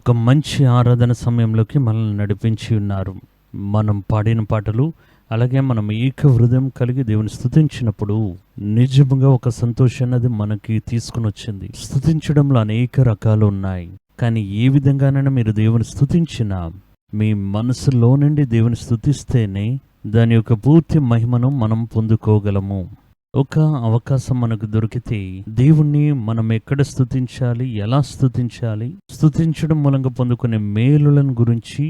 ఒక మంచి ఆరాధన సమయంలోకి మనల్ని నడిపించి ఉన్నారు. మనం పాడిన పాటలు, అలాగే మనం ఏక హృదయం కలిగి దేవుని స్తుతించినప్పుడు నిజముగా ఒక సంతోషాన్ని అది మనకి తీసుకుని వచ్చింది. స్తుతించడంలో అనేక రకాలు ఉన్నాయి. కానీ ఏ విధంగానైనా మీరు దేవుని స్తుతించినా, మీ మనసులో నుండి దేవుని స్తుతిస్తేనే దాని యొక్క పూర్తి మహిమను మనం పొందుకోగలము. ఒక అవకాశం మనకు దొరికితే దేవుణ్ణి మనం ఎక్కడ స్తుతించాలి, ఎలా స్తుతించాలి, స్తుతించడం మూలంగా పొందుకునే మేలులను గురించి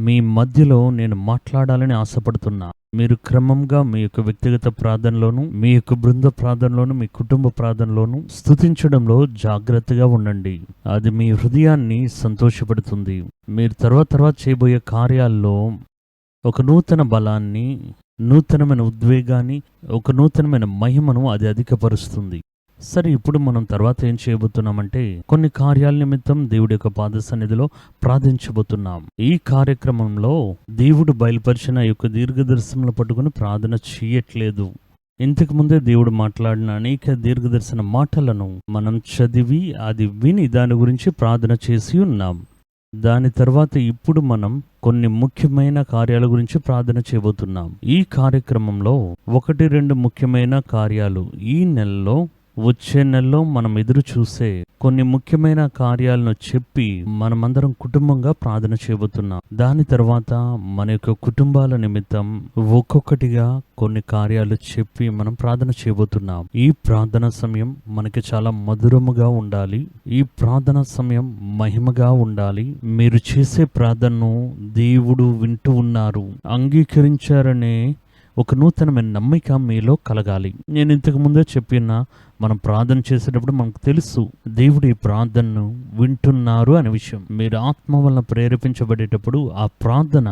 మీ మధ్యలో నేను మాట్లాడాలని ఆశపడుతున్నా. మీరు క్రమంగా మీ యొక్క వ్యక్తిగత ప్రార్థనలోను, మీ యొక్క బృంద ప్రార్థనలోను, మీ కుటుంబ ప్రార్థనలోను స్తుతించడంలో జాగ్రత్తగా ఉండండి. అది మీ హృదయాన్ని సంతోషపెడుతుంది. మీరు తర్వాత చేయబోయే కార్యాల్లో ఒక నూతన బలాన్ని, నూతనమైన ఉద్వేగాన్ని, ఒక నూతనమైన మహిమను అది అధికపరుస్తుంది. సరే, ఇప్పుడు మనం తర్వాత ఏం చేయబోతున్నామంటే కొన్ని కార్యాల నిమిత్తం దేవుడి యొక్క పాద సన్నిధిలో ప్రార్థించబోతున్నాం. ఈ కార్యక్రమంలో దేవుడు బయలుపరిచిన యొక్క దీర్ఘదర్శనలు పట్టుకుని ప్రార్థన చేయట్లేదు. ఇంతకు ముందే దేవుడు మాట్లాడిన అనేక దీర్ఘదర్శన మాటలను మనం చదివి అది విని దాని గురించి ప్రార్థన చేసి ఉన్నాం. దాని తర్వాత ఇప్పుడు మనం కొన్ని ముఖ్యమైన కార్యాల గురించి ప్రార్థన చేయబోతున్నాం. ఈ కార్యక్రమంలో 1-2 ముఖ్యమైన కార్యాలు ఈ నెలలో, వచ్చే నెలలో మనం ఎదురు చూసే కొన్ని ముఖ్యమైన కార్యాలను చెప్పి మనమందరం కుటుంబంగా ప్రార్థన చేయబోతున్నాం. దాని తర్వాత మన యొక్క కుటుంబాల నిమిత్తం ఒక్కొక్కటిగా కొన్ని కార్యాలు చెప్పి మనం ప్రార్థన చేయబోతున్నాం. ఈ ప్రార్థన సమయం మనకి చాలా మధురముగా ఉండాలి. ఈ ప్రార్థన సమయం మహిమగా ఉండాలి. మీరు చేసే ప్రార్థనను దేవుడు వింటూ ఉన్నారు, అంగీకరించారనే ఒక నూతనమైన నమ్మిక మీలో కలగాలి. నేను ఇంతకు ముందే చెప్పిన, మనం ప్రార్థన చేసేటప్పుడు మనకు తెలుసు దేవుడు ఈ ప్రార్థనను వింటున్నారు అనే విషయం. మీరు ఆత్మ వలన ప్రేరేపించబడేటప్పుడు ఆ ప్రార్థన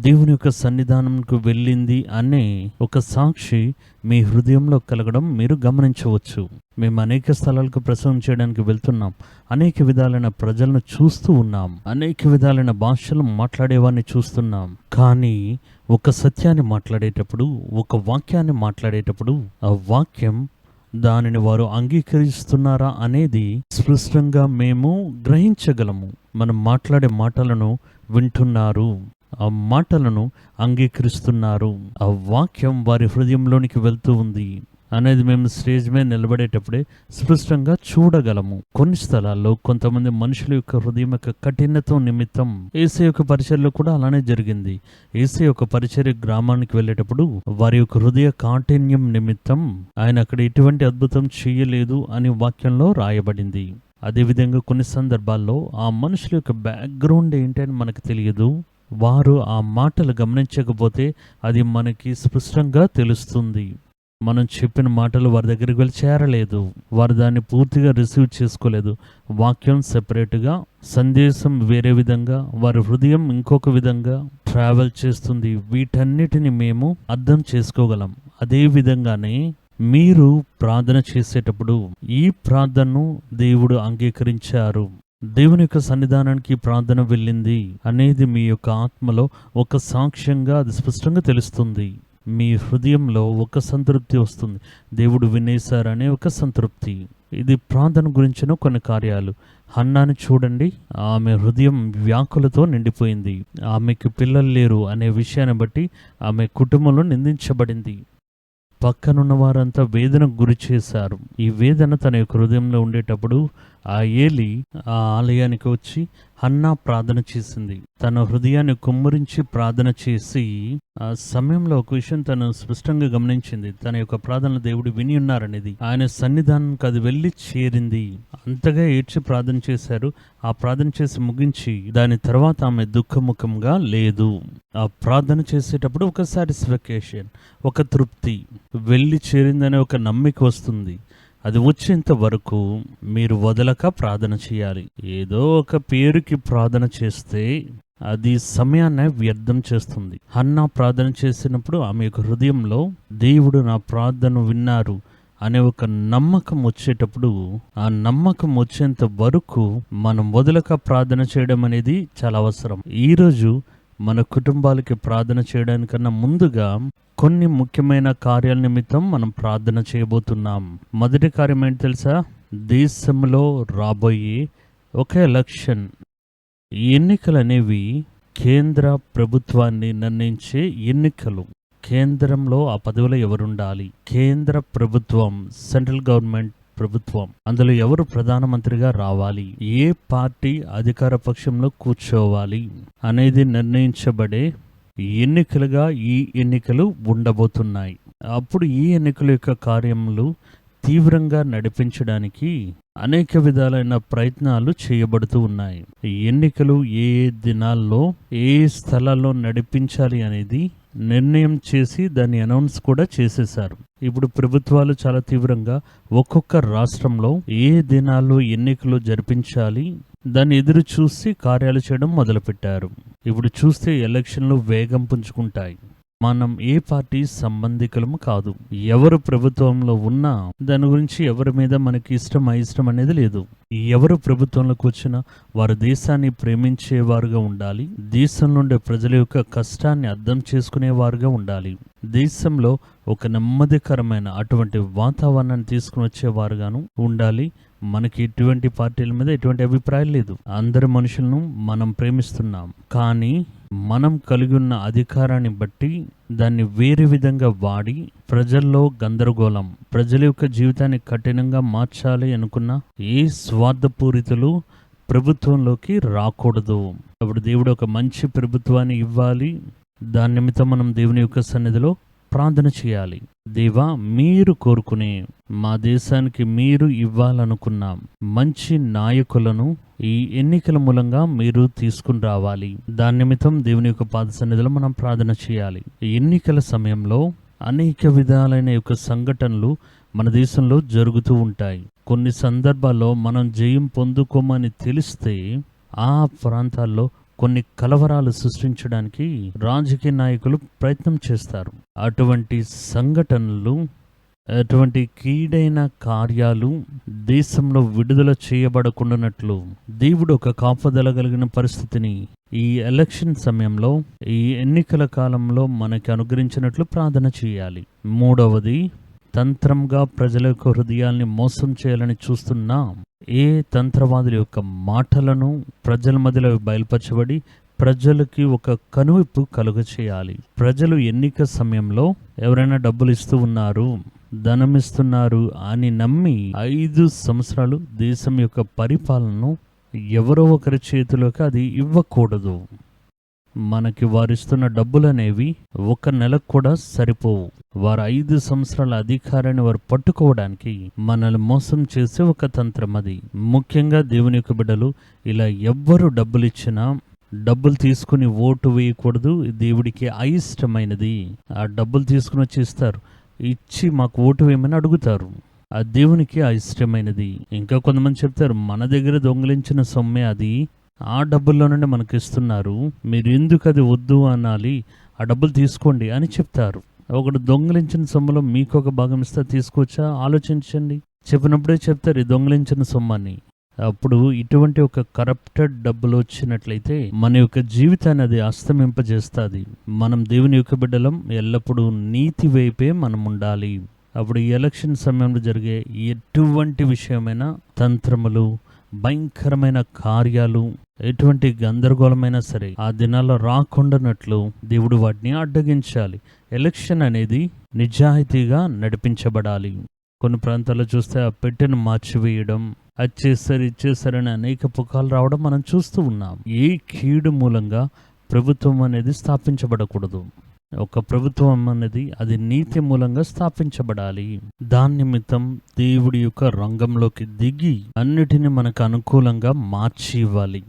దేవుని యొక్క సన్నిధానంకు వెళ్ళింది అనే ఒక సాక్షి మీ హృదయంలో కలగడం మీరు గమనించవచ్చు. మేము అనేక స్థలాలకు ప్రసంగం చేయడానికి వెళ్తున్నాం. అనేక విధాలైన ప్రజలను చూస్తూ ఉన్నాం. అనేక విధాలైన భాషలు మాట్లాడేవాడిని చూస్తున్నాం. కానీ ఒక సత్యాన్ని మాట్లాడేటప్పుడు, ఒక వాక్యాన్ని మాట్లాడేటప్పుడు ఆ వాక్యం దానిని వారు అంగీకరిస్తున్నారా అనేది స్పష్టంగా మేము గ్రహించగలము. మనం మాట్లాడే మాటలను వింటున్నారు, ఆ మాటలను అంగీకరిస్తున్నారు, ఆ వాక్యం వారి హృదయంలోనికి వెళ్తూ ఉంది అనేది మేము స్టేజ్ మీద నిలబడేటప్పుడే స్పష్టంగా చూడగలము. కొన్ని స్థలాల్లో కొంతమంది మనుషుల యొక్క హృదయం యొక్క కఠినత నిమిత్తం యేసయ్య యొక్క పరిచర్యలో కూడా అలానే జరిగింది. యేసయ్య యొక్క పరిచర్య గ్రామానికి వెళ్ళేటప్పుడు వారి యొక్క హృదయ కాఠిన్యం నిమిత్తం ఆయన అక్కడ ఎటువంటి అద్భుతం చేయలేదు అని వాక్యంలో రాయబడింది. అదేవిధంగా కొన్ని సందర్భాల్లో ఆ మనుషుల యొక్క బ్యాక్గ్రౌండ్ ఏంటని మనకు తెలియదు. వారు ఆ మాటలు గమనించకపోతే అది మనకి స్పష్టంగా తెలుస్తుంది. మనం చెప్పిన మాటలు వారి దగ్గరికి వెళ్ళి చేరలేదు. వారు దాన్ని పూర్తిగా రిసీవ్ చేసుకోలేదు. వాక్యం సెపరేట్గా, సందేశం వేరే విధంగా, వారి హృదయం ఇంకొక విధంగా ట్రావెల్ చేస్తుంది. వీటన్నిటిని మేము అర్థం చేసుకోగలం. అదే విధంగానే మీరు ప్రార్థన చేసేటప్పుడు ఈ ప్రార్థనను దేవుడు అంగీకరించారు, దేవుని యొక్క సన్నిధానానికి ప్రార్థన వెళ్ళింది అనేది మీ యొక్క ఆత్మలో ఒక సాక్ష్యంగా అది స్పష్టంగా తెలుస్తుంది. మీ హృదయంలో ఒక సంతృప్తి వస్తుంది. దేవుడు వినేశారనే ఒక సంతృప్తి. ఇది ప్రార్థన గురించిన కొన్ని కార్యాలు. హన్నాని చూడండి, ఆమె హృదయం వ్యాకులతో నిండిపోయింది. ఆమెకు పిల్లలు లేరు అనే విషయాన్ని బట్టి ఆమె కుటుంబంలో నిందించబడింది. పక్కనున్న వారంతా వేదనకు గురి చేశారు. ఈ వేదన తన యొక్క హృదయంలో ఉండేటప్పుడు ఆ ఏలి ఆ ఆలయానికి వచ్చి హన్నా ప్రార్థన చేసింది. తన హృదయాన్ని కుమ్మరించి ప్రార్థన చేసి ఆ సమయంలో ఒక విషయం తను స్పష్టంగా గమనించింది. తన యొక్క ప్రార్థనలు దేవుడు విని ఉన్నారనేది. ఆయన సన్నిధానానికి అది వెళ్ళి చేరింది. అంతగా ఏడ్చి ప్రార్థన చేశారు. ఆ ప్రార్థన చేసి ముగించి దాని తర్వాత ఆమె దుఃఖముఖంగా లేదు. ఆ ప్రార్థన చేసేటప్పుడు ఒక సాటిస్ఫికేషన్, ఒక తృప్తి, వెళ్ళి చేరిందనే ఒక నమ్మిక వస్తుంది. అది వచ్చేంత వరకు మీరు వదలక ప్రార్థన చేయాలి. ఏదో ఒక పేరుకి ప్రార్థన చేస్తే అది సమయాన్ని వ్యర్థం చేస్తుంది. హన్నా ప్రార్థన చేసినప్పుడు ఆమె యొక్క హృదయంలో దేవుడు నా ప్రార్థన విన్నారు అనే ఒక నమ్మకం వచ్చేటప్పుడు, ఆ నమ్మకం వచ్చేంత వరకు మనం వదలక ప్రార్థన చేయడం అనేది చాలా అవసరం. ఈరోజు మన కుటుంబాలకి ప్రార్థన చేయడానికన్నా ముందుగా కొన్ని ముఖ్యమైన కార్యాల నిమిత్తం మనం ప్రార్థన చేయబోతున్నాం. మొదటి కార్యం ఏంటి తెలుసా? దేశంలో రాబోయే ఒక ఎలక్షన్, ఈ ఎన్నికలు అనేవి కేంద్ర ప్రభుత్వాన్ని నిర్ణయించే ఎన్నికలు. కేంద్రంలో ఆ పదవిలో ఎవరుండాలి, కేంద్ర ప్రభుత్వం, సెంట్రల్ గవర్నమెంట్ ప్రభుత్వం, అందులో ఎవరు ప్రధానమంత్రిగా రావాలి, ఏ పార్టీ అధికార పక్షంలో కూర్చోవాలి అనేది నిర్ణయించబడే ఎన్నికలుగా ఈ ఎన్నికలు ఉండబోతున్నాయి. అప్పుడు ఈ ఎన్నికల యొక్క కార్యములు తీవ్రంగా నడిపించడానికి అనేక విధాలైన ప్రయత్నాలు చేయబడుతూ ఉన్నాయి. ఈ ఎన్నికలు ఏ దినాల్లో ఏ స్థలాల్లో నడిపించాలి అనేది నిర్ణయం చేసి దాన్ని అనౌన్స్ కూడా చేసేశారు. ఇప్పుడు ప్రభుత్వాలు చాలా తీవ్రంగా ఒక్కొక్క రాష్ట్రంలో ఏ దినాల్లో ఎన్నికలు జరిపించాలి దాన్ని ఎదురు చూసి కార్యాలు చేయడం మొదలుపెట్టారు. ఇప్పుడు చూస్తే ఎలక్షన్లు వేగం పుంజుకుంటాయి. మనం ఏ పార్టీ సంబంధికులము కాదు. ఎవరు ప్రభుత్వంలో ఉన్నా దాని గురించి ఎవరి మీద మనకి ఇష్టం అయిష్టం అనేది లేదు. ఎవరు ప్రభుత్వంలోకి వచ్చినా వారు దేశాన్ని ప్రేమించేవారుగా ఉండాలి, దేశంలో ఉండే ప్రజల యొక్క కష్టాన్ని అర్థం చేసుకునేవారుగా ఉండాలి, దేశంలో ఒక నెమ్మదికరమైన అటువంటి వాతావరణాన్ని తీసుకుని వచ్చేవారుగాను ఉండాలి. మనకి ఎటువంటి పార్టీల మీద ఎటువంటి అభిప్రాయం లేదు. అందరి మనుషులను మనం ప్రేమిస్తున్నాం. కానీ మనం కలిగి ఉన్న అధికారాన్ని బట్టి దాన్ని వేరే విధంగా వాడి ప్రజల్లో గందరగోళం, ప్రజల యొక్క జీవితాన్ని కఠినంగా మార్చాలి అనుకున్న ఏ స్వార్థపూరితులు ప్రభుత్వంలోకి రాకూడదు. అప్పుడు దేవుడు ఒక మంచి ప్రభుత్వాన్ని ఇవ్వాలి. దాని నిమిత్తం మనం దేవుని యొక్క సన్నిధిలో ప్రార్థన చేయాలి. దేవా, మీరు కోరుకునే మా దేశానికి మీరు ఇవ్వాలనుకున్న మంచి నాయకులను ఈ ఎన్నికల మూలంగా మీరు తీసుకుని రావాలి. దాని నిమిత్తం దేవుని యొక్క పాద సన్నిధిలో మనం ప్రార్థన చేయాలి. ఎన్నికల సమయంలో అనేక విధాలైన యొక్క సంఘటనలు మన దేశంలో జరుగుతూ ఉంటాయి. కొన్ని సందర్భాల్లో మనం జయం పొందుకోమని తెలిస్తే ఆ ప్రాంతాల్లో కొన్ని కలవరాలు సృష్టించడానికి రాజకీయ నాయకులు ప్రయత్నం చేస్తారు. అటువంటి సంఘటనలు, అటువంటి కీడైన కార్యాలు దేశంలో విడుదల చేయబడకుండానట్లు దేవుడు ఒక కాపుదల కలిగిన పరిస్థితిని ఈ ఎలక్షన్ సమయంలో, ఈ ఎన్నికల కాలంలో మనకి అనుగ్రహించినట్లు ప్రార్థన చేయాలి. మూడవది, తంత్రంగా ప్రజల యొక్క హృదయాల్ని మోసం చేయాలని చూస్తున్నా ఏ తంత్రవాదుల యొక్క మాటలను ప్రజల మధ్యలో బయలుపరచబడి ప్రజలకి ఒక కనువిప్పు కలుగ చేయాలి. ప్రజలు ఎన్నిక సమయంలో ఎవరైనా డబ్బులు ఇస్తూ ఉన్నారు, ధనం ఇస్తున్నారు అని నమ్మి 5 సంవత్సరాలు దేశం యొక్క పరిపాలనను ఎవరో ఒకరి చేతిలోకి అది ఇవ్వకూడదు. మనకి వారిస్తున్న డబ్బులు అనేవి 1 నెలకు కూడా సరిపోవు. వారు 5 సంవత్సరాల అధికారాన్ని వారు పట్టుకోవడానికి మనల్ని మోసం చేసే ఒక తంత్రం అది. ముఖ్యంగా దేవుని యొక్క బిడ్డలు, ఇలా ఎవ్వరు డబ్బులు ఇచ్చినా డబ్బులు తీసుకుని ఓటు వేయకూడదు. దేవుడికి అయిష్టమైనది. ఆ డబ్బులు తీసుకుని వచ్చి ఇస్తారు, ఇచ్చి మాకు ఓటు వేయమని అడుగుతారు. ఆ దేవునికి అయిష్టమైనది. ఇంకా కొంతమంది చెప్తారు, మన దగ్గర దొంగిలించిన సొమ్మే అది, ఆ డబ్బుల్లో నుండి మనకి ఇస్తున్నారు, మీరు ఎందుకు అది వద్దు అనాలి, ఆ డబ్బులు తీసుకోండి అని చెప్తారు. ఒకడు దొంగిలించిన సొమ్ములో మీకు ఒక భాగం ఇస్తే తీసుకోవచ్చా? ఆలోచించండి. చెప్పినప్పుడే చెప్తారు ఈ దొంగిలించిన సొమ్మని. అప్పుడు ఇటువంటి ఒక కరప్టెడ్ డబ్బులు వచ్చినట్లయితే మన యొక్క జీవితాన్ని అది అస్తమింపజేస్తుంది. మనం దేవుని యొక్క బిడ్డలం, ఎల్లప్పుడూ నీతి వైపే మనం ఉండాలి. అప్పుడు ఈ ఎలక్షన్ సమయంలో జరిగే ఎటువంటి విషయమైనా తంత్రములు, భయంకరమైన కార్యాలు, ఎటువంటి గందరగోళమైనా సరే ఆ దినాల్లో రాకుండానట్లు దేవుడు వాటిని అడ్డగించాలి. ఎలక్షన్ అనేది నిజాయితీగా నడిపించబడాలి. కొన్ని ప్రాంతాల్లో చూస్తే ఆ పెట్టెను మార్చివేయడం, అది చేస్తారు ఇది చేస్తారని అనేక పుకాలు రావడం మనం చూస్తూ ఉన్నాం. ఏ కీడు మూలంగా ప్రభుత్వం అనేది స్థాపించబడకూడదు. ఒక ప్రభుత్వం అనేది అది నీతి మూలంగా స్థాపించబడాలి. దాని నిమిత్తం దేవుడి యొక్క రంగంలోకి దిగి అన్నిటిని మనకు అనుకూలంగా మార్చి ఇవ్వాలి.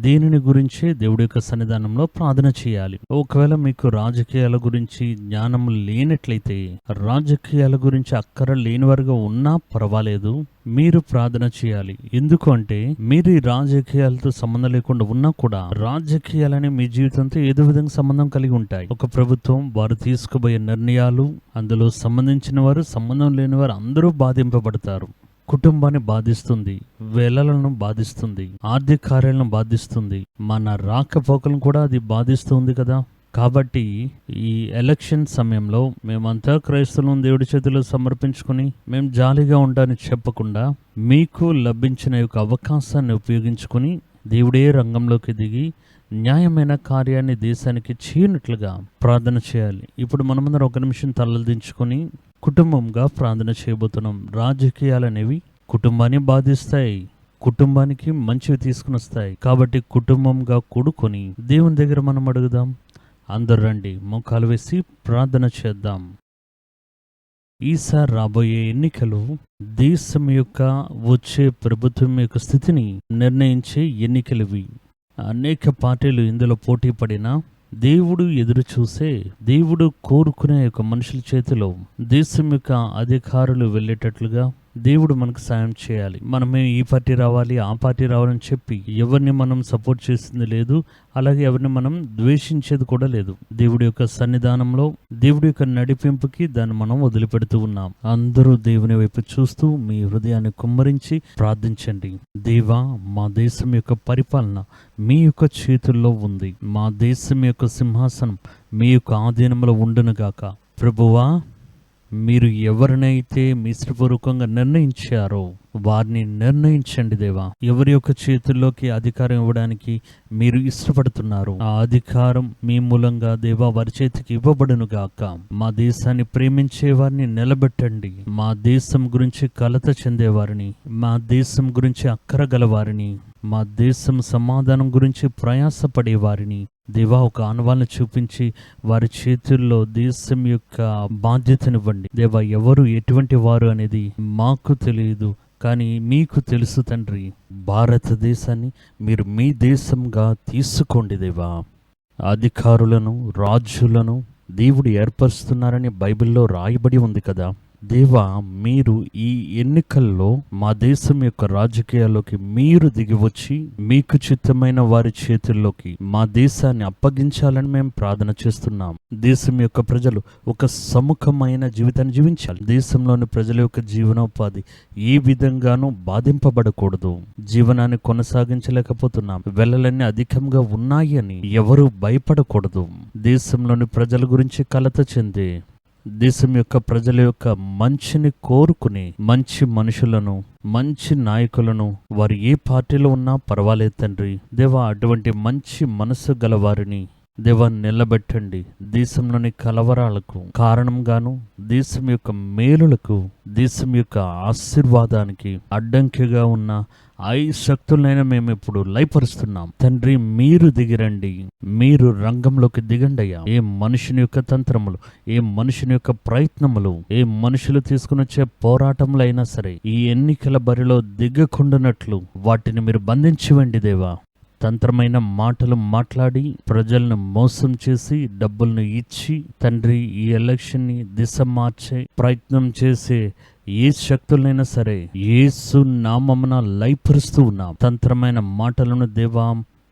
దీనిని గురించి దేవుడి యొక్క సన్నిధానంలో ప్రార్థన చేయాలి. ఒకవేళ మీకు రాజకీయాల గురించి జ్ఞానం లేనట్లయితే, రాజకీయాల గురించి అక్కర లేనివారుగా ఉన్నా పర్వాలేదు, మీరు ప్రార్థన చేయాలి. ఎందుకు అంటే మీరు ఈ రాజకీయాలతో సంబంధం లేకుండా ఉన్నా కూడా రాజకీయాలని మీ జీవితంతో ఏదో విధంగా సంబంధం కలిగి ఉంటాయి. ఒక ప్రభుత్వం వారు తీసుకుపోయే నిర్ణయాలు, అందులో సంబంధించిన వారు, సంబంధం లేని వారు అందరూ బాధింపబడతారు. కుటుంబాన్ని బాధిస్తుంది, వేళలను బాధిస్తుంది, ఆర్థిక కార్యాలను బాధిస్తుంది, మన రాకపోకలను కూడా అది బాధిస్తుంది కదా. కాబట్టి ఈ ఎలక్షన్ సమయంలో మేమంతా క్రైస్తవులను దేవుడి చేతిలో సమర్పించుకుని మేము జాలీగా ఉంటామని చెప్పకుండా, మీకు లభించిన యొక్క అవకాశాన్ని ఉపయోగించుకుని దేవుడే రంగంలోకి దిగి న్యాయమైన కార్యాన్ని దేశానికి చేయనట్లుగా ప్రార్థన చేయాలి. ఇప్పుడు మనమందరం ఒక నిమిషం తలలు దించుకొని కుటుంబంగా ప్రార్థన చేయబోతున్నాం. రాజకీయాలు అనేవి కుటుంబాన్ని బాధిస్తాయి, కుటుంబానికి మంచివి తీసుకుని వస్తాయి. కాబట్టి కుటుంబంగా కూడుకొని దేవుని దగ్గర మనం అడుగుదాం. అందరూ రండి, మోకాలు వేసి ప్రార్థన చేద్దాం. ఈసారి రాబోయే ఎన్నికలు దేశం యొక్క వచ్చే ప్రభుత్వం యొక్క స్థితిని నిర్ణయించే ఎన్నికలివి. అనేక పార్టీలు ఇందులో పోటీ పడినా దేవుడు ఎదురు చూసే, దేవుడు కోరుకునే యొక్క మనుషుల చేతిలో దేశం యొక్క అధికారులు వెళ్ళేటట్లుగా దేవుడు మనకు సాయం చేయాలి. మనమే ఈ పార్టీ రావాలి, ఆ పార్టీ రావాలని చెప్పి ఎవరిని మనం సపోర్ట్ చేసింది లేదు, అలాగే ఎవరిని మనం ద్వేషించేది కూడా లేదు. దేవుడి యొక్క సన్నిధానంలో, దేవుడి యొక్క నడిపింపుకి దాన్ని మనం వదిలిపెడుతూ ఉన్నాం. అందరూ దేవుని వైపు చూస్తూ మీ హృదయాన్ని కుమ్మరించి ప్రార్థించండి. దేవా, మా దేశం యొక్క పరిపాలన మీ యొక్క చేతుల్లో ఉంది. మా దేశం యొక్క సింహాసనం మీ యొక్క ఆధీనంలో ఉండునుగాక. ప్రభువా, మీరు ఎవరినైతే మీ ఇష్టపూర్వకంగా నిర్ణయించారో వారిని నిర్ణయించండి దేవా. ఎవరి యొక్క చేతుల్లోకి అధికారం ఇవ్వడానికి మీరు ఇష్టపడుతున్నారు, ఆ అధికారం మీ మూలంగా దేవా వారి చేతికి ఇవ్వబడును గాక. మా దేశాన్ని ప్రేమించే వారిని నిలబెట్టండి. మా దేశం గురించి కలత చెందేవారిని, మా దేశం గురించి అక్కర గలవారిని, మా దేశం సమాధానం గురించి ప్రయాసపడే వారిని దేవా ఒక ఆనవాళ్ళను చూపించి వారి చేతుల్లో దేశం యొక్క బాధ్యతనివ్వండి. దేవా, ఎవరు ఎటువంటి వారు అనేది మాకు తెలియదు, కానీ మీకు తెలుసు తండ్రి. భారతదేశాన్ని మీరు మీ దేశంగా తీసుకోండి దేవా. అధికారులను, రాజులను దేవుడు ఏర్పరుస్తున్నారని బైబిల్లో రాయబడి ఉంది కదా దేవా. మీరు ఈ ఎన్నికల్లో మా దేశం యొక్క రాజకీయాల్లోకి మీరు దిగి వచ్చి మీకు చిత్తమైన వారి చేతుల్లోకి మా దేశాన్ని అప్పగించాలని మేము ప్రార్థన చేస్తున్నాం. దేశం యొక్క ప్రజలు ఒక సముఖమైన జీవితాన్ని జీవించాలి. దేశంలోని ప్రజల యొక్క జీవనోపాధి ఏ విధంగానూ బాధింపబడకూడదు. జీవనాన్ని కొనసాగించలేకపోతున్నాం, వెళ్ళలన్నీ అధికంగా ఉన్నాయి అని ఎవరు భయపడకూడదు. దేశంలోని ప్రజల గురించి కలత చెందే, దేశం యొక్క ప్రజల యొక్క మంచిని కోరుకునే మంచి మనుషులను, మంచి నాయకులను, వారు ఏ పార్టీలో ఉన్నా పర్వాలేదు తండ్రి. దేవా, అటువంటి మంచి మనసు గలవారిని దేవా నిలబెట్టండి. దేశంలోని కలవరాలకు కారణంగాను, దేశం యొక్క మేలులకు, దేశం యొక్క ఆశీర్వాదానికి అడ్డంకిగా ఉన్న శక్తులైనా మేము ఇప్పుడు లయపరుస్తున్నాం తండ్రి. మీరు దిగిరండి, మీరు రంగంలోకి దిగండి అయ్యా. ఏ మనుషుని యొక్క తంత్రములు, ఏ మనుషుని యొక్క ప్రయత్నములు, ఏ మనుషులు తీసుకుని వచ్చే పోరాటములు అయినా సరే ఈ ఎన్నికల బరిలో దిగకుండానట్లు వాటిని మీరు బంధించివండి దేవా. తంత్రమైన మాటలు మాట్లాడి ప్రజలను మోసం చేసి డబ్బులను ఇచ్చి తండ్రి ఈ ఎలక్షన్ని దిశ మార్చే ప్రయత్నం చేసే ఏ శక్తులైనా సరే యేసు నామమున లయపరుస్తూ ఉన్నాం. తంత్రమైన మాటలను దేవా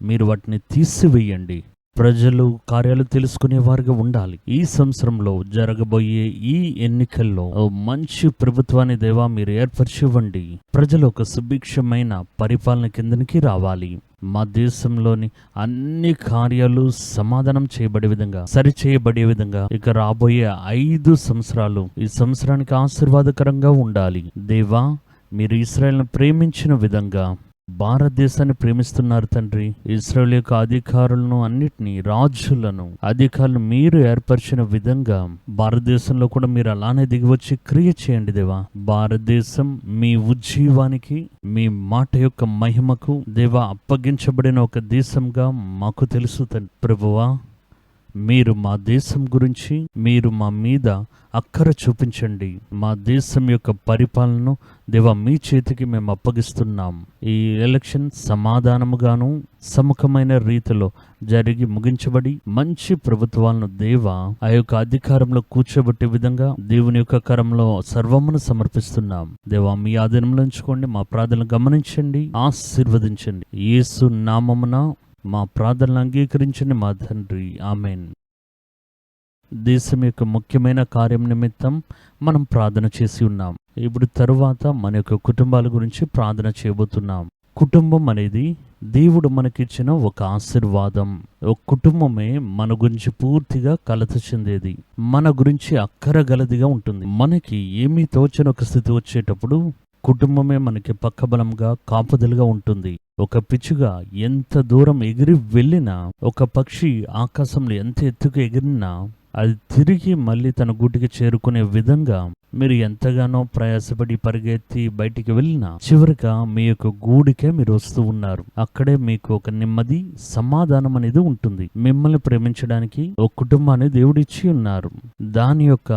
మీరు వాటిని తీసివేయండి. ప్రజలు కార్యాలు తెలుసుకునే వారిగా ఉండాలి. ఈ సంవత్సరంలో జరగబోయే ఈ ఎన్నికల్లో మంచి ప్రభుత్వాన్ని దేవా మీరు ఏర్పరిచివ్వండి. ప్రజలు ఒక సుభిక్షమైన పరిపాలన కిందనికి రావాలి. మా దేశంలోని అన్ని కార్యాలు సమాధానం చేయబడే విధంగా, సరి చేయబడే విధంగా ఇక రాబోయే 5 సంవత్సరాలు ఈ సంవత్సరానికి ఆశీర్వాదకరంగా ఉండాలి. దేవా, మీరు ఇశ్రాయేలును ప్రేమించిన విధంగా భారతదేశాన్ని ప్రేమిస్తున్నారు తండ్రి. ఇశ్రాయేలు యొక్క అధికారులను, అన్నిటినీ, రాజులను, అధికారులను మీరు ఏర్పరిచిన విధంగా భారతదేశంలో కూడా మీరు అలానే దిగివచ్చి క్రియ చేయండి దేవా. భారతదేశం మీ ఉజ్జీవానికి, మీ మాట యొక్క మహిమకు దేవా అప్పగించబడిన ఒక దేశంగా మాకు తెలుసు తండ్రి. ప్రభువా, మీరు మా దేశం గురించి మీరు మా మీద అక్కర చూపించండి. మా దేశం యొక్క పరిపాలనను దేవా మీ చేతికి మేము అప్పగిస్తున్నాం. ఈ ఎలక్షన్ సమాధానముగాను సముఖమైన రీతిలో జరిగి ముగించబడి మంచి ప్రభుత్వాలను దేవా ఆ యొక్క అధికారంలో కూర్చోబెట్టే విధంగా దేవుని యొక్క కరంలో సర్వమును సమర్పిస్తున్నాం. దేవా మీ ఆధీనంలో ఉంచుకోండి. మా ప్రార్థనలు గమనించండి, ఆశీర్వదించండి. యేసు నామమున మా ప్రార్థనలు అంగీకరించండి మా తండ్రి. ఆమెన్. దేశం యొక్క ముఖ్యమైన కార్యం నిమిత్తం మనం ప్రార్థన చేసి ఉన్నాం. ఇప్పుడు తరువాత మన యొక్క కుటుంబాల గురించి ప్రార్థన చేయబోతున్నాం. కుటుంబం అనేది దేవుడు మనకిచ్చిన ఒక ఆశీర్వాదం. ఒక కుటుంబమే మన గురించి పూర్తిగా కలత చెందేది, మన గురించి అక్కరగలదిగా ఉంటుంది. మనకి ఏమీ తోచని ఒక స్థితి వచ్చేటప్పుడు కుటుంబమే మనకి పక్కబలంగా కాపుదలుగా ఉంటుంది. ఒక పిచ్చుగా ఎంత దూరం ఎగిరి వెళ్ళినా, ఒక పక్షి ఆకాశంలో ఎంత ఎత్తుకు ఎగిరినా అది తిరిగి మళ్ళీ తన గూటికి చేరుకునే విధంగా మీరు ఎంతగానో ప్రయాసపడి పరిగెత్తి బయటికి వెళ్ళినా చివరిగా మీ యొక్క గూడికే మీరు వస్తూ ఉన్నారు. అక్కడే మీకు ఒక నెమ్మది, సమాధానం అనేది ఉంటుంది. మిమ్మల్ని ప్రేమించడానికి ఒక కుటుంబాన్ని దేవుడిచ్చి ఉన్నారు. దాని యొక్క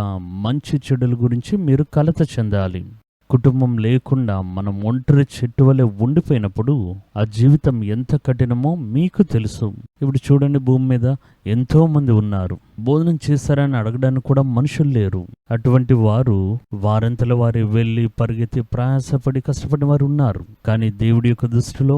మంచి చెడుల గురించి మీరు కలత చెందాలి. కుటుంబం లేకుండా మనం ఒంటరి చెట్టు వలె ఉండిపోయినప్పుడు ఆ జీవితం ఎంత కఠినమో మీకు తెలుసు. ఇప్పుడు చూడండి, భూమి మీద ఎంతో మంది ఉన్నారు. భోజనం చేశారని అడగడానికి కూడా మనుషులు లేరు. అటువంటి వారు వారంతలో వారి వెళ్ళి పరిగెత్తి ప్రయాసపడి కష్టపడిన వారు ఉన్నారు. కానీ దేవుడి యొక్క దృష్టిలో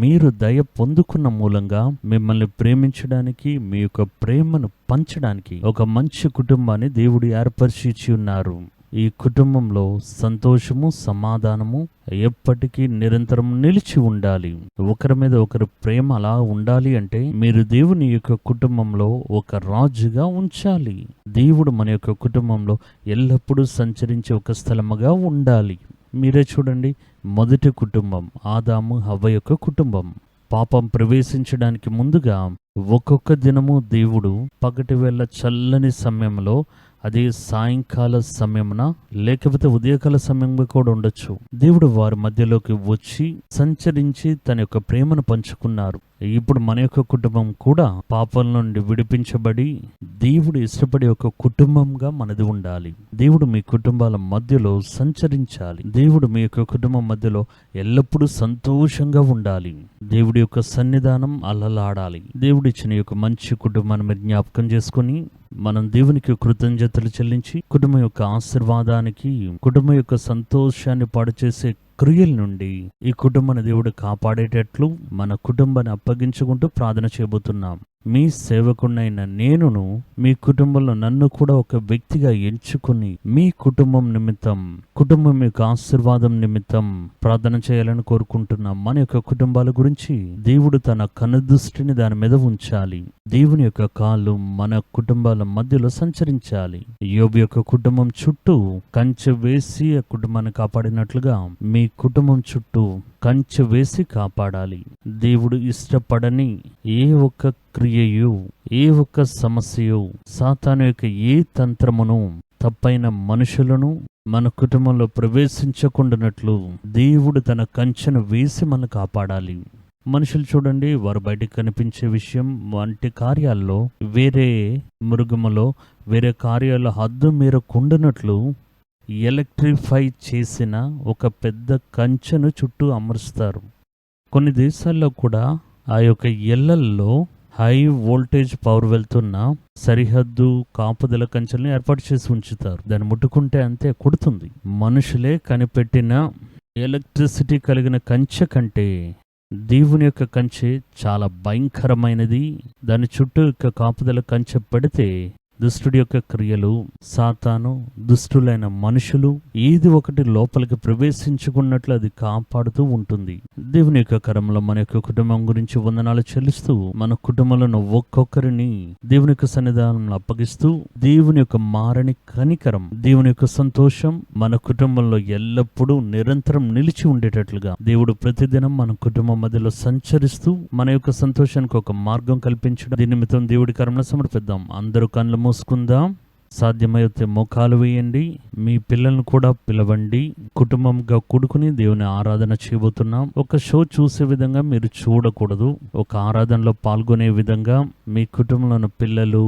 మీరు దయ పొందుకున్న మూలంగా మిమ్మల్ని ప్రేమించడానికి, మీ యొక్క ప్రేమను పంచడానికి ఒక మంచి కుటుంబాన్ని దేవుడు ఏర్పరిచి ఉన్నారు. ఈ కుటుంబంలో సంతోషము, సమాధానము ఎప్పటికీ నిరంతరం నిలిచి ఉండాలి. ఒకరి మీద ఒకరు ప్రేమ అలా ఉండాలి అంటే మీరు దేవుని యొక్క కుటుంబంలో ఒక రాజుగా ఉంచాలి. దేవుడు మన యొక్క కుటుంబంలో ఎల్లప్పుడూ సంచరించే ఒక స్థలముగా ఉండాలి. మీరే చూడండి, మొదటి కుటుంబం ఆదాము హవ్వ యొక్క కుటుంబం. పాపం ప్రవేశించడానికి ముందుగా ఒక్కొక్క దినము దేవుడు పగటి వేళ చల్లని సమయంలో, అది సాయంకాల సమయమున లేకపోతే ఉదయకాల సమయంలో కూడా ఉండొచ్చు, దేవుడు వారి మధ్యలోకి వచ్చి సంచరించి తన యొక్క ప్రేమను పంచుకున్నారు. ఇప్పుడు మన యొక్క కుటుంబం కూడా పాపం నుండి విడిపించబడి దేవుడు ఇష్టపడే ఒక కుటుంబంగా మనది ఉండాలి. దేవుడు మీ కుటుంబాల మధ్యలో సంచరించాలి. దేవుడు మీ యొక్క కుటుంబం మధ్యలో ఎల్లప్పుడూ సంతోషంగా ఉండాలి. దేవుడి యొక్క సన్నిధానం అల్లలాడాలి. దేవుడు ఇచ్చిన యొక్క మంచి కుటుంబాన్ని మీరు జ్ఞాపకం చేసుకుని మనం దేవునికి కృతజ్ఞతలు చెల్లించి కుటుంబం యొక్క ఆశీర్వాదానికి, కుటుంబం యొక్క సంతోషాన్ని పాడు చేసే క్రియల నుండి ఈ కుటుంబాన్ని దేవుడు కాపాడేటట్లు మన కుటుంబాన్ని అప్పగించుకుంటూ ప్రార్థన చేయబోతున్నాం. మీ సేవకునైన నేనును మీ కుటుంబంలో నన్ను కూడా ఒక వ్యక్తిగా ఎంచుకుని మీ కుటుంబం నిమిత్తం, కుటుంబం యొక్క ఆశీర్వాదం నిమిత్తం ప్రార్థన చేయాలని కోరుకుంటున్నాం. మన యొక్క కుటుంబాల గురించి దేవుడు తన కనుదృష్టిని దాని మీద ఉంచాలి. దేవుని యొక్క కాళ్ళు మన కుటుంబాల మధ్యలో సంచరించాలి. యోబు యొక్క కుటుంబం చుట్టూ కంచె వేసి ఆ కుటుంబాన్ని కాపాడినట్లుగా మీ కుటుంబం చుట్టూ కంచె వేసి కాపాడాలి. దేవుడు ఇష్టపడని ఏ ఒక్క క్రియయు, ఏ ఒక్క సమస్యయు, సాతాను యొక్క ఏ తంత్రమును, తప్పైన మనుషులను మన కుటుంబంలో ప్రవేశించకుండానట్లు దేవుడు తన కంచెను వేసి మనం కాపాడాలి. మనుషులు చూడండి, వారు బయటికి కనిపించే విషయం వంటి కార్యాల్లో, వేరే మృగములో, వేరే కార్యాల్లో హద్దు మీరకుండానట్లు ఎలక్ట్రిఫై చేసిన ఒక పెద్ద కంచెను చుట్టూ అమరుస్తారు. కొన్ని దేశాల్లో కూడా ఆ యొక్క ఇళ్లల్లో హై వోల్టేజ్ పవర్ వెళ్తున్న సరిహద్దు కాపుదల కంచెలను ఏర్పాటు చేసి ఉంచుతారు. దాన్ని ముట్టుకుంటే అంతే కొడుతుంది. మనుషులే కనిపెట్టిన ఎలక్ట్రిసిటీ కలిగిన కంచె కంటే దేవుని యొక్క కంచె చాలా భయంకరమైనది. దాని చుట్టూ యొక్క కాపుదల కంచె పెడితే దుష్టుడి యొక్క క్రియలు, సాతాను, దుష్టులైన మనుషులు ఏది ఒకటి లోపలికి ప్రవేశించుకున్నట్లు అది కాపాడుతూ ఉంటుంది. దేవుని యొక్క కరంలో మన యొక్క కుటుంబం గురించి వందనాలు చెల్లిస్తూ మన కుటుంబంలో ఒక్కొక్కరిని దేవుని యొక్క సన్నిధానంలో అప్పగిస్తూ దేవుని యొక్క మారని కనికరం, దేవుని యొక్క సంతోషం మన కుటుంబంలో ఎల్లప్పుడూ నిరంతరం నిలిచి ఉండేటట్లుగా దేవుడు ప్రతిదినం మన కుటుంబం మధ్యలో సంచరిస్తూ మన యొక్క సంతోషానికి ఒక మార్గం కల్పించడం, దీని నిమిత్తం దేవుడి కరంలో సమర్పిద్దాం. అందరూ కళ్ళు మూసుకుందాం. సాధ్యమైతే మోకాలు వేయండి. మీ పిల్లలను కూడా పిలవండి. కుటుంబంగా కూడుకుని దేవుని ఆరాధన చేయబోతున్నాం. ఒక షో చూసే విధంగా మీరు చూడకూడదు. ఒక ఆరాధనలో పాల్గొనే విధంగా మీ కుటుంబంలో పిల్లలు,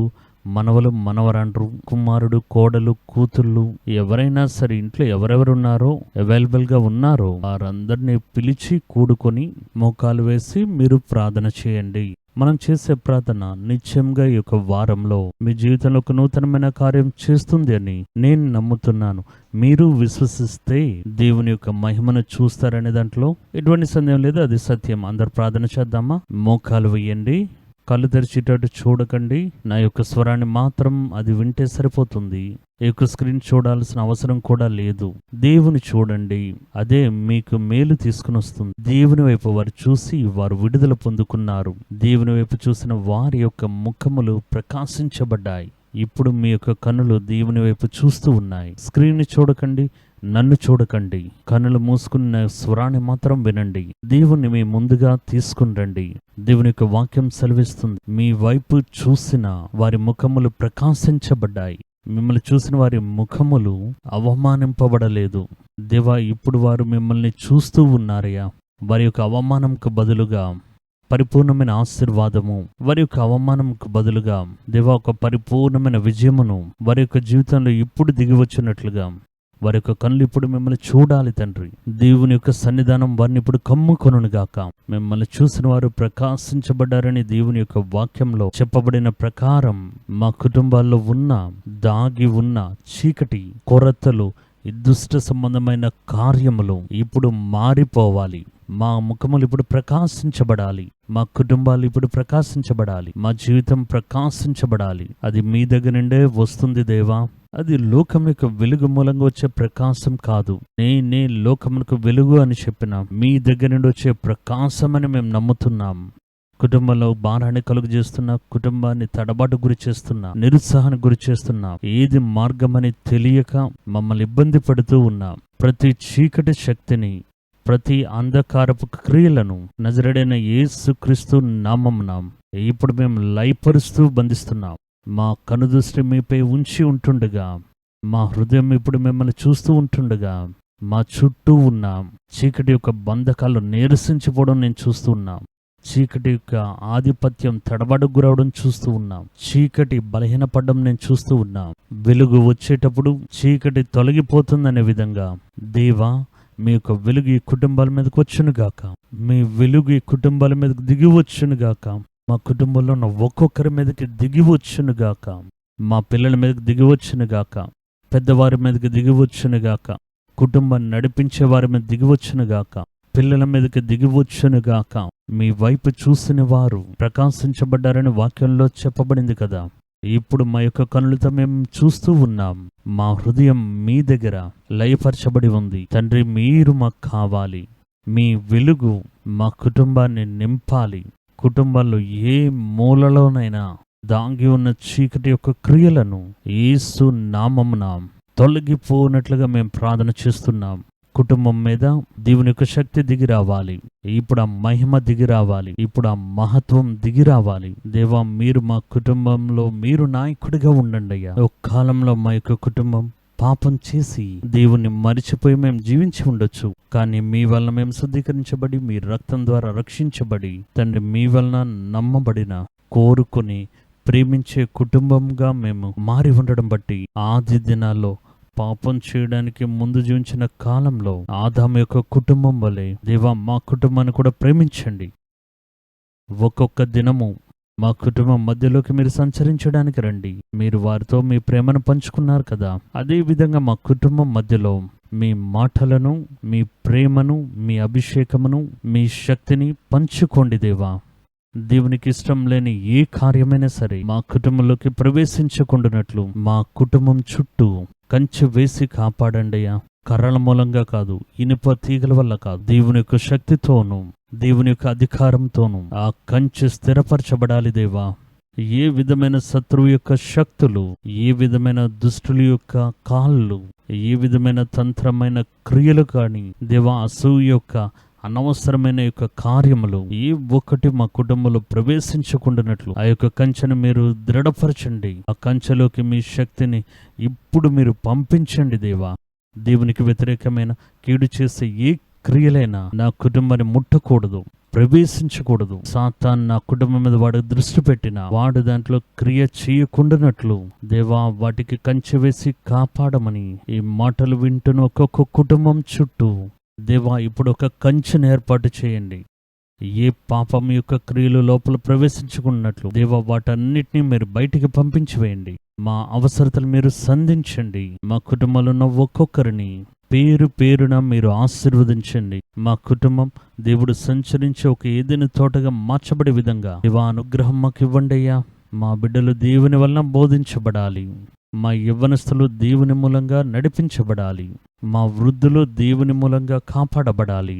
మనవలు, మనవరాండ్రు, కుమారుడు, కోడలు, కూతుళ్ళు, ఎవరైనా సరే ఇంట్లో ఎవరెవరు ఉన్నారో, అవైలబుల్గా ఉన్నారో వారందరినీ పిలిచి కూడుకొని మోకాలు వేసి మీరు ప్రార్థన చేయండి. మనం చేసే ప్రార్థన నిత్యంగా ఈ యొక్క వారంలో మీ జీవితంలో ఒక నూతనమైన కార్యం చేస్తుంది అని నేను నమ్ముతున్నాను. మీరు విశ్వసిస్తే దేవుని యొక్క మహిమను చూస్తారనే దాంట్లో ఎటువంటి సందేహం లేదు. అది సత్యం. అందరు ప్రార్థన చేద్దామా? మోకాలు వేయండి. కళ్ళు తెరిచేటట్టు చూడకండి. నా యొక్క స్వరాన్ని మాత్రం అది వింటే సరిపోతుంది. ఈ యొక్క స్క్రీన్ చూడాల్సిన అవసరం కూడా లేదు. దేవుని చూడండి, అదే మీకు మేలు తీసుకుని వస్తుంది. దేవుని వైపు వారు చూసి వారు విడుదల పొందుకున్నారు. దేవుని వైపు చూసిన వారి యొక్క ముఖములు ప్రకాశించబడ్డాయి. ఇప్పుడు మీ యొక్క కన్నులు దేవుని వైపు చూస్తూ ఉన్నాయి. స్క్రీన్ చూడకండి, నన్ను చూడకండి, కన్నులు మూసుకున్న స్వరాన్ని మాత్రం వినండి. దేవుణ్ణి మీ ముందుగా తీసుకుని రండి. దేవుని యొక్క వాక్యం సెలవిస్తుంది, మీ వైపు చూసిన వారి ముఖములు ప్రకాశించబడ్డాయి. మిమ్మల్ని చూసిన వారి ముఖములు అవమానింపబడలేదు. దేవా, ఇప్పుడు వారు మిమ్మల్ని చూస్తూ ఉన్నారయ్యా. వారి యొక్క అవమానంకు బదులుగా పరిపూర్ణమైన ఆశీర్వాదము, వారి యొక్క అవమానంకు బదులుగా దేవా ఒక పరిపూర్ణమైన విజయమును వారి యొక్క జీవితంలో ఇప్పుడు దిగివచ్చినట్లుగా వారి యొక్క కళ్ళు ఇప్పుడు మిమ్మల్ని చూడాలి తండ్రి. దేవుని యొక్క సన్నిధానం వారిని ఇప్పుడు కమ్ముకొనుగాక. మిమ్మల్ని చూసిన వారు ప్రకాశించబడ్డారని దేవుని యొక్క వాక్యంలో చెప్పబడిన ప్రకారం మా కుటుంబాల్లో ఉన్న దాగి ఉన్న చీకటి, కొరతలు, ఈ దుష్ట సంబంధమైన కార్యములు ఇప్పుడు మారిపోవాలి. మా ముఖములు ఇప్పుడు ప్రకాశించబడాలి. మా కుటుంబాలు ఇప్పుడు ప్రకాశించబడాలి. మా జీవితం ప్రకాశించబడాలి. అది మీ దగ్గర నుండే వస్తుంది దేవా. అది లోకం యొక్క వెలుగు మూలంగా వచ్చే ప్రకాశం కాదు. నేనే లోకమునకు వెలుగు అని చెప్పిన మీ దగ్గర నుండి వచ్చే ప్రకాశం అని మేము నమ్ముతున్నాం. కుటుంబంలో భారాన్ని కలుగు చేస్తున్నా, కుటుంబాన్ని తడబాటు గురి చేస్తున్నా, నిరుత్సాహానికి గురి చేస్తున్నా, ఏది మార్గమని తెలియక మమ్మల్ని ఇబ్బంది పడుతూ ఉన్నా ప్రతి చీకటి శక్తిని, ప్రతి అంధకారపు క్రియలను నజరేడైన యేసుక్రీస్తు నామమున ఇప్పుడు మేము లయపరుస్తూ బంధిస్తున్నాం. మా కనుదృష్టి మీపై ఉంచి ఉంటుండగా, మా హృదయం ఇప్పుడు మిమ్మల్ని చూస్తూ ఉంటుండగా, మా చుట్టూ ఉన్న చీకటి యొక్క బంధకాలు నీరసించిపోవడం నేను చూస్తూ ఉన్నాం. చీకటి యొక్క ఆధిపత్యం తడబడుకు గురవడం చూస్తూ ఉన్నాం. చీకటి బలహీనపడడం నేను చూస్తూ ఉన్నాం. వెలుగు వచ్చేటప్పుడు చీకటి తొలగిపోతుందనే విధంగా దేవా, మీ యొక్క వెలుగు ఈ కుటుంబాల మీదకి వచ్చునుగాక. మీ వెలుగు ఈ కుటుంబాల మీదకి దిగి వచ్చునుగాక. మా కుటుంబంలో ఉన్న ఒక్కొక్కరి మీదకి దిగి వచ్చునుగాక. మా పిల్లల మీదకి దిగి వచ్చునుగాక. పెద్దవారి మీదకి దిగి వచ్చునుగాక. కుటుంబాన్ని నడిపించే వారి మీద దిగి వచ్చునుగాక. పిల్లల మీదకి దిగి వచ్చునుగాక. మీ వైపు చూసిన వారు ప్రకాశించబడ్డారని వాక్యంలో చెప్పబడింది కదా. ఇప్పుడు మా యొక్క కనులతో మేము చూస్తూ ఉన్నాం. మా హృదయం మీ దగ్గర లయపరచబడి ఉంది తండ్రి. మీరు మాకు కావాలి. మీ వెలుగు మా కుటుంబాన్ని నింపాలి. కుటుంబాల్లో ఏ మూలలోనైనా దాగి ఉన్న చీకటి యొక్క క్రియలను యేసు నామమున తొలగిపోనట్లుగా మేము ప్రార్థన చేస్తున్నాం. కుటుంబం మీద దేవుని యొక్క శక్తి దిగి రావాలి. ఇప్పుడు ఆ మహిమ దిగి రావాలి. ఇప్పుడు ఆ మహత్వం దిగి రావాలి. దేవా, మీరు మా కుటుంబంలో మీరు నాయకుడిగా ఉండండి అయ్యా. ఒక కాలంలో మా యొక్క కుటుంబం పాపం చేసి దేవుణ్ణి మరిచిపోయి మేము జీవించి ఉండొచ్చు. కానీ మీ వలన మేము శుద్ధీకరించబడి, మీ రక్తం ద్వారా రక్షించబడి తండ్రి, మీ వలన నమ్మబడిన, కోరుకొని ప్రేమించే కుటుంబంగా మేము మారి ఉండడం బట్టి ఆది దినాల్లో పాపం చేయడానికి ముందు జీవించిన కాలంలో ఆదాము యొక్క కుటుంబం వలె దేవా మా కుటుంబాన్ని కూడా ప్రేమించండి. ఒక్కొక్క దినము మా కుటుంబం మధ్యలోకి మీరు సంచరించడానికి రండి. మీరు వారితో మీ ప్రేమను పంచుకున్నారు కదా, అదే విధంగా మా కుటుంబం మధ్యలో మీ మాటలను, మీ ప్రేమను, మీ అభిషేకమును, మీ శక్తిని పంచుకోండి దేవా. దేవునికి ఇష్టం లేని ఏ కార్యమైనా సరే మా కుటుంబంలోకి ప్రవేశించకుండానట్లు మా కుటుంబం చుట్టూ కంచె వేసి కాపాడండియా. కర్రల మూలంగా కాదు, ఇనుప తీగల వల్ల కాదు, దేవుని యొక్క శక్తితోనూ దేవుని యొక్క అధికారంతోనూ ఆ కంచె స్థిరపరచబడాలి దేవా. ఏ విధమైన శత్రువు యొక్క శక్తులు, ఏ విధమైన దుష్టుల యొక్క కాళ్ళు, ఏ విధమైన తంత్రమైన క్రియలు కానీ దేవా, అసూయ యొక్క అనవసరమైన యొక్క కార్యములు ఏ ఒక్కటి మా కుటుంబంలో ప్రవేశించకుండానట్లు ఆ యొక్క కంచెను మీరు దృఢపరచండి. ఆ కంచెలోకి మీ శక్తిని ఇప్పుడు మీరు పంపించండి దేవా. దేవునికి వ్యతిరేకమైన కీడు చేసే ఏ క్రియలైనా నా కుటుంబాన్ని ముట్టకూడదు, ప్రవేశించకూడదు. సాతాను నా కుటుంబం మీద వాడు దృష్టి పెట్టిన వాడు దాంట్లో క్రియ చేయకుండానట్లు దేవా వాటికి కంచె వేసి కాపాడమని ఈ మాటలు వింటున్న ఒక్కొక్క కుటుంబం చుట్టూ దేవా ఇప్పుడు ఒక కంచెను ఏర్పాటు చేయండి. ఏ పాపం యొక్క క్రియలు లోపల ప్రవేశించుకున్నట్లు దేవా వాటన్నిటినీ మీరు బయటికి పంపించి వేయండి. మా అవసరతలు మీరు సంధించండి. మా కుటుంబంలో ఉన్న ఒక్కొక్కరిని పేరు పేరున మీరు ఆశీర్వదించండి. మా కుటుంబం దేవుడు సంచరించి ఒక ఏదైనా తోటగా మార్చబడే విధంగా దేవా అనుగ్రహం మాకు ఇవ్వండి అయ్యా. మా బిడ్డలు దేవుని వలన బోధించబడాలి. మా యవ్వనస్తులు దేవుని మూలంగా నడిపించబడాలి. మా వృద్ధులు దేవుని మూలంగా కాపాడబడాలి.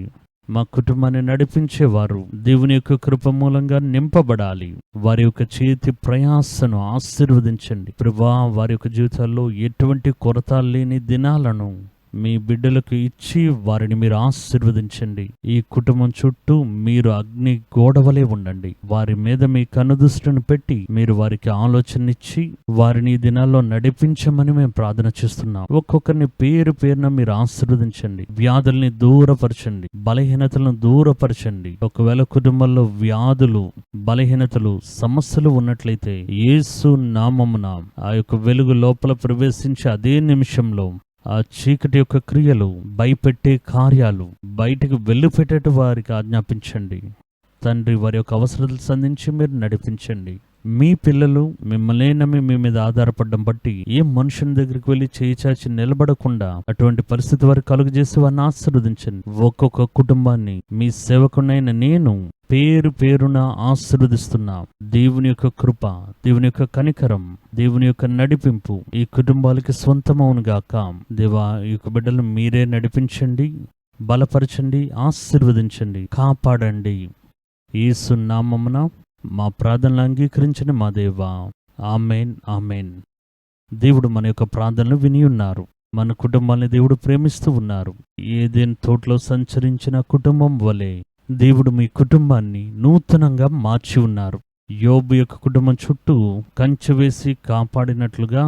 మా కుటుంబాన్ని నడిపించేవారు దేవుని యొక్క కృప మూలంగా నింపబడాలి. వారి యొక్క చేతి ప్రయాసను ఆశీర్వదించండి ప్రభువా. వారి యొక్క జీవితాల్లో ఎటువంటి కొరత లేని దినాలను మీ బిడ్డలకు ఇచ్చి వారిని మీరు ఆశీర్వదించండి. ఈ కుటుంబం చుట్టూ మీరు అగ్ని గోడవలే ఉండండి. వారి మీద మీ కనుదృష్టిని పెట్టి మీరు వారికి ఆలోచననిచ్చి వారిని ఈ దినాల్లో నడిపించమని మేము ప్రార్థన చేస్తున్నాం. ఒక్కొక్కరిని పేరు పేరున మీరు ఆశీర్వదించండి. వ్యాధుల్ని దూరపరచండి, బలహీనతలను దూరపరచండి. ఒకవేళ కుటుంబంలో వ్యాధులు, బలహీనతలు, సమస్యలు ఉన్నట్లయితే యేసు నామమున ఆ యొక్క వెలుగు లోపల ప్రవేశించి అదే నిమిషంలో ఆ చీకటి యొక్క క్రియలు, భయపెట్టే కార్యాలు బయటికి వెళ్ళిపెట్టేట్టు వారికి ఆజ్ఞాపించండి. తండ్రి, వారి యొక్క అవసరాలు సంధించి మీరు నడిపించండి. మీ పిల్లలు మిమ్మల్ని నమ్మి మీ మీద ఆధారపడడం బట్టి ఏ మనుషుని దగ్గరికి వెళ్ళి చేయి చాచి నిలబడకుండా అటువంటి పరిస్థితి వారికి కలుగజేసి వారిని ఆశీర్వదించండి. ఒక్కొక్క కుటుంబాన్ని మీ సేవకునైన నేను పేరు పేరున ఆశీర్వదిస్తున్నా. దేవుని యొక్క కృప, దేవుని యొక్క కనికరం, దేవుని యొక్క నడిపింపు ఈ కుటుంబాలకి స్వంతమవునుగాక. దేవా, ఈ యొక్క బిడ్డలను మీరే నడిపించండి, బలపరచండి, ఆశీర్వదించండి, కాపాడండి. యేసు నామమున మా ప్రార్థనలు అంగీకరించండి మా దేవా. Amen, amen. దేవుడు మన యొక్క ప్రార్థనలు విని ఉన్నారు. మన కుటుంబాన్ని దేవుడు ప్రేమిస్తూ ఉన్నారు. ఏదైనా తోటలో సంచరించిన కుటుంబం వలె దేవుడు మీ కుటుంబాన్ని నూతనంగా మార్చి ఉన్నారు. యోబు యొక్క కుటుంబం చుట్టూ కంచె వేసి కాపాడినట్లుగా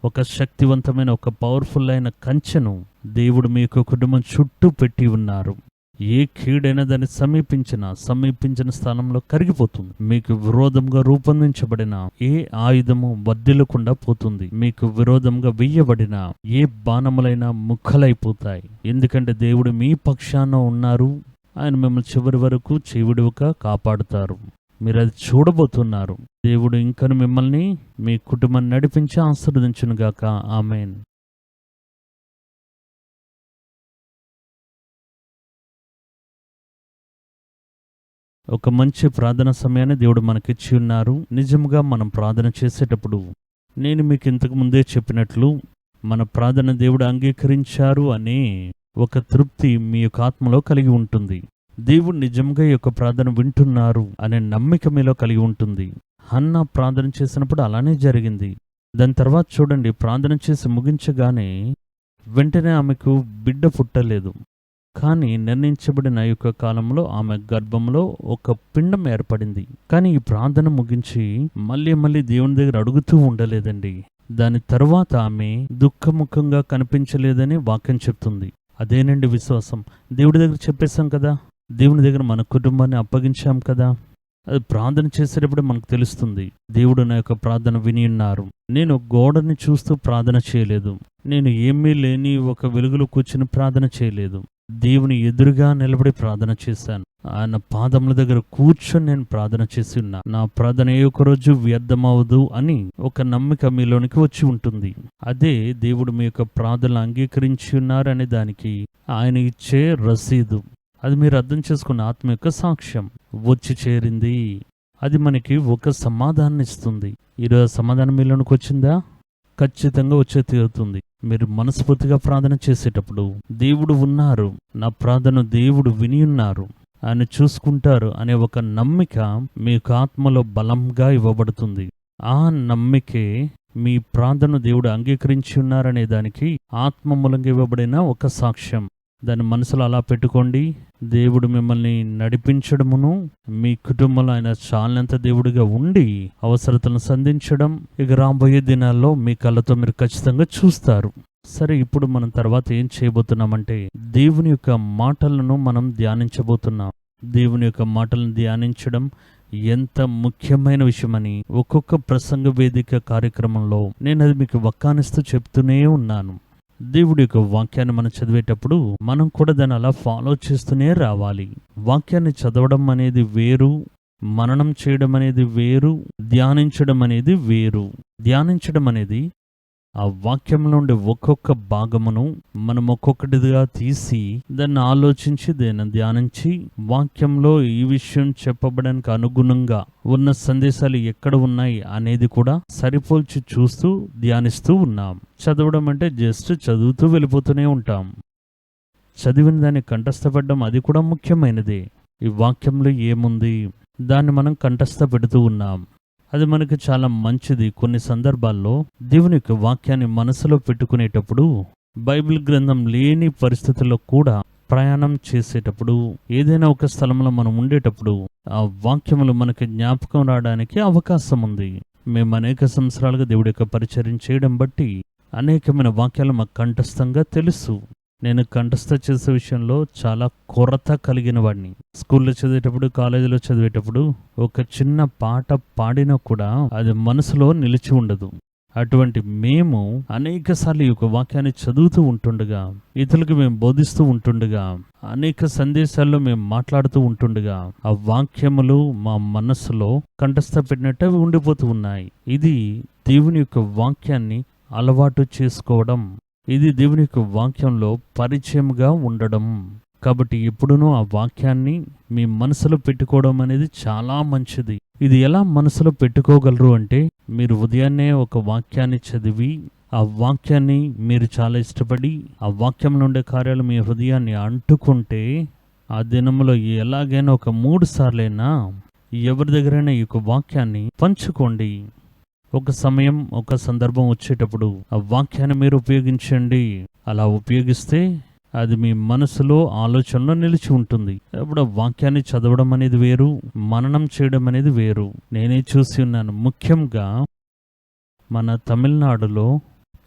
ఒక శక్తివంతమైన, ఒక పవర్ఫుల్ అయిన కంచెను దేవుడు మీ యొక్క కుటుంబం చుట్టూ పెట్టి ఉన్నారు. ఏ కీడైనా దాన్ని సమీపించిన స్థానంలో కరిగిపోతుంది. మీకు విరోధంగా రూపొందించబడిన ఏ ఆయుధము వర్ధిల్లకుండా పోతుంది. మీకు విరోధంగా వెయ్యబడిన ఏ బాణములైనా ముక్కలైపోతాయి. ఎందుకంటే దేవుడు మీ పక్షాన ఉన్నారు. ఆయన మిమ్మల్ని చివరి వరకు చెవిడువక కాపాడుతారు. మీరు అది చూడబోతున్నారు. దేవుడు ఇంకను మిమ్మల్ని, మీ కుటుంబాన్ని నడిపించి ఆశీర్వదించునుగాక. ఆమెన్. ఒక మంచి ప్రార్థన సమయాన్ని దేవుడు మనకిచ్చి ఉన్నారు. నిజంగా మనం ప్రార్థన చేసేటప్పుడు నేను మీకు ఇంతకు ముందే చెప్పినట్లు మన ప్రార్థన దేవుడు అంగీకరించారు అనే ఒక తృప్తి మీ యొక్క ఆత్మలో కలిగి ఉంటుంది. దేవుడు నిజంగా ఈ యొక్క ప్రార్థన వింటున్నారు అనే నమ్మిక మీలో కలిగి ఉంటుంది. హన్నా ప్రార్థన చేసినప్పుడు అలానే జరిగింది. దాని తర్వాత చూడండి, ప్రార్థన చేసి ముగించగానే వెంటనే ఆమెకు బిడ్డ పుట్టలేదు. కానీ నిర్ణయించబడిన యొక్క కాలంలో ఆమె గర్భంలో ఒక పిండం ఏర్పడింది. కానీ ఈ ప్రార్థన ముగించి మళ్ళీ దేవుని దగ్గర అడుగుతూ ఉండలేదండి. దాని తర్వాత ఆమె దుఃఖముఖంగా కనిపించలేదని వాక్యం చెప్తుంది. అదేనండి విశ్వాసం. దేవుడి దగ్గర చెప్పేశాం కదా, దేవుని దగ్గర మన కుటుంబాన్ని అప్పగించాం కదా, అది ప్రార్థన చేసేటప్పుడు మనకు తెలుస్తుంది. దేవుడు నా యొక్క ప్రార్థన విని ఉన్నారు. నేను గోడని చూస్తూ ప్రార్థన చేయలేదు. నేను ఏమీ లేని ఒక వెలుగులో కూర్చుని ప్రార్థన చేయలేదు. దేవుని ఎదురుగా నిలబడి ప్రార్థన చేశాను. ఆయన పాదముల దగ్గర కూర్చొని నేను ప్రార్థన చేసి ఉన్నా. నా ప్రార్థన ఏ ఒక్క రోజు వ్యర్థమవదు అని ఒక నమ్మిక మీలోనికి వచ్చి ఉంటుంది. అదే దేవుడు మీ యొక్క ప్రార్థనలు అంగీకరించి ఉన్నారనే దానికి ఆయన ఇచ్చే రసీదు. అది మీరు అర్థం చేసుకున్న ఆత్మ యొక్క సాక్ష్యం వచ్చి చేరింది. అది మనకి ఒక సమాధానం ఇస్తుంది. ఈరోజు సమాధానం మీలోనికి వచ్చిందా? ఖచ్చితంగా వచ్చే తీరుతుంది. మీరు మనస్ఫూర్తిగా ప్రార్థన చేసేటప్పుడు దేవుడు ఉన్నారు, నా ప్రార్థన దేవుడు విని ఉన్నారు, ఆయన చూసుకుంటారు అనే ఒక నమ్మిక మీకు ఆత్మలో బలంగా ఇవ్వబడుతుంది. ఆ నమ్మికే మీ ప్రార్థన దేవుడు అంగీకరించి ఉన్నారనే దానికి ఆత్మ మూలంగా ఇవ్వబడిన ఒక సాక్ష్యం. దాన్ని మనసులో అలా పెట్టుకోండి. దేవుడు మిమ్మల్ని నడిపించడమును, మీ కుటుంబంలో ఆయన చాలినంత దేవుడిగా ఉండి అవసరతలను సంధించడం ఇక రాబోయే దినాల్లో మీ కళ్ళతో మీరు ఖచ్చితంగా చూస్తారు. సరే, ఇప్పుడు మనం తర్వాత ఏం చేయబోతున్నామంటే దేవుని యొక్క మాటలను మనం ధ్యానించబోతున్నాం. దేవుని యొక్క మాటలను ధ్యానించడం ఎంత ముఖ్యమైన విషయమని ఒక్కొక్క ప్రసంగ వేదిక కార్యక్రమంలో నేను అది మీకు వక్కానిస్తూ చెప్తూనే ఉన్నాను. దేవుడి యొక్క వాక్యాన్ని మనం చదివేటప్పుడు మనం కూడా దాన్ని అలా ఫాలో చేస్తూనే రావాలి. వాక్యాన్ని చదవడం అనేది వేరు, మననం చేయడం అనేది వేరు, ధ్యానించడం అనేది వేరు. ధ్యానించడం అనేది ఆ వాక్యంలో ఉండే ఒక్కొక్క భాగమును మనం ఒక్కొక్కటిగా తీసి దాన్ని ఆలోచించి దాన్ని ధ్యానించి వాక్యంలో ఈ విషయం చెప్పబడానికి అనుగుణంగా ఉన్న సందేశాలు ఎక్కడ ఉన్నాయి అనేది కూడా సరిపోల్చి చూస్తూ ధ్యానిస్తూ ఉన్నాం. చదవడం అంటే జస్ట్ చదువుతూ వెళ్ళిపోతూనే ఉంటాం. చదివిన దాన్ని కంఠస్థపడ్డం అది కూడా ముఖ్యమైనదే. ఈ వాక్యంలో ఏముంది దాన్ని మనం కంఠస్థ పెడుతూ ఉన్నాం. అది మనకు చాలా మంచిది. కొన్ని సందర్భాల్లో దేవుని యొక్క వాక్యాన్ని మనసులో పెట్టుకునేటప్పుడు బైబిల్ గ్రంథం లేని పరిస్థితుల్లో కూడా ప్రయాణం చేసేటప్పుడు, ఏదైనా ఒక స్థలంలో మనం ఉండేటప్పుడు ఆ వాక్యములు మనకి జ్ఞాపకం రావడానికి అవకాశం ఉంది. మేము అనేక సంవత్సరాలుగా దేవుడి యొక్క పరిచర్యం చేయడం బట్టి అనేకమైన వాక్యాలు మాకు కంఠస్థంగా తెలుసు. నేను కంఠస్థ చేసే విషయంలో చాలా కొరత కలిగిన వాడిని. స్కూల్లో చదివేటప్పుడు, కాలేజీలో చదివేటప్పుడు ఒక చిన్న పాట పాడినా కూడా అది మనసులో నిలిచి ఉండదు. అటువంటి మేము అనేక సార్లు ఈ యొక్క వాక్యాన్ని చదువుతూ ఉంటుండగా, ఇతరులకు మేము బోధిస్తూ ఉంటుండగా, అనేక సందేశాల్లో మేము మాట్లాడుతూ ఉంటుండగా ఆ వాక్యములు మా మనస్సులో కంఠస్థ పెట్టినట్టు అవి ఉండిపోతూ ఉన్నాయి. ఇది దేవుని యొక్క వాక్యాన్ని అలవాటు చేసుకోవడం, ఇది దేవుని యొక్క వాక్యంలో పరిచయంగా ఉండడం. కాబట్టి ఎప్పుడునూ ఆ వాక్యాన్ని మీ మనసులో పెట్టుకోవడం అనేది చాలా మంచిది. ఇది ఎలా మనసులో పెట్టుకోగలరు అంటే, మీరు ఉదయాన్నే ఒక వాక్యాన్ని చదివి, ఆ వాక్యాన్ని మీరు చాలా ఇష్టపడి, ఆ వాక్యంలో ఉండే కార్యాలు మీ హృదయాన్ని అంటుకుంటే, ఆ దినంలో ఎలాగైనా ఒక 3 సార్లైనా ఎవరి దగ్గరైనా ఈ యొక్క వాక్యాన్ని పంచుకోండి. ఒక సమయం, ఒక సందర్భం వచ్చేటప్పుడు ఆ వాక్యాన్ని మీరు ఉపయోగించండి. అలా ఉపయోగిస్తే అది మీ మనసులో, ఆలోచనలో నిలిచి ఉంటుంది. అప్పుడు ఆ వాక్యాన్ని చదవడం అనేది వేరు, మననం చేయడం అనేది వేరు. నేనే చూసి ఉన్నాను. ముఖ్యంగా మన తమిళనాడులో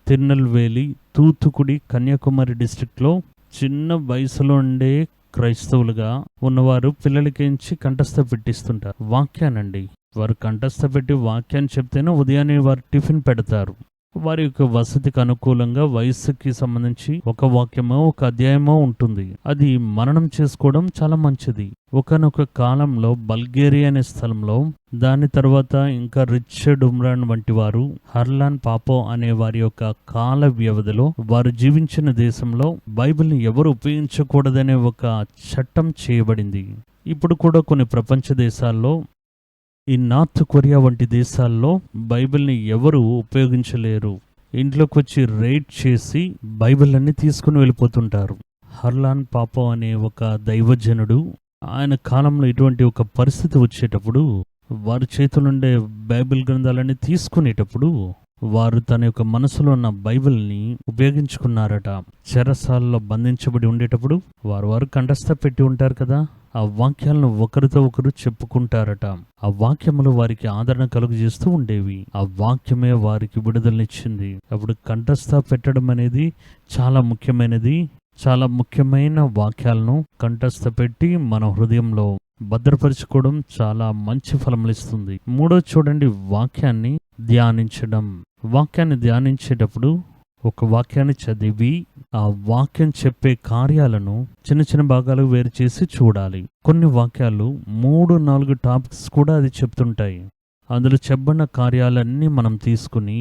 తిరునెల్వేలి, తూత్తుకుడి, కన్యాకుమారి డిస్ట్రిక్ట్లో చిన్న వయసులో ఉండే క్రైస్తవులుగా ఉన్నవారు పిల్లలకించి కంఠస్థ పెట్టిస్తుంటారు వాక్యానండి. వారు కంఠస్థ పెట్టి వాక్యాన్ని చెప్తేనే ఉదయాన్నే వారు టిఫిన్ పెడతారు. వారి యొక్క వసతికి అనుకూలంగా వయస్సుకి సంబంధించి ఒక వాక్యమో, ఒక అధ్యాయమో ఉంటుంది. అది మననం చేసుకోవడం చాలా మంచిది. ఒకనొక కాలంలో బల్గేరియా అనే స్థలంలో, దాని తర్వాత ఇంకా రిచర్డ్ ఉమ్రాన్ వంటి వారు, హర్లాన్ పాపో అనే వారి యొక్క కాల వ్యవధిలో వారు జీవించిన దేశంలో బైబిల్ని ఎవరు ఉపయోగించకూడదనే ఒక చట్టం చేయబడింది. ఇప్పుడు కూడా కొన్ని ప్రపంచ దేశాల్లో, ఈ నార్త్ కొరియా వంటి దేశాల్లో బైబిల్ని ఎవరు ఉపయోగించలేరు. ఇంట్లోకి వచ్చి రైడ్ చేసి బైబిల్ అన్ని తీసుకుని వెళ్ళిపోతుంటారు. హర్లాన్ పాపో అనే ఒక దైవజనుడు, ఆయన కాలంలో ఇటువంటి ఒక పరిస్థితి వచ్చేటప్పుడు, వారి చేతులుండే బైబిల్ గ్రంథాలన్నీ తీసుకునేటప్పుడు వారు తన యొక్క మనసులో ఉన్న బైబిల్ని ఉపయోగించుకున్నారట. చెరసాలలో బంధించబడి ఉండేటప్పుడు వారు కంఠస్థ పెట్టి ఉంటారు కదా, ఆ వాక్యాలను ఒకరితో ఒకరు చెప్పుకుంటారట. ఆ వాక్యములు వారికి ఆదరణ కలుగజేస్తూ ఉండేవి. ఆ వాక్యమే వారికి విడుదలనిచ్చింది. అప్పుడు కంఠస్థ పెట్టడం అనేది చాలా ముఖ్యమైనది. చాలా ముఖ్యమైన వాక్యాలను కంఠస్థ పెట్టి మన హృదయంలో భద్రపరుచుకోవడం చాలా మంచి ఫలములిస్తుంది. 3 చూడండి, వాక్యాన్ని ధ్యానించడం. వాక్యాన్ని ధ్యానించేటప్పుడు ఒక వాక్యాన్ని చదివి ఆ వాక్యం చెప్పే కార్యాలను చిన్న చిన్న భాగాలు వేరు చేసి చూడాలి. కొన్ని వాక్యాలు 3-4 టాపిక్స్ కూడా అది చెప్తుంటాయి. అందులో చెప్పబడిన కార్యాలన్నీ మనం తీసుకుని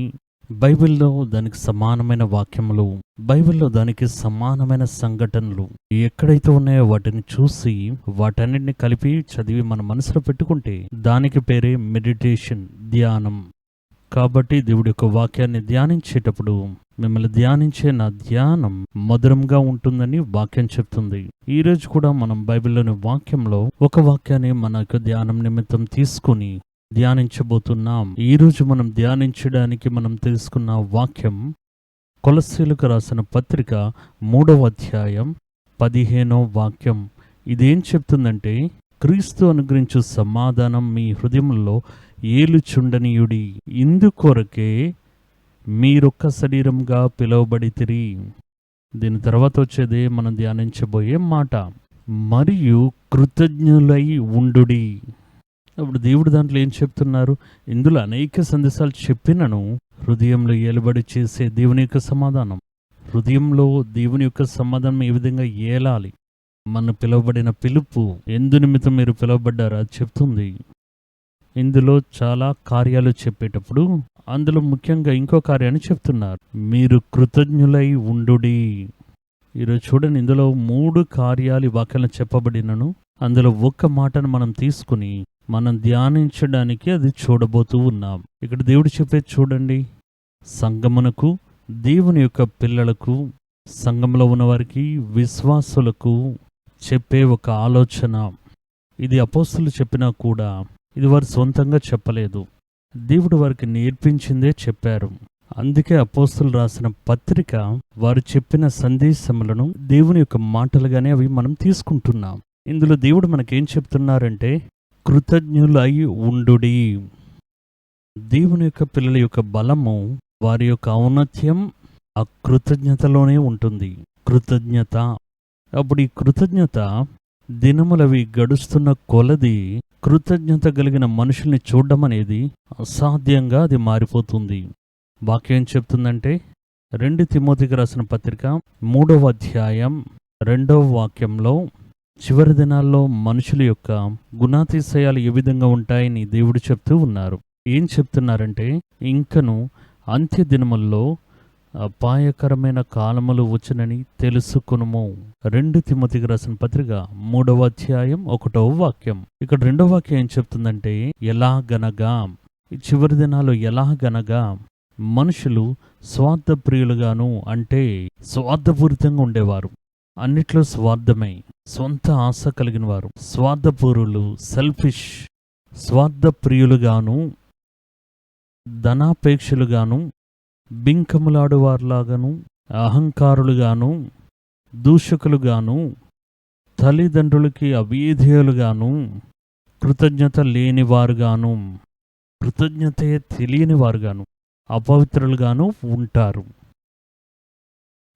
బైబిల్లో దానికి సమానమైన వాక్యములు, బైబిల్లో దానికి సమానమైన సంఘటనలు ఎక్కడైతే ఉన్నాయో వాటిని చూసి వాటన్నిటిని కలిపి చదివి మన మనసులో పెట్టుకుంటే దానికి పేరే మెడిటేషన్, ధ్యానం. కాబట్టి దేవుడి యొక్క వాక్యాన్ని ధ్యానించేటప్పుడు మిమ్మల్ని ధ్యానించే నా ధ్యానం మధురంగా ఉంటుందని వాక్యం చెప్తుంది. ఈ రోజు కూడా మనం బైబిల్లోని వాక్యంలో ఒక వాక్యాన్ని మన యొక్క ధ్యానం నిమిత్తం తీసుకుని ధ్యానించబోతున్నాం. ఈ రోజు మనం ధ్యానించడానికి మనం తెలుసుకున్న వాక్యం కొలస్సీలకు రాసిన పత్రిక 3వ అధ్యాయం 15వ వాక్యం. ఇదేం చెప్తుందంటే, క్రీస్తు అనుగ్రహించు సమాధానం మీ హృదయంలో ఏలుచుండనీయుడి, ఇందుకొరకే మీరొక్క శరీరంగా పిలువబడితిరి. దీని తర్వాత వచ్చేదే మనం ధ్యానించబోయే మాట, మరియు కృతజ్ఞులై ఉండుడి. అప్పుడు దేవుడు దాంట్లో ఏం చెప్తున్నారు? ఇందులో అనేక సందేశాలు చెప్పినను హృదయంలో ఏలుబడి చేసే దేవుని యొక్క సమాధానం, హృదయంలో దేవుని యొక్క సమాధానం ఏ విధంగా ఏలాలి, మన పిలువబడిన పిలుపు, ఎందు నిమిత్తం మీరు పిలువబడ్డారు అది చెప్తుంది. ఇందులో చాలా కార్యాలు చెప్పేటప్పుడు అందులో ముఖ్యంగా ఇంకో కార్యాన్ని చెప్తున్నారు, మీరు కృతజ్ఞులై ఉండుడి. ఈరోజు చూడండి, ఇందులో 3 కార్యాలు ఈ వాక్యాలను చెప్పబడినను అందులో ఒక్క మాటను మనం తీసుకుని మనం ధ్యానించడానికి అది చూడబోతూ ఉన్నాం. ఇక్కడ దేవుడు చెప్పేది చూడండి, సంఘమునకు, దేవుని యొక్క పిల్లలకు, సంఘంలో ఉన్నవారికి, విశ్వాసులకు చెప్పే ఒక ఆలోచన. ఇది అపోస్తలులు చెప్పినా కూడా ఇది వారు సొంతంగా చెప్పలేదు, దేవుడు వారికి నేర్పించిందే చెప్పారు. అందుకే అపోస్తలులు రాసిన పత్రిక వారు చెప్పిన సందేశములను దేవుని యొక్క మాటలుగానే అవి మనం తీసుకుంటున్నాం. ఇందులో దేవుడు మనకేం చెప్తున్నారంటే కృతజ్ఞులై ఉండుడి. దేవుని యొక్క పిల్లల యొక్క బలము, వారి యొక్క ఔన్నత్యం ఆ కృతజ్ఞతలోనే ఉంటుంది. కృతజ్ఞత. అప్పుడు ఈ కృతజ్ఞత దినములవి గడుస్తున్న కొలది కృతజ్ఞత కలిగిన మనుషుల్ని చూడడం అనేది అసాధ్యంగా అది మారిపోతుంది. వాక్యం చెప్తుందంటే 2 తిమోతికి రాసిన పత్రిక 3వ అధ్యాయం 2వ వాక్యంలో చివరి దినాల్లో మనుషుల యొక్క గుణాతిశయాలు ఏ విధంగా ఉంటాయని దేవుడు చెప్తూ ఉన్నారు. ఏం చెప్తున్నారంటే, ఇంకను అంత్య దినముల్లో అపాయకరమైన కాలములు వచ్చునని తెలుసుకునుము. 2 తిమోతికి రాసిన పత్రిక 3వ అధ్యాయం 1వ వాక్యం. ఇక్కడ 2వ వాక్యం ఏం చెప్తుందంటే, ఎలాగనగా ఈ చివరి దినాలు ఎలాగనగా మనుషులు స్వార్థప్రియులుగాను, అంటే స్వార్థపూరితంగా ఉండేవారు, అన్నిట్లో స్వార్థమై సొంత ఆశ కలిగిన వారు, స్వార్థపూరులు, సెల్ఫిష్, స్వార్థప్రియులుగాను, ధనాపేక్షలుగాను, బింకములాడువారులాగాను, అహంకారులుగాను, దూషకులుగాను, తల్లిదండ్రులకి అవిధేయులుగాను, కృతజ్ఞత లేనివారుగాను, కృతజ్ఞతే తెలియని వారుగాను, అపవిత్రులుగాను ఉంటారు.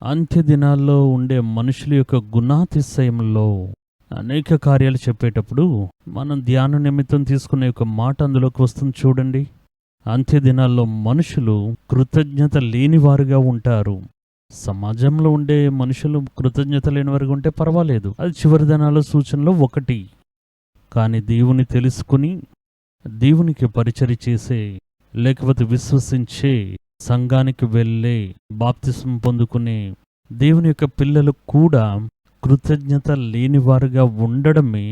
అంత్య దినాల్లో ఉండే మనుషుల యొక్క గుణాతిశయంలో అనేక కార్యాలు చెప్పేటప్పుడు మనం ధ్యాన నిమిత్తం తీసుకునే ఒక మాట అందులోకి వస్తుంది చూడండి. అంత్య దినాల్లో మనుషులు కృతజ్ఞత లేనివారుగా ఉంటారు. సమాజంలో ఉండే మనుషులు కృతజ్ఞత లేనివారుగా ఉంటే పర్వాలేదు, అది చివరి దినాల సూచనలో ఒకటి. కానీ దేవుని తెలుసుకుని దేవునికి పరిచర్య చేసే, లేకపోతే విశ్వసించే, సంఘానికి వెళ్ళే, బాప్తిసం పొందుకునే దేవుని యొక్క పిల్లలు కూడా కృతజ్ఞత లేనివారుగా ఉండడమే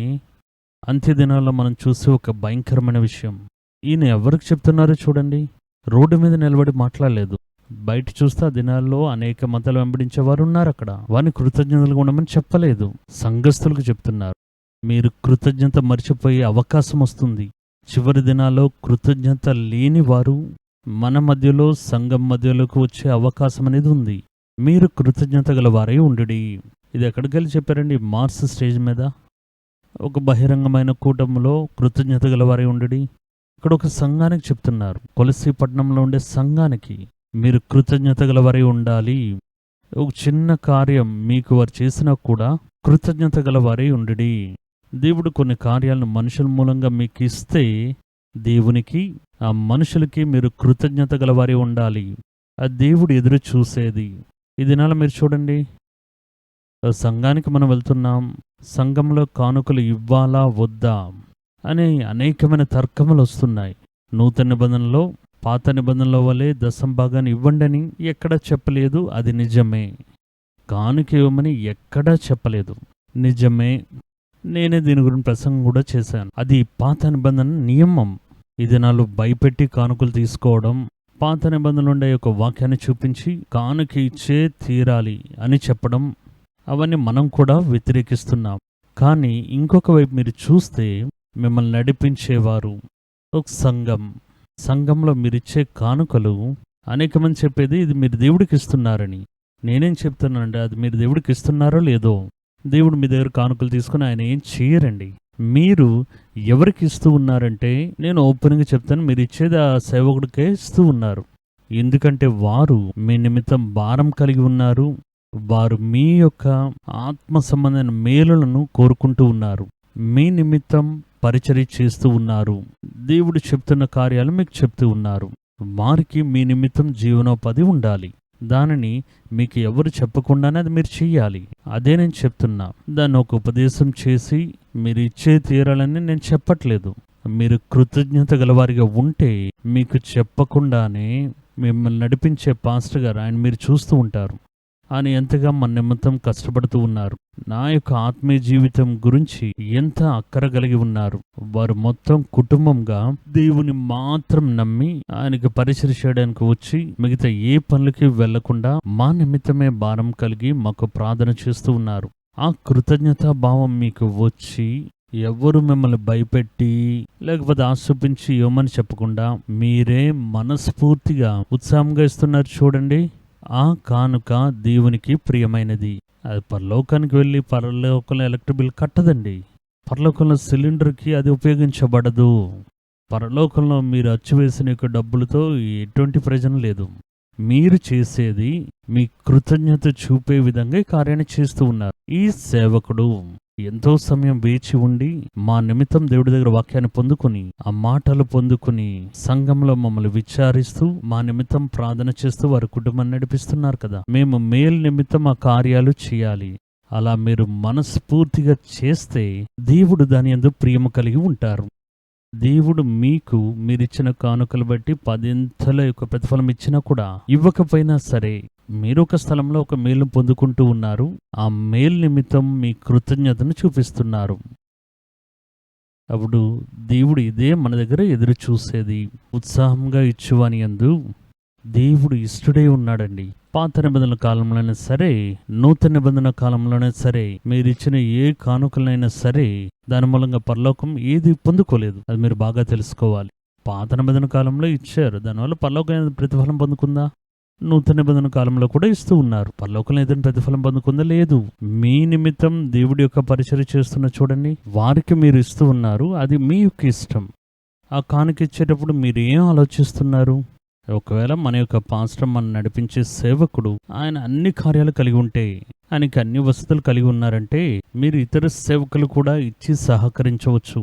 అంత్యదినాల్లో మనం చూసే ఒక భయంకరమైన విషయం. ఈయన ఎవరికి చెప్తున్నారో చూడండి. రోడ్డు మీద నిలబడి మాట్లాడలేదు. బయట చూస్తే ఆ దినాల్లో అనేక మతాలు వెంబడించేవారు ఉన్నారు. అక్కడ వారిని కృతజ్ఞతలుగా ఉండమని చెప్పలేదు. సంఘస్థులకు చెప్తున్నారు, మీరు కృతజ్ఞత మర్చిపోయే అవకాశం వస్తుంది. చివరి దినాల్లో కృతజ్ఞత లేని వారు మన మధ్యలో, సంఘం మధ్యలోకి వచ్చే అవకాశం అనేది ఉంది. మీరు కృతజ్ఞత గల వారై ఉండుడి. ఇది ఎక్కడికి వెళ్ళి చెప్పారండి? మార్స్ స్టేజ్ మీద ఒక బహిరంగమైన కూటమిలో కృతజ్ఞత గల వారై ఉండుడి. ఇక్కడ ఒక సంఘానికి చెప్తున్నారు, కొలసీ పట్టణంలో ఉండే సంఘానికి మీరు కృతజ్ఞత గల వారై ఉండాలి. ఒక చిన్న కార్యం మీకు వారు చేసినా కూడా కృతజ్ఞత గల వారై ఉండుడి. దేవుడు కొన్ని కార్యాలను మనుషుల మూలంగా మీకు ఇస్తే దేవునికి, ఆ మనుషులకి మీరు కృతజ్ఞత గలవారి ఉండాలి. ఆ దేవుడు ఎదురు చూసేది. ఈ దినాల మీరు చూడండి, సంఘానికి మనం వెళ్తున్నాం, సంఘంలో కానుకలు ఇవ్వాలా వద్దా అనే అనేకమైన తర్కములు వస్తున్నాయి. నూతన నిబంధనలో, పాత నిబంధనలో వలె దశంభాగాన్ని ఇవ్వండి అని ఎక్కడా చెప్పలేదు. అది నిజమే. కానుక ఇవ్వమని ఎక్కడా చెప్పలేదు, నిజమే. నేనే దీని గురించి ప్రసంగం కూడా చేశాను. అది పాత నిబంధన నియమం. ఈ దినాలు భయపెట్టి కానుకలు తీసుకోవడం, పాత నిబంధనలు ఉండే ఒక వాక్యాన్ని చూపించి కానుక ఇచ్చే తీరాలి అని చెప్పడం, అవన్నీ మనం కూడా వ్యతిరేకిస్తున్నాం. కానీ ఇంకొక వైపు మీరు చూస్తే మిమ్మల్ని నడిపించేవారు ఒక సంఘంలో మీరిచ్చే కానుకలు అనేక మంది చెప్పేది ఇది మీరు దేవుడికి ఇస్తున్నారని. నేనేం చెప్తున్నానంటే, అది మీరు దేవుడికి ఇస్తున్నారో లేదో, దేవుడు మీ దగ్గర కానుకలు తీసుకుని ఆయన ఏం చేయరండి. మీరు ఎవరికి ఇస్తూ ఉన్నారంటే, నేను ఓపెన్గా చెప్తాను, మీరు ఇచ్చేది ఆ సేవకుడికే ఇస్తూ ఉన్నారు. ఎందుకంటే వారు మీ నిమిత్తం భారం కలిగి ఉన్నారు. వారు మీ యొక్క ఆత్మ సంబంధమైన మేలులను కోరుకుంటూ ఉన్నారు. మీ నిమిత్తం పరిచర్య చేస్తూ ఉన్నారు. దేవుడు చెప్తున్న కార్యాలు మీకు చెప్తూ ఉన్నారు. వారికి మీ నిమిత్తం జీవనోపాధి ఉండాలి. దానిని మీకు ఎవరు చెప్పకుండానే అది మీరు చెయ్యాలి. అదే నేను చెప్తున్నా. దాన్ని ఒక ఉపదేశం చేసి మీరు ఇచ్చే తీరాలని నేను చెప్పట్లేదు. మీరు కృతజ్ఞత గలవారిగా ఉంటే మీకు చెప్పకుండానే మిమ్మల్ని నడిపించే పాస్టర్ గారు, ఆయన మీరు చూస్తూ ఉంటారు, ఆయన ఎంతగా మన నిమిత్తం కష్టపడుతూ ఉన్నారు. నా యొక్క ఆత్మీయ జీవితం గురించి ఎంత అక్కర కలిగి ఉన్నారు. వారు మొత్తం కుటుంబంగా దేవుని మాత్రం నమ్మి ఆయనకు పరిచర్య చేయడానికి వచ్చి మిగతా ఏ పనులకి వెళ్లకుండా మా నిమిత్తమే భారం కలిగి మాకు ప్రార్థన చేస్తూ ఉన్నారు. ఆ కృతజ్ఞతా భావం మీకు వచ్చి ఎవ్వరు మిమ్మల్ని భయపెట్టి లేకపోతే ఆశ చూపించి ఇవ్వమని చెప్పకుండా మీరే మనస్ఫూర్తిగా ఉత్సాహంగా ఇస్తున్నారు చూడండి. ఆ కానుక దేవునికి ప్రియమైనది. అది పరలోకానికి వెళ్ళి పరలోకంలో ఎలక్ట్రిక్ బిల్ కట్టదండి. పరలోకంలో సిలిండర్కి అది ఉపయోగించబడదు. పరలోకంలో మీరు అచ్చివేసిన యొక్క డబ్బులతో ఎటువంటి ప్రయోజనం లేదు. మీరు చేసేది మీ కృతజ్ఞత చూపే విధంగా ఈ కార్యాన్ని చేస్తూ ఉన్నారు. ఈ సేవకుడు ఎంతో సమయం వేచి ఉండి మా నిమిత్తం దేవుడి దగ్గర వాక్యాన్ని పొందుకుని ఆ మాటలు పొందుకుని సంఘంలో మమ్మల్ని విచారిస్తూ మా నిమిత్తం ప్రార్థన చేస్తూ వారి కుటుంబాన్ని నడిపిస్తున్నారు కదా. మేము మేలు నిమిత్తం ఆ కార్యాలు చేయాలి. అలా మీరు మనస్ఫూర్తిగా చేస్తే దేవుడు దాని యందు ప్రియము కలిగి ఉంటారు. దేవుడు మీకు మీరిచ్చిన కానుకలు బట్టి 10 యొక్క ప్రతిఫలం ఇచ్చినా కూడా ఇవ్వకపోయినా సరే మీరు ఒక స్థలంలో ఒక మేలు పొందుకుంటూ ఉన్నారు. ఆ మేలు నిమిత్తం మీ కృతజ్ఞతను చూపిస్తున్నారు. అప్పుడు దేవుడు ఇదే మన దగ్గర ఎదురు చూసేది. ఉత్సాహంగా ఇచ్చువాని యందు దేవుడు ఇష్టడై ఉన్నాడండి. పాత నిబంధనల కాలంలోనే సరే, నూతన నిబంధన కాలంలోనే సరే, మీరిచ్చిన ఏ కానుకలైనా సరే దాని మూలంగా పరలోకం ఏది పొందుకోలేదు. అది మీరు బాగా తెలుసుకోవాలి. పాత నిబంధన కాలంలో ఇచ్చారు, దానివల్ల పరలోకం ప్రతిఫలం పొందుకుందా? నూతన నిబంధన కాలంలో కూడా ఇస్తూ ఉన్నారు. పరలోకంలో ఏదైనా ప్రతిఫలం పొందుకుందా? లేదు. మీ నిమిత్తం దేవుడి యొక్క పరిచర్య చేస్తున్న చూడండి, వారికి మీరు ఇస్తూ ఉన్నారు. అది మీ యొక్క ఇష్టం. ఆ కానుక ఇచ్చేటప్పుడు మీరు ఏం ఆలోచిస్తున్నారు? ఒకవేళ మన యొక్క పాస్టర్ మనం నడిపించే సేవకుడు ఆయన అన్ని కార్యాలు కలిగి ఉంటే, ఆయనకి అన్ని వసతులు కలిగి ఉన్నారంటే మీరు ఇతర సేవకులు కూడా ఇచ్చి సహకరించవచ్చు.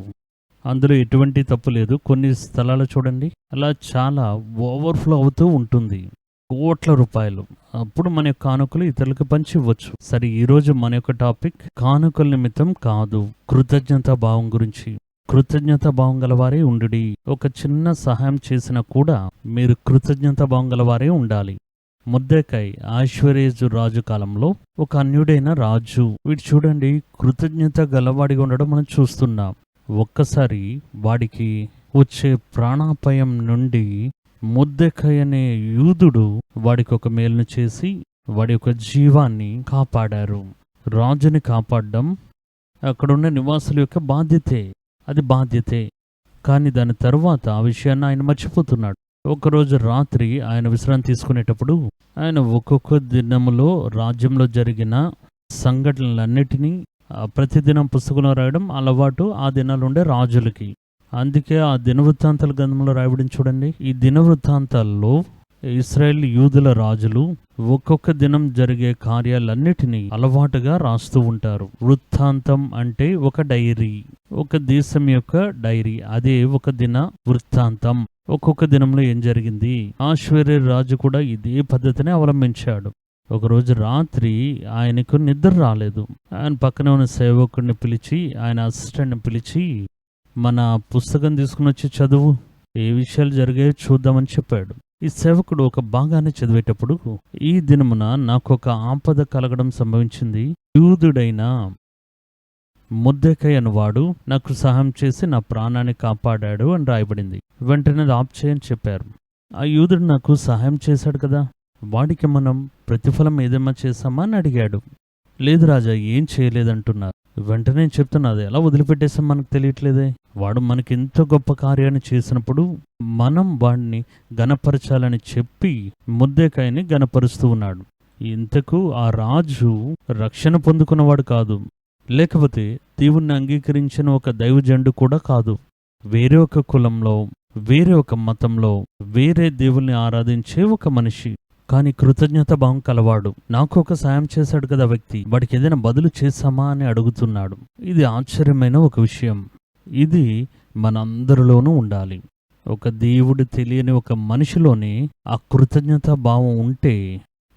అందులో ఎటువంటి తప్పు లేదు. కొన్ని స్థలాలు చూడండి అలా చాలా ఓవర్ఫ్లో అవుతూ ఉంటుంది, కోట్ల రూపాయలు. అప్పుడు మన యొక్క కానుకలు ఇతరులకు పంచి ఇవ్వచ్చు. సరే, ఈరోజు మన యొక్క టాపిక్ కానుకల నిమిత్తం కాదు, కృతజ్ఞతా భావం గురించి. కృతజ్ఞత భావం గలవారే ఉండుడి. ఒక చిన్న సహాయం చేసినా కూడా మీరు కృతజ్ఞత భావం గలవారే ఉండాలి. మొర్దెకై అహష్వేరోషు రాజు కాలంలో ఒక అన్యుడైన రాజు. వీడు చూడండి కృతజ్ఞత గలవాడిగా ఉండడం మనం చూస్తున్నాం. ఒక్కసారి వాడికి వచ్చే ప్రాణాపాయం నుండి మొర్దెకై అనే యూదుడు వాడికి ఒక మేలును చేసి వాడి యొక్క జీవాన్ని కాపాడారు. రాజుని కాపాడడం అక్కడున్న నివాసుల యొక్క బాధ్యతే. అది బాధ్యతే. కానీ దాని తరువాత ఆ విషయాన్ని ఆయన మర్చిపోతున్నాడు. ఒకరోజు రాత్రి ఆయన విశ్రాంతి తీసుకునేటప్పుడు ఆయన ఒక్కొక్క దినములో రాజ్యంలో జరిగిన సంఘటనలన్నిటినీ ప్రతిదినం పుస్తకంలో రాయడం అలవాటు ఆ దినాలు ఉండే రాజులకి. అందుకే ఆ దినవృత్తాంతాల గ్రంథంలో రాయబడిన చూడండి. ఈ దినవృత్తాంతాల్లో ఇశ్రాయేల్ యూదుల రాజులు ఒక్కొక్క దినం జరిగే కార్యాలన్నిటినీ అలవాటుగా రాస్తూ ఉంటారు. వృత్తాంతం అంటే ఒక డైరీ, ఒక దేశం యొక్క డైరీ. అదే ఒక దిన వృత్తాంతం. ఒక్కొక్క దినంలో ఏం జరిగింది. అహష్వేరోషు రాజు కూడా ఇదే పద్ధతిని అవలంబించాడు. ఒకరోజు రాత్రి ఆయనకు నిద్ర రాలేదు. ఆయన పక్కన ఉన్న సేవకుడిని పిలిచి, ఆయన అసిస్టెంట్ని పిలిచి, మన పుస్తకం తీసుకుని వచ్చి చదువు, ఏ విషయాలు జరిగాయో చూద్దామని చెప్పాడు. ఈ సేవకుడు ఒక భాగాన్ని చదివేటప్పుడు, ఈ దినమున నాకు ఒక ఆపద కలగడం సంభవించింది. యూదుడైన మొర్దెకై అనువాడు నాకు సహాయం చేసి నా ప్రాణాన్ని కాపాడాడు అని రాయబడింది. వెంటనే ఆప్ చేయని చెప్పారు. ఆ యూదుడు నాకు సహాయం చేశాడు కదా, వాడికి మనం ప్రతిఫలం ఏదేమన్నా చేశామా అని అడిగాడు. లేదు రాజా, ఏం చేయలేదంటున్నారు. వెంటనే చెప్తున్నది, ఎలా వదిలిపెట్టేసాం మనకు తెలియట్లేదే. వాడు మనకి ఎంతో గొప్ప కార్యాన్ని చేసినప్పుడు మనం వాడిని గణపరచాలని చెప్పి మొర్దెకైని గణపరుస్తూ ఉన్నాడు. ఇంతకు ఆ రాజు రక్షణ పొందుకున్నవాడు కాదు, లేకపోతే దేవుణ్ణి అంగీకరించిన ఒక దైవజండు కూడా కాదు. వేరే ఒక కులంలో, వేరే ఒక మతంలో, వేరే దేవుల్ని ఆరాధించే ఒక మనిషి. కానీ కృతజ్ఞత భావం కలవాడు. నాకు ఒక సాయం చేశాడు కదా వ్యక్తి, వాడికి ఏదైనా బదులు చేశామా అని అడుగుతున్నాడు. ఇది ఆశ్చర్యమైన ఒక విషయం. ఇది మనందరిలోనూ ఉండాలి. ఒక దేవుడు తెలియని ఒక మనిషిలోనే ఆ కృతజ్ఞత భావం ఉంటే,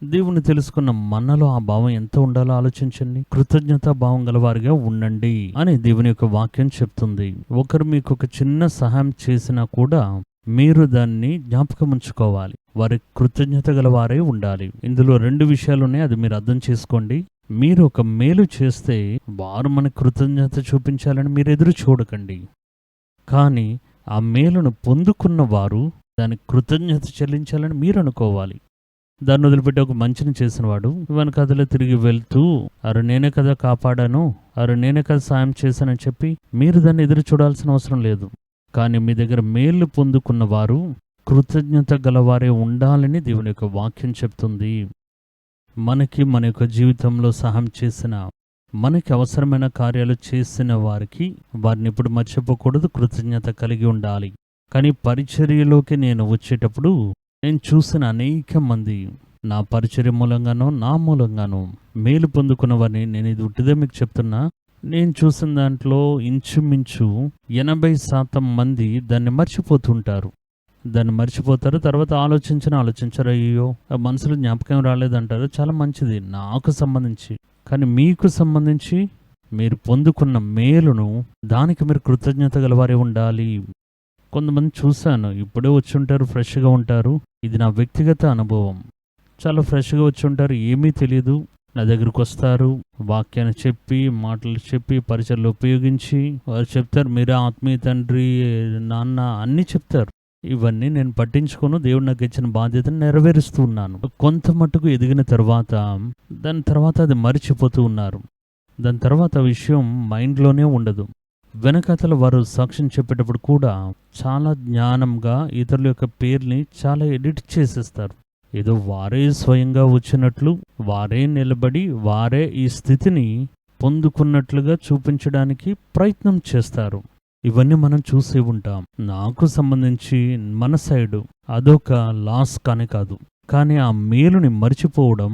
దేవుని తెలుసుకున్న మనలో ఆ భావం ఎంత ఉండాలో ఆలోచించండి. కృతజ్ఞత భావం గలవారిగా ఉండండి అని దేవుని యొక్క వాక్యం చెప్తుంది. ఒకరు మీకు ఒక చిన్న సహాయం చేసినా కూడా మీరు దాన్ని జ్ఞాపకం ఉంచుకోవాలి. వారి కృతజ్ఞత గలవారే ఉండాలి. ఇందులో 2 విషయాలున్నాయి, అది మీరు అర్థం చేసుకోండి. మీరు ఒక మేలు చేస్తే వారు మన కృతజ్ఞత చూపించాలని మీరు ఎదురు చూడకండి. కానీ ఆ మేలును పొందుకున్న వారు దానికి కృతజ్ఞత చెల్లించాలని మీరు అనుకోవాలి. దాన్ని వదిలిపెట్టి ఒక మంచిని చేసినవాడు వెనకాతలే తిరిగి వెళ్తూ అరే నేనే కదా కాపాడాను, అరే నేనే కదా సాయం చేశానని చెప్పి మీరు దాన్ని ఎదురు చూడాల్సిన అవసరం లేదు. కానీ మీ దగ్గర మేలు పొందుకున్న వారు కృతజ్ఞత గలవారే ఉండాలని దేవుని యొక్క వాక్యం చెప్తుంది. మనకి మన యొక్క జీవితంలో సహాయం చేసిన, మనకి అవసరమైన కార్యాలు చేసిన వారికి వారిని ఇప్పుడు మర్చిపోకూడదు, కృతజ్ఞత కలిగి ఉండాలి. కానీ పరిచర్యలోకి నేను వచ్చేటప్పుడు నేను చూసిన అనేక మంది నా పరిచర్య మూలంగానో నా మూలంగానో మేలు పొందుకున్న వారిని నేను ఇది ఉట్టిదే మీకు చెప్తున్నా, నేను చూసిన దాంట్లో ఇంచుమించు 80% మంది దాన్ని మర్చిపోతుంటారు. దాన్ని మర్చిపోతారు, తర్వాత ఆలోచించరు, అయ్యో ఆ మనసులో జ్ఞాపకం రాలేదంటారు. చాలా మంచిది నాకు సంబంధించి. కానీ మీకు సంబంధించి మీరు పొందుకున్న మేలును దానికి మీరు కృతజ్ఞత గలవారే ఉండాలి. కొంతమంది చూశాను, ఇప్పుడే వచ్చి ఉంటారు, ఫ్రెష్గా ఉంటారు. ఇది నా వ్యక్తిగత అనుభవం. చాలా ఫ్రెష్గా వచ్చి ఉంటారు, ఏమీ తెలియదు. నా దగ్గరికి వస్తారు, వాక్యాన్ని చెప్పి, మాటలు చెప్పి, పరిచయలు ఉపయోగించి వారు చెప్తారు, మీరే ఆత్మీయ తండ్రి, నాన్న అన్నీ చెప్తారు. ఇవన్నీ నేను పట్టించుకోను, దేవుడు నాకు ఇచ్చిన బాధ్యతను నెరవేరుస్తూ ఉన్నాను. కొంత మట్టుకు ఎదిగిన తర్వాత దాని తర్వాత అది మరిచిపోతూ ఉన్నారు. దాని తర్వాత విషయం మైండ్లోనే ఉండదు. వెనకతల వారు సాక్ష్యం చెప్పేటప్పుడు కూడా చాలా జ్ఞానంగా ఇతరుల యొక్క పేర్ని చాలా ఎడిట్ చేసేస్తారు. ఏదో వారే స్వయంగా వచ్చినట్లు, వారే నిలబడి, వారే ఈ స్థితిని పొందుకున్నట్లుగా చూపించడానికి ప్రయత్నం చేస్తారు. ఇవన్నీ మనం చూసే ఉంటాం. నాకు సంబంధించి మన సైడు అదొక లాస్ కానీ కాదు. కానీ ఆ మేలుని మర్చిపోవడం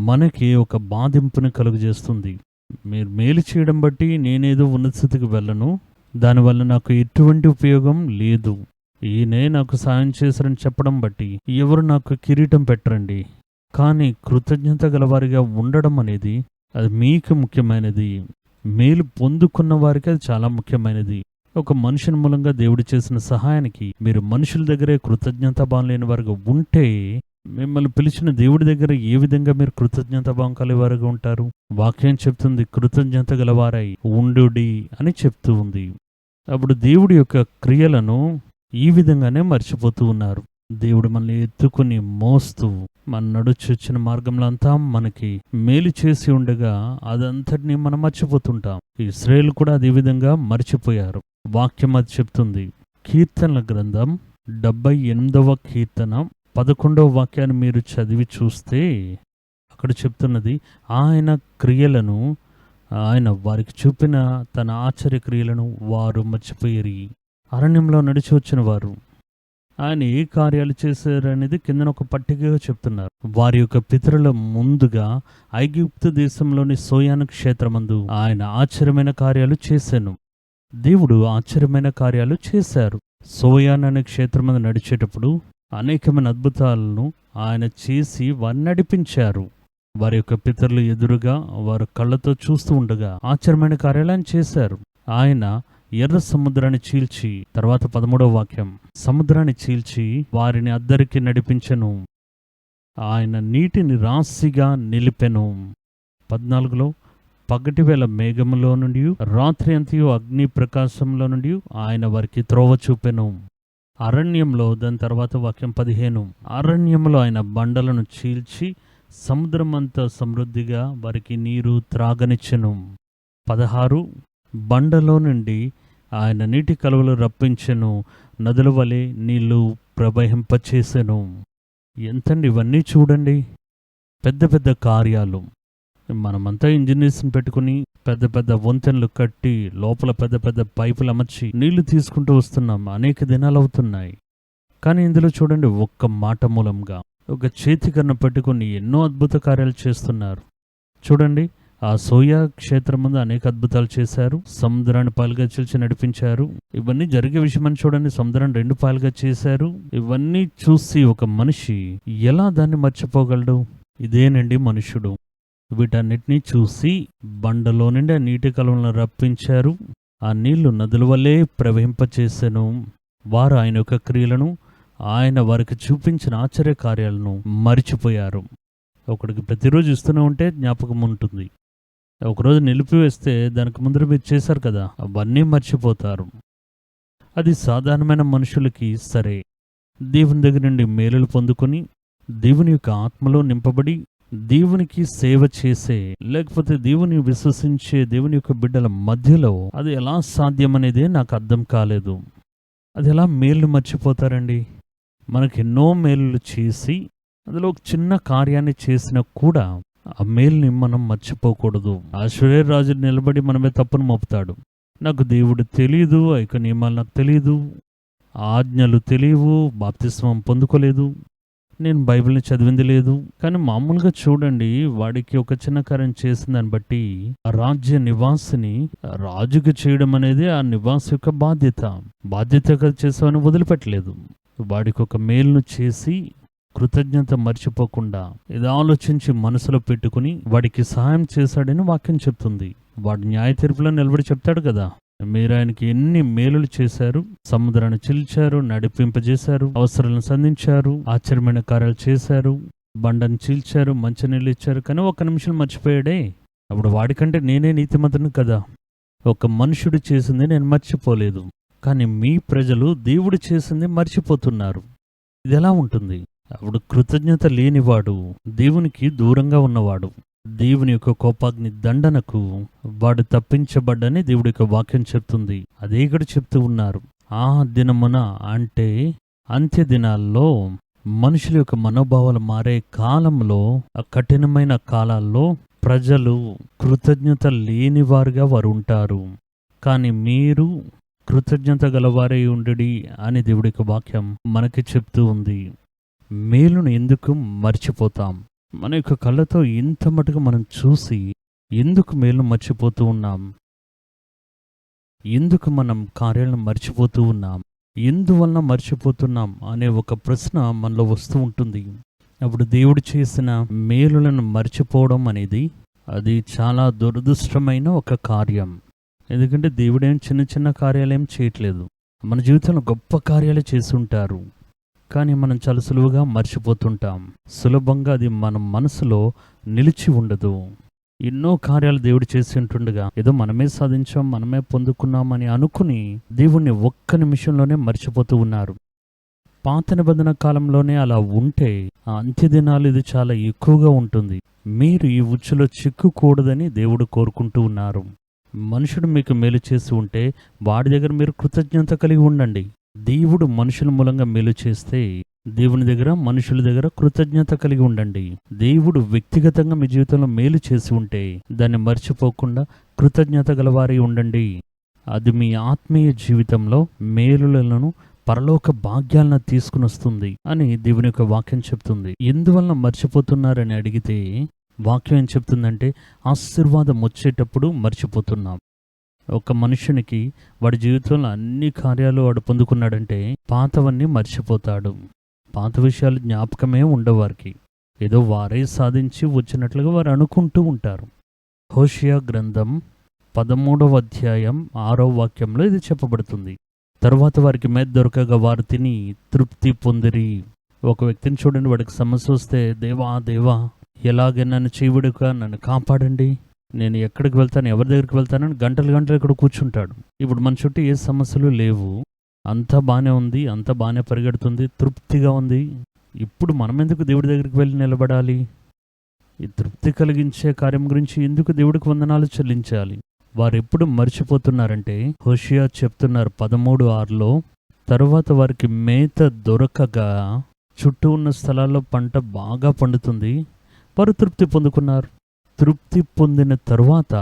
మనకి ఒక బాధింపుని కలుగజేస్తుంది. మీరు మేలు చేయడం బట్టి నేనేదో ఉన్నత స్థితికి వెళ్ళను, దానివల్ల నాకు ఎటువంటి ఉపయోగం లేదు. ఈయనే నాకు సాయం చేశారని చెప్పడం బట్టి ఎవరు నాకు కిరీటం పెట్టరండి. కానీ కృతజ్ఞత గలవారిగా ఉండడం అనేది అది మీకు ముఖ్యమైనది. మేలు పొందుకున్న వారికి అది చాలా ముఖ్యమైనది. ఒక మనుషుని మూలంగా దేవుడు చేసిన సహాయానికి మీరు మనుషుల దగ్గరే కృతజ్ఞతాభావం లేని వారుగా ఉంటే, మిమ్మల్ని పిలిచిన దేవుడి దగ్గర ఏ విధంగా మీరు కృతజ్ఞతాభావం కలివారుగా ఉంటారు? వాక్యం చెప్తుంది, కృతజ్ఞత గలవారై ఉండుడి అని చెప్తూ ఉంది. అప్పుడు దేవుడి యొక్క క్రియలను ఈ విధంగానే మర్చిపోతూ ఉన్నారు. దేవుడు మనల్ని ఎత్తుకుని మోస్తూ మన నడుచొచ్చిన మార్గంలో అంతా మనకి మేలు చేసి ఉండగా అదంతటినీ మనం మర్చిపోతుంటాం. ఇశ్రాయేలు కూడా అదే విధంగా మర్చిపోయారు. వాక్యం అది చెప్తుంది. కీర్తనల గ్రంథం 78వ కీర్తన 11వ వాక్యాన్ని మీరు చదివి చూస్తే అక్కడ చెప్తున్నది, ఆయన క్రియలను, ఆయన వారికి చూపిన తన ఆశ్చర్య క్రియలను వారు మర్చిపోయి అరణ్యంలో నడిచి వచ్చిన వారు ఆయన ఏ కార్యాలు చేశారనేది కిందన ఒక పట్టికగా చెప్తున్నారు. వారి యొక్క పితరుల ముందుగా ఐగుప్తు దేశంలోని సోయాను క్షేత్రమందు ఆయన ఆశ్చర్యమైన కార్యాలు చేశాను. దేవుడు ఆశ్చర్యమైన కార్యాలు చేశారు. సోయాన్ అనే క్షేత్రమందు నడిచేటప్పుడు అనేకమైన అద్భుతాలను ఆయన చేసి వారిని నడిపించారు. వారి యొక్క పితరులు ఎదురుగా వారు కళ్ళతో చూస్తూ ఉండగా ఆశ్చర్యమైన కార్యాలు ఆయన చేశారు. ఆయన ఎర్ర సముద్రాన్ని చీల్చి, తర్వాత 13వ వాక్యం, సముద్రాన్ని చీల్చి వారిని అద్దరికి నడిపించెను. ఆయన నీటిని రాశిగా నిలిపెను. 14లో పగటివేళ మేఘములో నుండి, రాత్రి అంతయు అగ్ని ప్రకాశంలో నుండి ఆయన వారికి త్రోవ చూపెను. అరణ్యంలో, దాని తర్వాత వాక్యం 15, అరణ్యంలో ఆయన బండలను చీల్చి సముద్రమంతా సమృద్ధిగా వారికి నీరు త్రాగనిచ్చెను. 16, బండలో నుండి ఆయన నీటి కలువలు రప్పించెను, నదుల వలె నీళ్లు ప్రవహింపచేసెను. ఎంతండి ఇవన్నీ చూడండి, పెద్ద పెద్ద కార్యాలు. మనమంతా ఇంజనీర్స్ని పెట్టుకుని పెద్ద పెద్ద వంతెనలు కట్టి లోపల పెద్ద పెద్ద పైపులు అమర్చి నీళ్లు తీసుకుంటూ వస్తున్నాం. అనేక దినాలు అవుతున్నాయి. కానీ ఇందులో చూడండి, ఒక్క మాట మూలంగా ఒక చేతికన్ను పెట్టుకుని ఎన్నో అద్భుత కార్యాలు చేస్తున్నారు. చూడండి, ఆ సోయా క్షేత్రం ముందు అనేక అద్భుతాలు చేశారు. సముద్రాన్ని పాలుగా చీల్చి నడిపించారు. ఇవన్నీ జరిగే విషయమని చూడండి. సముద్రాన్ని 2 పాలుగా చేశారు. ఇవన్నీ చూసి ఒక మనిషి ఎలా దాన్ని మర్చిపోగలడు? ఇదేనండి మనుష్యుడు. వీటన్నిటినీ చూసి బండలో నుండి ఆ నీటి కలువలను రప్పించారు. ఆ నీళ్లు నదుల వల్లే ప్రవహింపచేసెను. వారు ఆయన యొక్క క్రియలను, ఆయన వారికి చూపించిన ఆశ్చర్య కార్యాలను మరిచిపోయారు. ఒకడికి ప్రతిరోజు ఇస్తూనే ఉంటే జ్ఞాపకం ఉంటుంది. ఒకరోజు నిలిపివేస్తే దానికి ముందర మీరు చేశారు కదా, అవన్నీ మర్చిపోతారు. అది సాధారణమైన మనుషులకి సరే. దేవుని దగ్గర నుండి మేలులు పొందుకొని దేవుని యొక్క ఆత్మలో నింపబడి దేవునికి సేవ చేసే, లేకపోతే దేవుని విశ్వసించే దేవుని యొక్క బిడ్డల మధ్యలో అది ఎలా సాధ్యమనేదే నాకు అర్థం కాలేదు. అది ఎలా మేలు మర్చిపోతారండి? మనకి ఎన్నో మేలు చేసి అందులో ఒక చిన్న కార్యాన్ని చేసినా కూడా ఆ మేలుని మనం మర్చిపోకూడదు. ఐశ్వర్యరాజు నిలబడి మనమే తప్పును మోపుతాడు. నాకు దేవుడు తెలీదు, ఆ యొక్క నియమాలు నాకు తెలీదు, ఆజ్ఞలు తెలియవు, బాప్తిస్మం పొందుకోలేదు, నేను బైబిల్ని చదివింది లేదు. కానీ మామూలుగా చూడండి, వాడికి ఒక చిన్న కార్యం చేసిన దాన్ని బట్టి ఆ రాజ్య నివాసిని రాజుకి చేయడం అనేది ఆ నివాసి యొక్క బాధ్యతగా చేసామని వదిలిపెట్టలేదు. వాడికి ఒక మేలును చేసి కృతజ్ఞత మర్చిపోకుండా ఇది ఆలోచించి మనసులో పెట్టుకుని వాడికి సహాయం చేశాడని వాక్యం చెప్తుంది. వాడు న్యాయ తీర్పులో నిలబడి చెప్తాడు కదా, మీరు ఆయనకి ఎన్ని మేలులు చేశారు, సముద్రాన్ని చీల్చారు, నడిపింపజేశారు, అవసరాలను సంధించారు, ఆశ్చర్యమైన కార్యాలు చేశారు, బండను చీల్చారు, మంచినీళ్ళు ఇచ్చారు, కానీ ఒక్క నిమిషం మర్చిపోయాడే. అప్పుడు వాడికంటే నేనే నీతిమంతుని కదా. ఒక మనుషుడు చేసింది నేను మర్చిపోలేదు, కానీ మీ ప్రజలు దేవుడు చేసింది మర్చిపోతున్నారు. ఇది ఎలా ఉంటుంది? అప్పుడు కృతజ్ఞత లేనివాడు దేవునికి దూరంగా ఉన్నవాడు. దేవుని యొక్క కోపాగ్ని దండనకు వాడు తప్పించబడ్డని దేవుడి యొక్క వాక్యం చెప్తుంది. అదే ఇక్కడ చెప్తూ ఉన్నారు. ఆ దినమున అంటే అంత్య దినాల్లో మనుషుల యొక్క మనోభావాలు మారే కాలంలో, ఆ కఠినమైన కాలాల్లో ప్రజలు కృతజ్ఞత లేనివారుగా వారు ఉంటారు. కానీ మీరు కృతజ్ఞత గలవారై ఉండుడి అని దేవుడి యొక్క వాక్యం మనకి చెప్తూ ఉంది. మేలును ఎందుకు మర్చిపోతాం? మన యొక్క కళ్ళతో ఇంత మటుకు మనం చూసి ఎందుకు మేలును మర్చిపోతూ ఉన్నాం? ఎందుకు మనం కార్యాలను మర్చిపోతూ ఉన్నాం? ఎందువలన మర్చిపోతున్నాం అనే ఒక ప్రశ్న మనలో వస్తూ ఉంటుంది. అప్పుడు దేవుడు చేసిన మేలులను మర్చిపోవడం అనేది అది చాలా దురదృష్టమైన ఒక కార్యం. ఎందుకంటే దేవుడేం చిన్న చిన్న కార్యాలేం చేయట్లేదు. మన జీవితంలో గొప్ప కార్యాలు చేసి ఉంటారు, కానీ మనం చాలా సులువుగా మర్చిపోతుంటాం. సులభంగా అది మన మనసులో నిలిచి ఉండదు. ఎన్నో కార్యాలు దేవుడు చేసి ఉంటుండగా ఏదో మనమే సాధించాం, మనమే పొందుకున్నామని అనుకుని దేవుణ్ణి ఒక్క నిమిషంలోనే మర్చిపోతూ ఉన్నారు. పాత నిబంధన కాలంలోనే అలా ఉంటే ఆ అంత్యదినాలు ఇది చాలా ఎక్కువగా ఉంటుంది. మీరు ఈ ఉచ్చులో చిక్కుకూడదని దేవుడు కోరుకుంటూ ఉన్నారు. మనుషుడు మీకు మేలు చేసి ఉంటే వాడి దగ్గర మీరు కృతజ్ఞత కలిగి ఉండండి. దేవుడు మనుషుల మూలంగా మేలు చేస్తే దేవుని దగ్గర, మనుషుల దగ్గర కృతజ్ఞత కలిగి ఉండండి. దేవుడు వ్యక్తిగతంగా మీ జీవితంలో మేలు చేసి ఉంటే దాన్ని మర్చిపోకుండా కృతజ్ఞత గలవారై ఉండండి. అది మీ ఆత్మీయ జీవితంలో మేలులను, పరలోక భాగ్యాలను తీసుకుని వస్తుంది అని దేవుని యొక్క వాక్యం చెప్తుంది. ఎందువలన మర్చిపోతున్నారని అడిగితే వాక్యం ఏం చెప్తుందంటే, ఆశీర్వాదం వచ్చేటప్పుడు మర్చిపోతున్నాం. ఒక మనుషునికి వాడి జీవితంలో అన్ని కార్యాలు వాడు పొందుకున్నాడంటే పాతవన్నీ మర్చిపోతాడు. పాత విషయాలు జ్ఞాపకమే ఉండవు వారికి. ఏదో వారే సాధించి వచ్చినట్లుగా వారు అనుకుంటూ ఉంటారు. హోషియా గ్రంథం 13వ అధ్యాయం 6వ వాక్యంలో ఇది చెప్పబడుతుంది. తరువాత వారికి మేత దొరకగా వారు తిని తృప్తి పొందిరి. ఒక వ్యక్తిని చూడండి, వాడికి సమస్య వస్తే, దేవా దేవా ఎలాగే నన్ను చేయవిడుక, నన్ను కాపాడండి, నేను ఎక్కడికి వెళ్తాను, ఎవరి దగ్గరికి వెళ్తానని గంటలు ఇక్కడ కూర్చుంటాడు. ఇప్పుడు మన చుట్టూ ఏ సమస్యలు లేవు, అంతా బాగానే ఉంది, అంతా బాగానే పరిగెడుతుంది, తృప్తిగా ఉంది. ఇప్పుడు మనం ఎందుకు దేవుడి దగ్గరికి వెళ్ళి నిలబడాలి? ఈ తృప్తి కలిగించే కార్యం గురించి ఎందుకు దేవుడికి వందనాలు చెల్లించాలి? వారు ఎప్పుడు మర్చిపోతున్నారంటే, హోషియా చెప్తున్నారు 13:6లో, తరువాత వారికి మేత దొరకగా చుట్టూ ఉన్న స్థలాల్లో పంట బాగా పండుతుంది, వారు తృప్తి పొందుకున్నారు. తృప్తి పొందిన తరువాత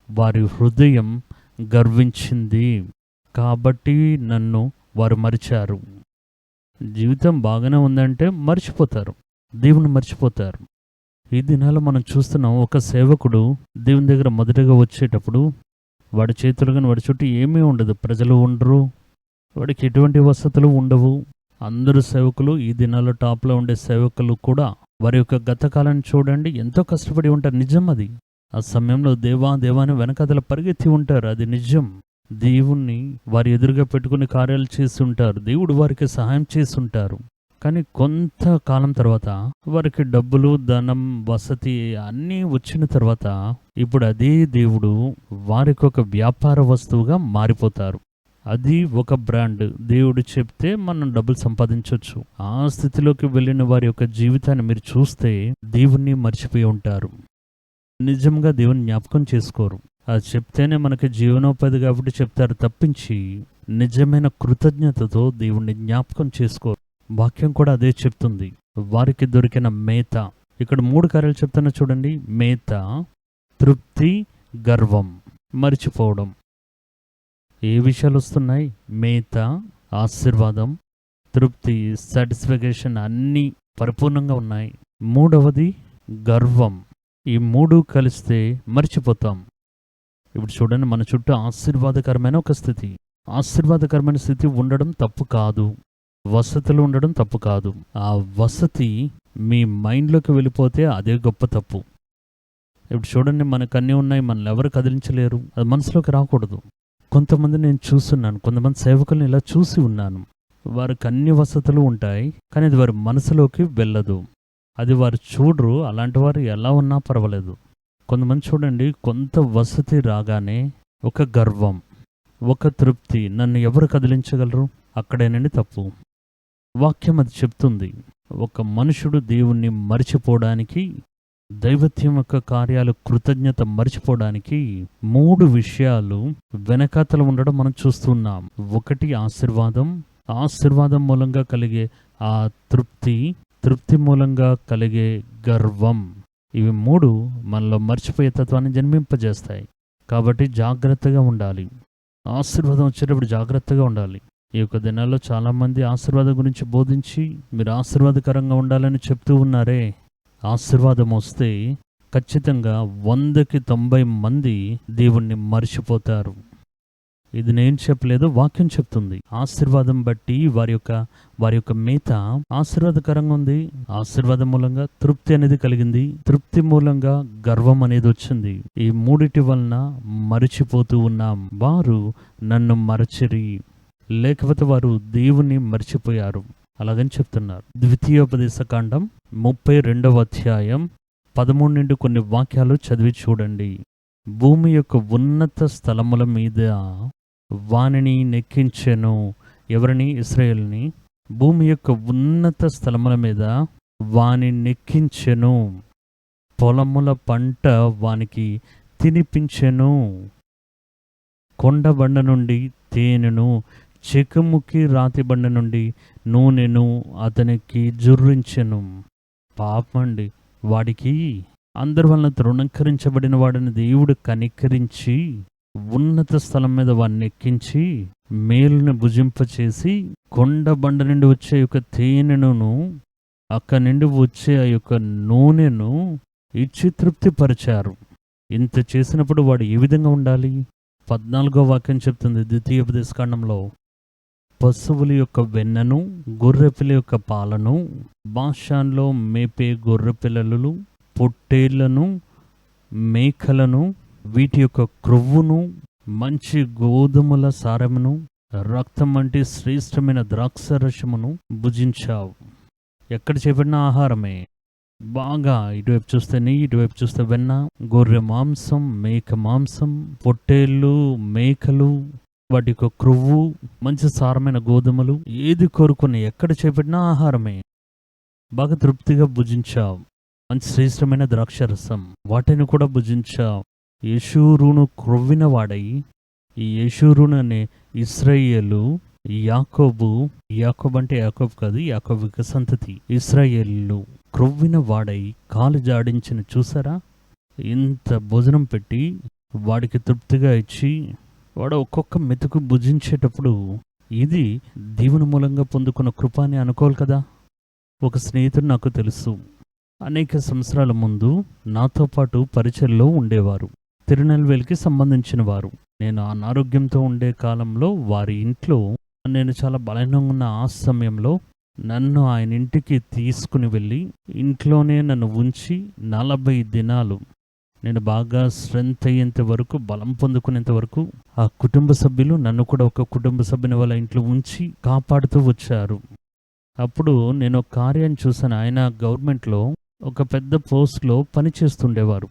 వారి హృదయం గర్వించింది, కాబట్టి నన్ను వారు మరిచారు. జీవితం బాగానే ఉందంటే మర్చిపోతారు, దేవుని మర్చిపోతారు. ఈ దినాల్లో మనం చూస్తున్నాం, ఒక సేవకుడు దేవుని దగ్గర మొదటగా వచ్చేటప్పుడు వాడి చేతులు కానీ వాడి చుట్టూ ఏమీ ఉండదు, ప్రజలు ఉండరు, వాడికి ఎటువంటి వసతులు ఉండవు. అందరూ సేవకులు, ఈ దినాల్లో టాప్లో ఉండే సేవకులు కూడా వారి యొక్క గత కాలాన్ని చూడండి, ఎంతో కష్టపడి ఉంటారు. నిజం అది. ఆ సమయంలో దేవా దేవాని వెనకాతల పరిగెత్తి ఉంటారు, అది నిజం. దేవుణ్ణి వారి ఎదురుగా పెట్టుకుని కార్యాలు చేసి ఉంటారు, దేవుడు వారికి సహాయం చేసి ఉంటారు. కానీ కొంతకాలం తర్వాత వారికి డబ్బులు, ధనం, వసతి అన్నీ వచ్చిన తర్వాత ఇప్పుడు అదే దేవుడు వారికి ఒక వ్యాపార వస్తువుగా మారిపోతారు. అది ఒక బ్రాండ్. దేవుడు చెప్తే మనం డబ్బులు సంపాదించవచ్చు. ఆ స్థితిలోకి వెళ్ళిన వారి యొక్క జీవితాన్ని మీరు చూస్తే దేవుణ్ణి మర్చిపోయి ఉంటారు. నిజంగా దేవుని జ్ఞాపకం చేసుకోరు. అది చెప్తేనే మనకి జీవనోపాధి కాబట్టి చెప్తారు తప్పించి నిజమైన కృతజ్ఞతతో దేవుణ్ణి జ్ఞాపకం చేసుకోరు. వాక్యం కూడా అదే చెప్తుంది. వారికి దొరికిన మేత. ఇక్కడ 3 కార్యాలు చెప్తున్నా చూడండి. మేత, తృప్తి, గర్వం, మరిచిపోవడం. ఏ విషయాలు వస్తున్నాయి? మేత, ఆశీర్వాదం, తృప్తి, సాటిస్ఫికేషన్ అన్నీ పరిపూర్ణంగా ఉన్నాయి. 3వది గర్వం. ఈ 3 కలిస్తే మర్చిపోతాం. ఇప్పుడు చూడండి, మన చుట్టూ ఆశీర్వాదకరమైన ఒక స్థితి. ఆశీర్వాదకరమైన స్థితి ఉండడం తప్పు కాదు. వసతులు ఉండడం తప్పు కాదు. ఆ వసతి మీ మైండ్లోకి వెళ్ళిపోతే అదే గొప్ప తప్పు. ఇప్పుడు చూడండి, మనకు అన్నీ ఉన్నాయి, మనల్ని ఎవరు కదిలించలేరు. అది మనసులోకి రాకూడదు. కొంతమంది నేను చూస్తున్నాను, కొంతమంది సేవకులను ఇలా చూసి ఉన్నాను. వారికి అన్ని వసతులు ఉంటాయి, కానీ అది వారి మనసులోకి వెళ్ళదు. అది వారు చూడరు. అలాంటి వారు ఎలా ఉన్నా పర్వాలేదు. కొంతమంది చూడండి, కొంత వసతి రాగానే ఒక గర్వం, ఒక తృప్తి, నన్ను ఎవరు కదిలించగలరు? అక్కడేనండి తప్పు. వాక్యం అది చెప్తుంది. ఒక మనుషుడు దేవుణ్ణి మరిచిపోవడానికి, దైవత్యం యొక్క కార్యాలు కృతజ్ఞత మరిచిపోవడానికి 3 విషయాలు వెనకాతలు ఉండడం మనం చూస్తున్నాం. ఒకటి ఆశీర్వాదం, ఆశీర్వాదం మూలంగా కలిగే ఆ తృప్తి, తృప్తి మూలంగా కలిగే గర్వం. ఇవి 3 మనలో మర్చిపోయే తత్వాన్ని జన్మింపజేస్తాయి. కాబట్టి జాగ్రత్తగా ఉండాలి. ఆశీర్వాదం వచ్చేటప్పుడు జాగ్రత్తగా ఉండాలి. ఈ యొక్క దినాల్లో చాలామంది ఆశీర్వాదం గురించి బోధించి మీరు ఆశీర్వాదకరంగా ఉండాలని చెప్తూ ఉన్నారే. ఆశీర్వాదం వస్తే ఖచ్చితంగా 100కి 90 మంది దేవుణ్ణి మర్చిపోతారు. ఇది నేను చెప్పలేదు, వాక్యం చెప్తుంది. ఆశీర్వాదం బట్టి వారి యొక్క మేత ఆశీర్వాదకరంగా ఉంది. ఆశీర్వాదం మూలంగా తృప్తి అనేది కలిగింది. తృప్తి మూలంగా గర్వం అనేది వచ్చింది. ఈ 3 వలన మరిచిపోతూ ఉన్నాం. వారు నన్ను మరచిరి, లేకపోతే వారు దేవుణ్ణి మర్చిపోయారు అలాగని చెప్తున్నారు. ద్వితీయోపదేశకాండం 32వ అధ్యాయం 13 నుండి కొన్ని వాక్యాలు చదివి చూడండి. భూమి యొక్క ఉన్నత స్థలముల మీద వానిని నెక్కించెను. ఎవరిని? ఇశ్రాయేలుని. భూమి యొక్క ఉన్నత స్థలముల మీద వాని నెక్కించెను. పొలముల పంట వానికి తినిపించెను. కొండబండ నుండి తేనెను, చెకుముకి రాతి బండ నుండి నూనెను అతనికి జుర్రించెను. పాపమండి, వాడికి అందరి వలన తృణీకరించబడిన వాడిని దేవుడు కనికరించి ఉన్నత స్థలం మీద వాడిని ఎక్కించి మేలుని భుజింపచేసి కొండ బండ నుండి వచ్చే యొక్క తేనెను, అక్కడి నుండి వచ్చే ఆ యొక్క నూనెను ఇచ్చి తృప్తిపరిచారు. ఇంత చేసినప్పుడు వాడు ఏ విధంగా ఉండాలి? 14వ వాక్యం చెప్తుంది ద్వితీయోపదేశకాండంలో. పశువుల యొక్క వెన్నను, గొర్రెపిల్ల యొక్క పాలను, బాషాన్లో మేపే గొర్రెపిల్లలు, పొట్టేళ్లను, మేకలను, వీటి యొక్క క్రొవ్వును, మంచి గోధుమల సారమును, రక్తం వంటి శ్రేష్టమైన ద్రాక్షరసమును భుజించావు. ఎక్కడ చేపడిన ఆహారమే. బాగా ఇటువైపు చూస్తే నెయ్యి, ఇటువైపు చూస్తే వెన్న, గొర్రె మాంసం, మేక మాంసం, పొట్టేళ్ళు, మేకలు, వాటి యొక్క క్రొవ్వు, మంచి సారమైన గోధుమలు, ఏది కోరుకుని ఎక్కడ చేపట్టినా ఆహారమే. బాగా తృప్తిగా భుజించావు. మంచి శ్రేష్టమైన ద్రాక్షరసం, వాటిని కూడా భుజించావు. యెషూరును క్రొవ్విన వాడై, ఈ యెషూరును అనే ఇశ్రాయేలు, యాకోబు అంటే యాకోబు కాదు, యాకోబు యొక్క సంతతి ఇశ్రాయేలు క్రొవ్విన వాడై కాలు జాడించిన. చూసారా? ఇంత భోజనం పెట్టి వాడికి తృప్తిగా ఇచ్చి వాడు ఒక్కొక్క మెతుకు భుజించేటప్పుడు ఇది దేవుని మూలంగా పొందుకున్న కృప అని అనుకోవాలి కదా. ఒక స్నేహితుడు నాకు తెలుసు, అనేక సంవత్సరాల ముందు నాతో పాటు పరిచయలో ఉండేవారు. తిరునెల్వేలికి సంబంధించిన వారు. నేను అనారోగ్యంతో ఉండే కాలంలో వారి ఇంట్లో, నేను చాలా బలహీనంగా ఉన్న ఆ సమయంలో నన్ను ఆయన ఇంటికి తీసుకుని వెళ్ళి ఇంట్లోనే నన్ను ఉంచి 40 దినాలు నేను బాగా స్ట్రెంత్ అయ్యేంత వరకు, బలం పొందుకునేంత వరకు ఆ కుటుంబ సభ్యులు నన్ను కూడా ఒక కుటుంబ సభ్యుని వాళ్ళ ఇంట్లో ఉంచి కాపాడుతూ వచ్చారు. అప్పుడు నేను ఒక కార్యాన్ని చూశాను. ఆయన గవర్నమెంట్లో ఒక పెద్ద పోస్ట్లో పని చేస్తుండేవారు.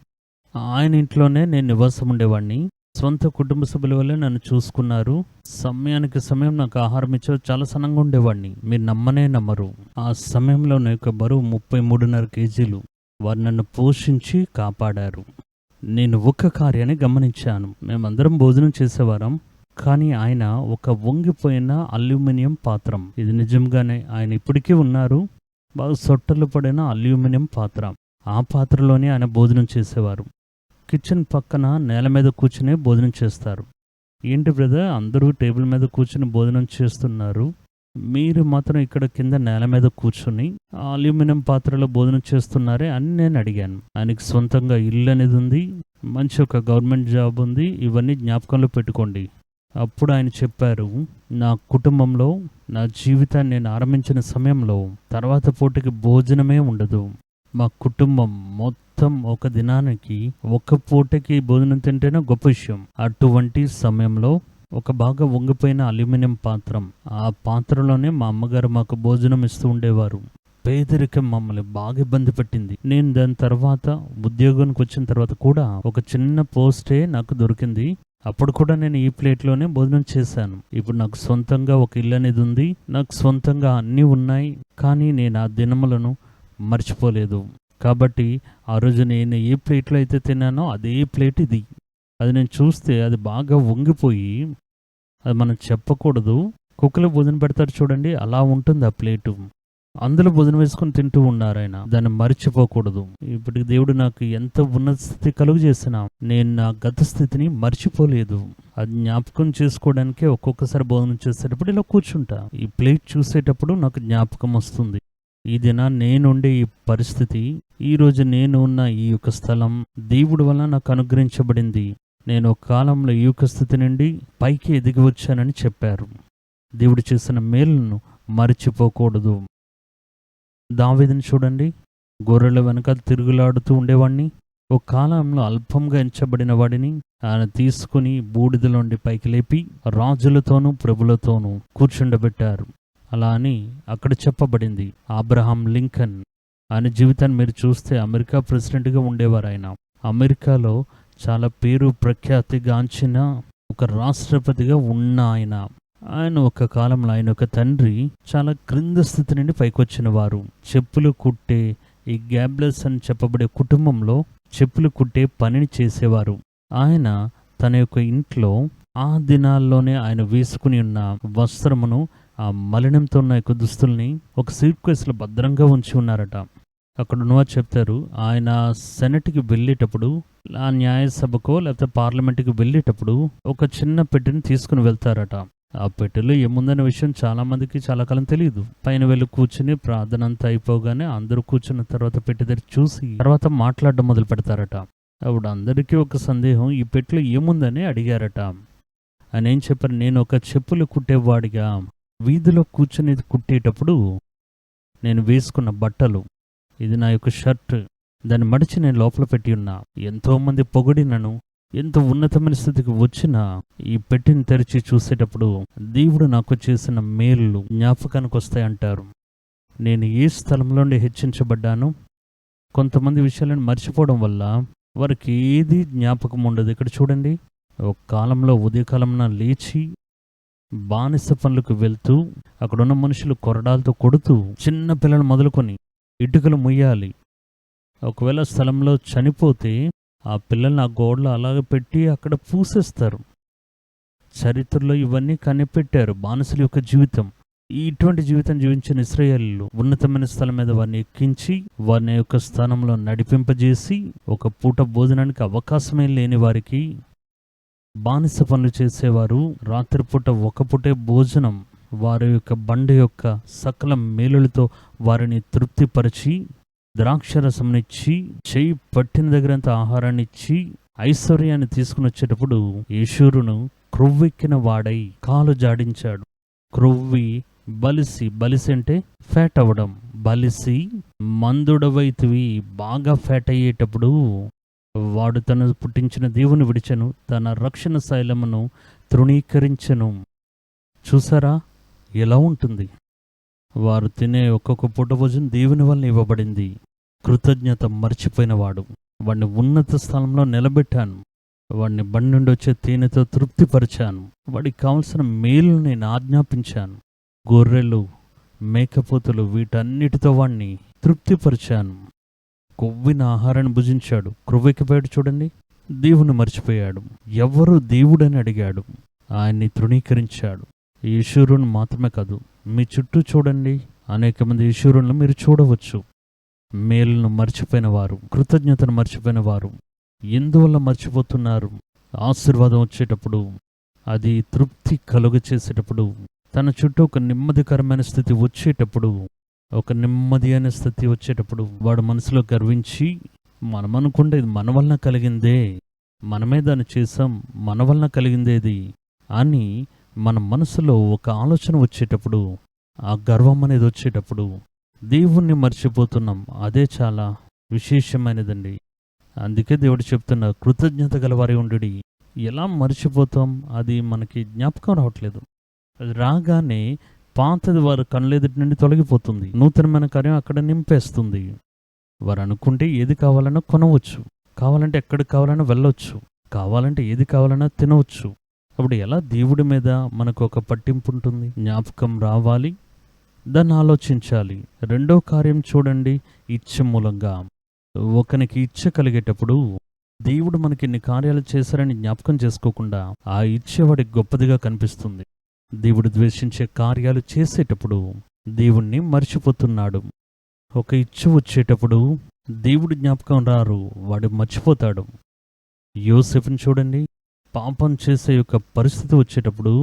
ఆయన ఇంట్లోనే నేను నివాసం ఉండేవాడిని. స్వంత కుటుంబ సభ్యుల వల్లే నన్ను చూసుకున్నారు. సమయానికి సమయం నాకు ఆహారం ఇచ్చారు. చాలా సన్నంగా ఉండేవాడిని. మీరు నమ్మనే నమ్మరు. ఆ సమయంలో నా యొక్క బరువు 33.5 కేజీలు. వారు నన్ను పోషించి కాపాడారు. నేను ఒక కార్యాన్ని గమనించాను. మేమందరం భోజనం చేసేవారం. కానీ ఆయన ఒక వంగిపోయిన అల్యూమినియం పాత్రం, ఇది నిజంగానే ఆయన ఇప్పటికీ ఉన్నారు, బాగా సొట్టలు పడిన అల్యూమినియం పాత్ర, ఆ పాత్రలోనే ఆయన భోజనం చేసేవారు. కిచెన్ పక్కన నేల మీద కూర్చుని భోజనం చేస్తారు. ఏంటి బ్రదర్, అందరూ టేబుల్ మీద కూర్చుని భోజనం చేస్తున్నారు, మీరు మాత్రం ఇక్కడ కింద నేల మీద కూర్చుని అల్యూమినియం పాత్రలో భోజనం చేస్తున్నారే అని నేను అడిగాను. ఆయనకి సొంతంగా ఇల్లు అనేది ఉంది, మంచి ఒక గవర్నమెంట్ జాబ్ ఉంది, ఇవన్నీ జ్ఞాపకంలో పెట్టుకోండి. అప్పుడు ఆయన చెప్పారు, నా కుటుంబంలో నా జీవితాన్ని నేను ఆరంభించిన సమయంలో తర్వాత పూటకి భోజనమే ఉండదు. మా కుటుంబం మొత్తం ఒక దినానికి ఒక పూటకి భోజనం తింటేనే గొప్ప విషయం. అటువంటి సమయంలో ఒక బాగా వంగిపోయిన అల్యూమినియం పాత్రం, ఆ పాత్రలోనే మా అమ్మగారు మాకు భోజనం ఇస్తూ ఉండేవారు. పేదరికం మమ్మల్ని బాగా ఇబ్బంది పెట్టింది. నేను దాని తర్వాత ఉద్యోగానికి వచ్చిన తర్వాత కూడా ఒక చిన్న పోస్టే నాకు దొరికింది. అప్పుడు కూడా నేను ఈ ప్లేట్లోనే భోజనం చేశాను. ఇప్పుడు నాకు సొంతంగా ఒక ఇల్లు అనేది ఉంది, నాకు సొంతంగా అన్నీ ఉన్నాయి. కానీ నేను ఆ దినములను మర్చిపోలేదు. కాబట్టి ఆ రోజు నేను ఏ ప్లేట్లో అయితే తిన్నానో అదే ప్లేట్ ఇది. అది నేను చూస్తే అది బాగా వంగిపోయి, అది మనం చెప్పకూడదు, కుక్కలు భోజనం పెడతారు చూడండి, అలా ఉంటుంది ఆ ప్లేటు. అందులో భోజనం వేసుకొని తింటూ ఉన్నారు ఆయన. దాన్ని మర్చిపోకూడదు. ఇప్పటికి దేవుడు నాకు ఎంత ఉన్నత స్థితి కలుగు చేసినా నేను నా గత స్థితిని మర్చిపోలేదు. అది జ్ఞాపకం చేసుకోవడానికే ఒక్కొక్కసారి భోజనం చేసేటప్పుడు ఇలా కూర్చుంటా. ఈ ప్లేట్ చూసేటప్పుడు నాకు జ్ఞాపకం వస్తుంది. ఈ దిన నేనుండే ఈ పరిస్థితి, ఈరోజు నేను ఉన్న ఈ యొక్క స్థలం దేవుడి వల్ల నాకు అనుగ్రహించబడింది. నేను ఒక కాలంలో ఈ యొక్క స్థితి నుండి పైకి ఎదిగి వచ్చానని చెప్పారు. దేవుడు చేసిన మేలును మర్చిపోకూడదు. దావీదుని చూడండి, గొర్రెల వెనక తిరుగులాడుతూ ఉండేవాడిని. ఒక కాలంలో అల్పంగా ఎంచబడిన వాడిని ఆయన తీసుకుని బూడిదలోండి పైకి లేపి రాజులతోనూ ప్రభులతోనూ కూర్చుండబెట్టారు. అలా అని అక్కడ చెప్పబడింది. అబ్రహాం లింకన్, ఆయన జీవితాన్ని మీరు చూస్తే అమెరికా ప్రెసిడెంట్గా ఉండేవారు. ఆయన అమెరికాలో చాలా పేరు ప్రఖ్యాతిగాంచిన ఒక రాష్ట్రపతిగా ఉన్న ఆయన ఒక కాలంలో ఆయన ఒక తండ్రి చాలా క్రింద స్థితి నుండి పైకొచ్చిన వారు. చెప్పులు కుట్టే ఈ గ్యాబ్లెస్ అని చెప్పబడే కుటుంబంలో చెప్పులు కుట్టే పనిని చేసేవారు. ఆయన తన యొక్క ఇంట్లో ఆ దినాల్లోనే ఆయన వేసుకుని ఉన్న వస్త్రమును, ఆ మలినంతో ఉన్న యొక్క దుస్తుల్ని ఒక సూట్ కేసులో భద్రంగా ఉంచి ఉన్నారట. అక్కడ ఉన్నవారు చెప్తారు, ఆయన సెనెట్కి వెళ్ళేటప్పుడు, ఆ న్యాయసభకో లేకపోతే పార్లమెంట్కి వెళ్ళేటప్పుడు ఒక చిన్న పెట్టెని తీసుకుని వెళ్తారట. ఆ పెట్టెలో ఏముందనే విషయం చాలా మందికి చాలా కాలం తెలియదు. పైన వెళ్ళి కూర్చుని ప్రార్థన అంతా అయిపోగానే అందరూ కూర్చున్న తర్వాత పెట్టె దగ్గర చూసి తర్వాత మాట్లాడడం మొదలు పెడతారట. అప్పుడు అందరికీ ఒక సందేహం, ఈ పెట్టెలో ఏముందని అడిగారట. ఆయన ఏం చెప్పారు, నేను ఒక చెప్పులు కుట్టేవాడిగా వీధిలో కూర్చుని కుట్టేటప్పుడు నేను వేసుకున్న బట్టలు, ఇది నా యొక్క షర్ట్, దాన్ని మడిచి నేను లోపల పెట్టి ఉన్నా. ఎంతోమంది పొగిడినను, ఎంత ఉన్నతమైన స్థితికి వచ్చినా ఈ పెట్టెని తెరిచి చూసేటప్పుడు దేవుడు నాకు చేసిన మేలు జ్ఞాపకానికి వస్తాయంటారు. నేను ఏ స్థలంలో హెచ్చించబడ్డాను, కొంతమంది విషయాలను మర్చిపోవడం వల్ల వారికి ఏది జ్ఞాపకం ఉండదు. ఇక్కడ చూడండి, ఒక కాలంలో ఉదయకాలంన లేచి బానిస పనులకు వెళ్తూ అక్కడున్న మనుషులు కొరడాలతో కొడుతూ చిన్న పిల్లలు మొదలుకొని ఇటుకలు ముయ్యాలి. ఒకవేళ స్థలంలో చనిపోతే ఆ పిల్లల్ని ఆ గోడలో అలాగే పెట్టి అక్కడ పూసేస్తారు. చరిత్రలో ఇవన్నీ కనిపెట్టారు. బానిసల యొక్క జీవితం, ఇటువంటి జీవితం జీవించిన ఇశ్రాయేలీయులు ఉన్నతమైన స్థలం మీద వారిని ఎక్కించి వారిని యొక్క స్థానంలో నడిపింపజేసి ఒక పూట భోజనానికి అవకాశమే లేని వారికి బానిస పనులు చేసేవారు. రాత్రిపూట ఒక పూటే భోజనం, వారి యొక్క బండి యొక్క సకల మేలులతో వారిని తృప్తిపరిచి ద్రాక్షరసంనిచ్చి చేయి పట్టిన దగ్గరంత ఆహారాన్ని ఇచ్చి ఐశ్వర్యాన్ని తీసుకుని వచ్చేటప్పుడు యేషూరును క్రొవ్వెక్కిన వాడై కాలు జాడించాడు. క్రొవ్వి బలిసి అంటే ఫ్యాట్ అవ్వడం. బలిసి మందుడవైతివి బాగా ఫ్యాట్ అయ్యేటప్పుడు వాడు తను పుట్టించిన దేవుని విడిచెను, తన రక్షణ శైలమును తృణీకరించెను. చూసారా ఎలా ఉంటుంది? వారు తినే ఒక్కొక్క పూట భోజనం దేవుని వల్ల ఇవ్వబడింది. కృతజ్ఞత మర్చిపోయిన వాడు, వాడిని ఉన్నత స్థలంలో నిలబెట్టాను. వాడిని బండి నుండి వచ్చే తేనెతో తృప్తిపరిచాను. వాడికి కావలసిన మేలు నేను ఆజ్ఞాపించాను. గొర్రెలు, మేకపోతులు వీటన్నిటితో వాడిని తృప్తిపరిచాను. కొవ్విన ఆహారాన్ని భుజించాడు, క్రొవ్వెక్కిపోయాడు. చూడండి, దేవుని మర్చిపోయాడు. ఎవరు దేవుడని అడిగాడు, ఆయన్ని తృణీకరించాడు. యేషూరుని మాత్రమే కాదు, మీ చుట్టూ చూడండి, అనేక మంది యేషూరులను మీరు చూడవచ్చు. మేలును మర్చిపోయిన వారు, కృతజ్ఞతను మర్చిపోయిన వారు. ఎందువల్ల మర్చిపోతున్నారు? ఆశీర్వాదం వచ్చేటప్పుడు, అది తృప్తి కలుగ చేసేటప్పుడు, తన చుట్టూ ఒక నెమ్మదికరమైన స్థితి వచ్చేటప్పుడు, ఒక నెమ్మది అనే స్థితి వచ్చేటప్పుడు వాడు మనసులో గర్వించి, మనం అనుకుంటే ఇది మన వలన కలిగిందే, మనమే దాన్ని చేసాం, మన వలన కలిగిందేది అని మన మనసులో ఒక ఆలోచన వచ్చేటప్పుడు, ఆ గర్వం అనేది వచ్చేటప్పుడు దేవుణ్ణి మర్చిపోతున్నాం. అదే చాలా విశేషమైనదండి. అందుకే దేవుడు చెప్తున్న కృతజ్ఞత గలవారి ఉండుడి. ఎలా మర్చిపోతాం? అది మనకి జ్ఞాపకం రావట్లేదు. అది రాగానే పాతది వారు కళ్ళెదుటి నుండి తొలగిపోతుంది, నూతనమైన కార్యం అక్కడ నింపేస్తుంది. వారు అనుకుంటే ఏది కావాలన్నా కొనవచ్చు, కావాలంటే ఎక్కడికి కావాలన్నా వెళ్ళవచ్చు, కావాలంటే ఏది కావాలన్నా తినవచ్చు. అప్పుడు ఎలా దేవుడి మీద మనకు ఒక పట్టింపు ఉంటుంది? జ్ఞాపకం రావాలి, దాన్ని ఆలోచించాలి. రెండో కార్యం చూడండి, ఇచ్చ మూలంగా. ఒకనికి ఇచ్చ కలిగేటప్పుడు దేవుడు మనకి ఇన్ని కార్యాలు చేశారని జ్ఞాపకం చేసుకోకుండా ఆ ఇచ్చేవాడికి గొప్పదిగా కనిపిస్తుంది. దేవుడు ద్వేషించే కార్యాలు చేసేటప్పుడు దేవుణ్ణి మర్చిపోతున్నాడు. ఒక ఇచ్చ వచ్చేటప్పుడు దేవుడు జ్ఞాపకం రారు, వాడు మర్చిపోతాడు. యోసేపుని చూడండి, పాపం చేసే యొక్క పరిస్థితి వచ్చేటప్పుడు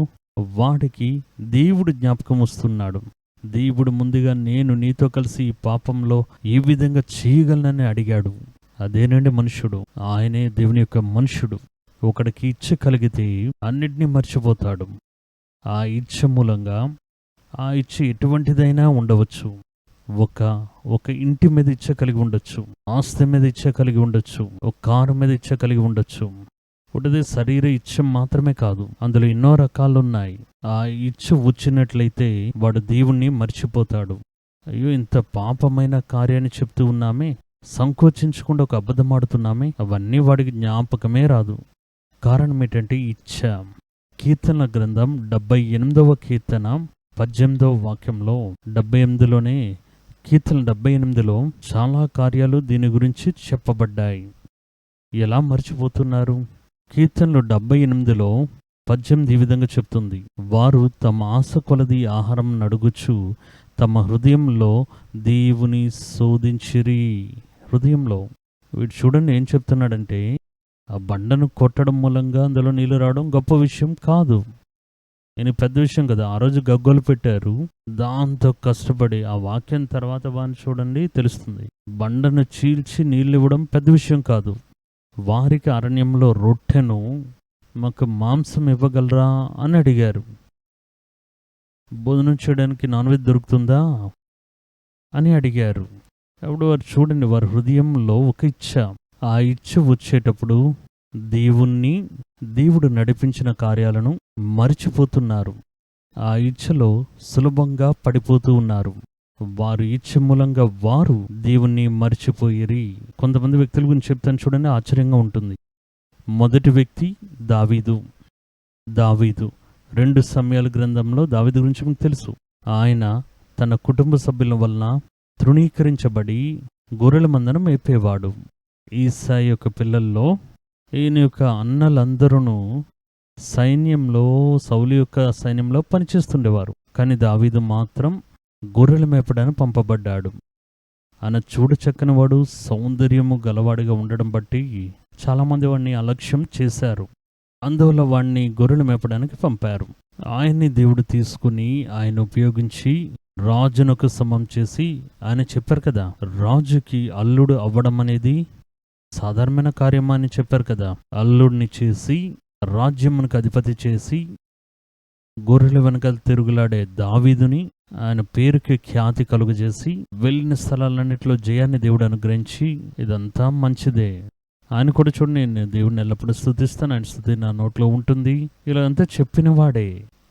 వాడికి దేవుడు జ్ఞాపకం వస్తున్నాడు. దేవుడు ముందుగా నేను నీతో కలిసి ఈ పాపంలో ఏ విధంగా చేయగలనని అడిగాడు. అదేనండి మనుష్యుడు, ఆయనే దేవుని యొక్క మనుష్యుడు. ఒకడికి ఇచ్చ కలిగితే అన్నిటినీ మర్చిపోతాడు. ఆ ఇచ్చ మూలంగా, ఆ ఇచ్చ ఎటువంటిదైనా ఉండవచ్చు. ఒక ఇంటి మీద ఇచ్చ కలిగి ఉండొచ్చు, ఆస్తి మీద ఇచ్చ కలిగి ఉండొచ్చు, ఒక కారు మీద ఇచ్చ కలిగి ఉండొచ్చు. ఒకటిది శరీర ఇచ్చ మాత్రమే కాదు, అందులో ఎన్నో రకాలు ఉన్నాయి. ఆ ఇచ్చ వచ్చినట్లయితే వాడు దేవుణ్ణి మర్చిపోతాడు. అయ్యో, ఇంత పాపమైన కార్యాన్ని చెప్తూ ఉన్నామే, సంకోచించకుండా ఒక అబద్ధం ఆడుతున్నామే, అవన్నీ వాడికి జ్ఞాపకమే రాదు. కారణం ఏంటంటే ఇచ్చ. కీర్తనల గ్రంథం 78వ కీర్తన 18వ వాక్యంలో, 78లోనే, కీర్తన 78లో చాలా కార్యాలు దీని గురించి చెప్పబడ్డాయి. ఎలా మర్చిపోతున్నారు? కీర్తనలు 78లో 18 ఈ విధంగా చెప్తుంది, వారు తమ ఆశ కొలది ఆహారం నడుగుచు తమ హృదయంలో దేవుని శోధించిరి. హృదయంలో. వీడు చూడండి ఏం చెప్తున్నాడంటే, ఆ బండను కొట్టడం మూలంగా అందులో నీళ్ళు రావడం గొప్ప విషయం కాదు, నేను పెద్ద విషయం కదా. ఆ రోజు గగ్గోలు పెట్టారు, దాంతో కష్టపడి ఆ వాక్యం తర్వాత వాడిని చూడండి తెలుస్తుంది. బండను చీల్చి నీళ్ళు ఇవ్వడం పెద్ద విషయం కాదు. వారికి అరణ్యంలో రొట్టెను, మాకు మాంసం ఇవ్వగలరా అని అడిగారు. భోజనం చేయడానికి నాన్ వెజ్ దొరుకుతుందా అని అడిగారు. అప్పుడు వారు చూడండి, వారి హృదయంలో ఒక ఇచ్చ. ఆ ఇచ్చ వచ్చేటప్పుడు దేవుడు నడిపించిన కార్యాలను మరిచిపోతున్నారు. ఆ ఇచ్చలో సులభంగా పడిపోతూ ఉన్నారు. వారు ఇచ్చ మూలంగా వారు దేవుణ్ణి మరిచిపోయిరి. కొంతమంది వ్యక్తుల గురించి చెప్తాను చూడండి, ఆశ్చర్యంగా ఉంటుంది. మొదటి వ్యక్తి దావీదు. 2 సమయాల గ్రంథంలో దావీదు గురించి మీకు తెలుసు. ఆయన తన కుటుంబ సభ్యుల వలన తృణీకరించబడి గొర్రెల మందను మేపేవాడు. ఈసాయి యొక్క పిల్లల్లో ఈయన యొక్క అన్నలందరూ సైన్యంలో, సౌలు యొక్క సైన్యంలో పనిచేస్తుండేవారు. కానీ దావీదు మాత్రం గొర్రెలు మేపడానికి పంపబడ్డాడు. ఆయన చూడ చక్కని వాడు, సౌందర్యము గలవాడిగా ఉండడం బట్టి చాలామంది వాడిని అలక్ష్యం చేశారు. అందువల్ల వాడిని గొర్రెలు మేపడానికి పంపారు. ఆయన్ని దేవుడు తీసుకుని ఆయన ఉపయోగించి రాజునకు సమం చేసి, ఆయన చెప్పారు కదా, రాజుకి అల్లుడు అవ్వడం అనేది సాధారణమైన కార్యమా అని చెప్పారు కదా. అల్లుడిని చేసి రాజ్యమునకు అధిపతి చేసి గొర్రెల వెనకాల తిరుగులాడే దావీదుని ఆయన పేరుకి ఖ్యాతి కలుగజేసి వెళ్ళిన స్థలాలన్నింటిలో జయాన్ని దేవుడు అనుగ్రహించి, ఇదంతా మంచిదే. ఆయన కూడా చూడండి, నేను దేవుడిని ఎల్లప్పుడూ స్తుతిస్తాను, ఆయన స్తుతి నా నోట్లో ఉంటుంది, ఇలా అంతా చెప్పిన వాడే.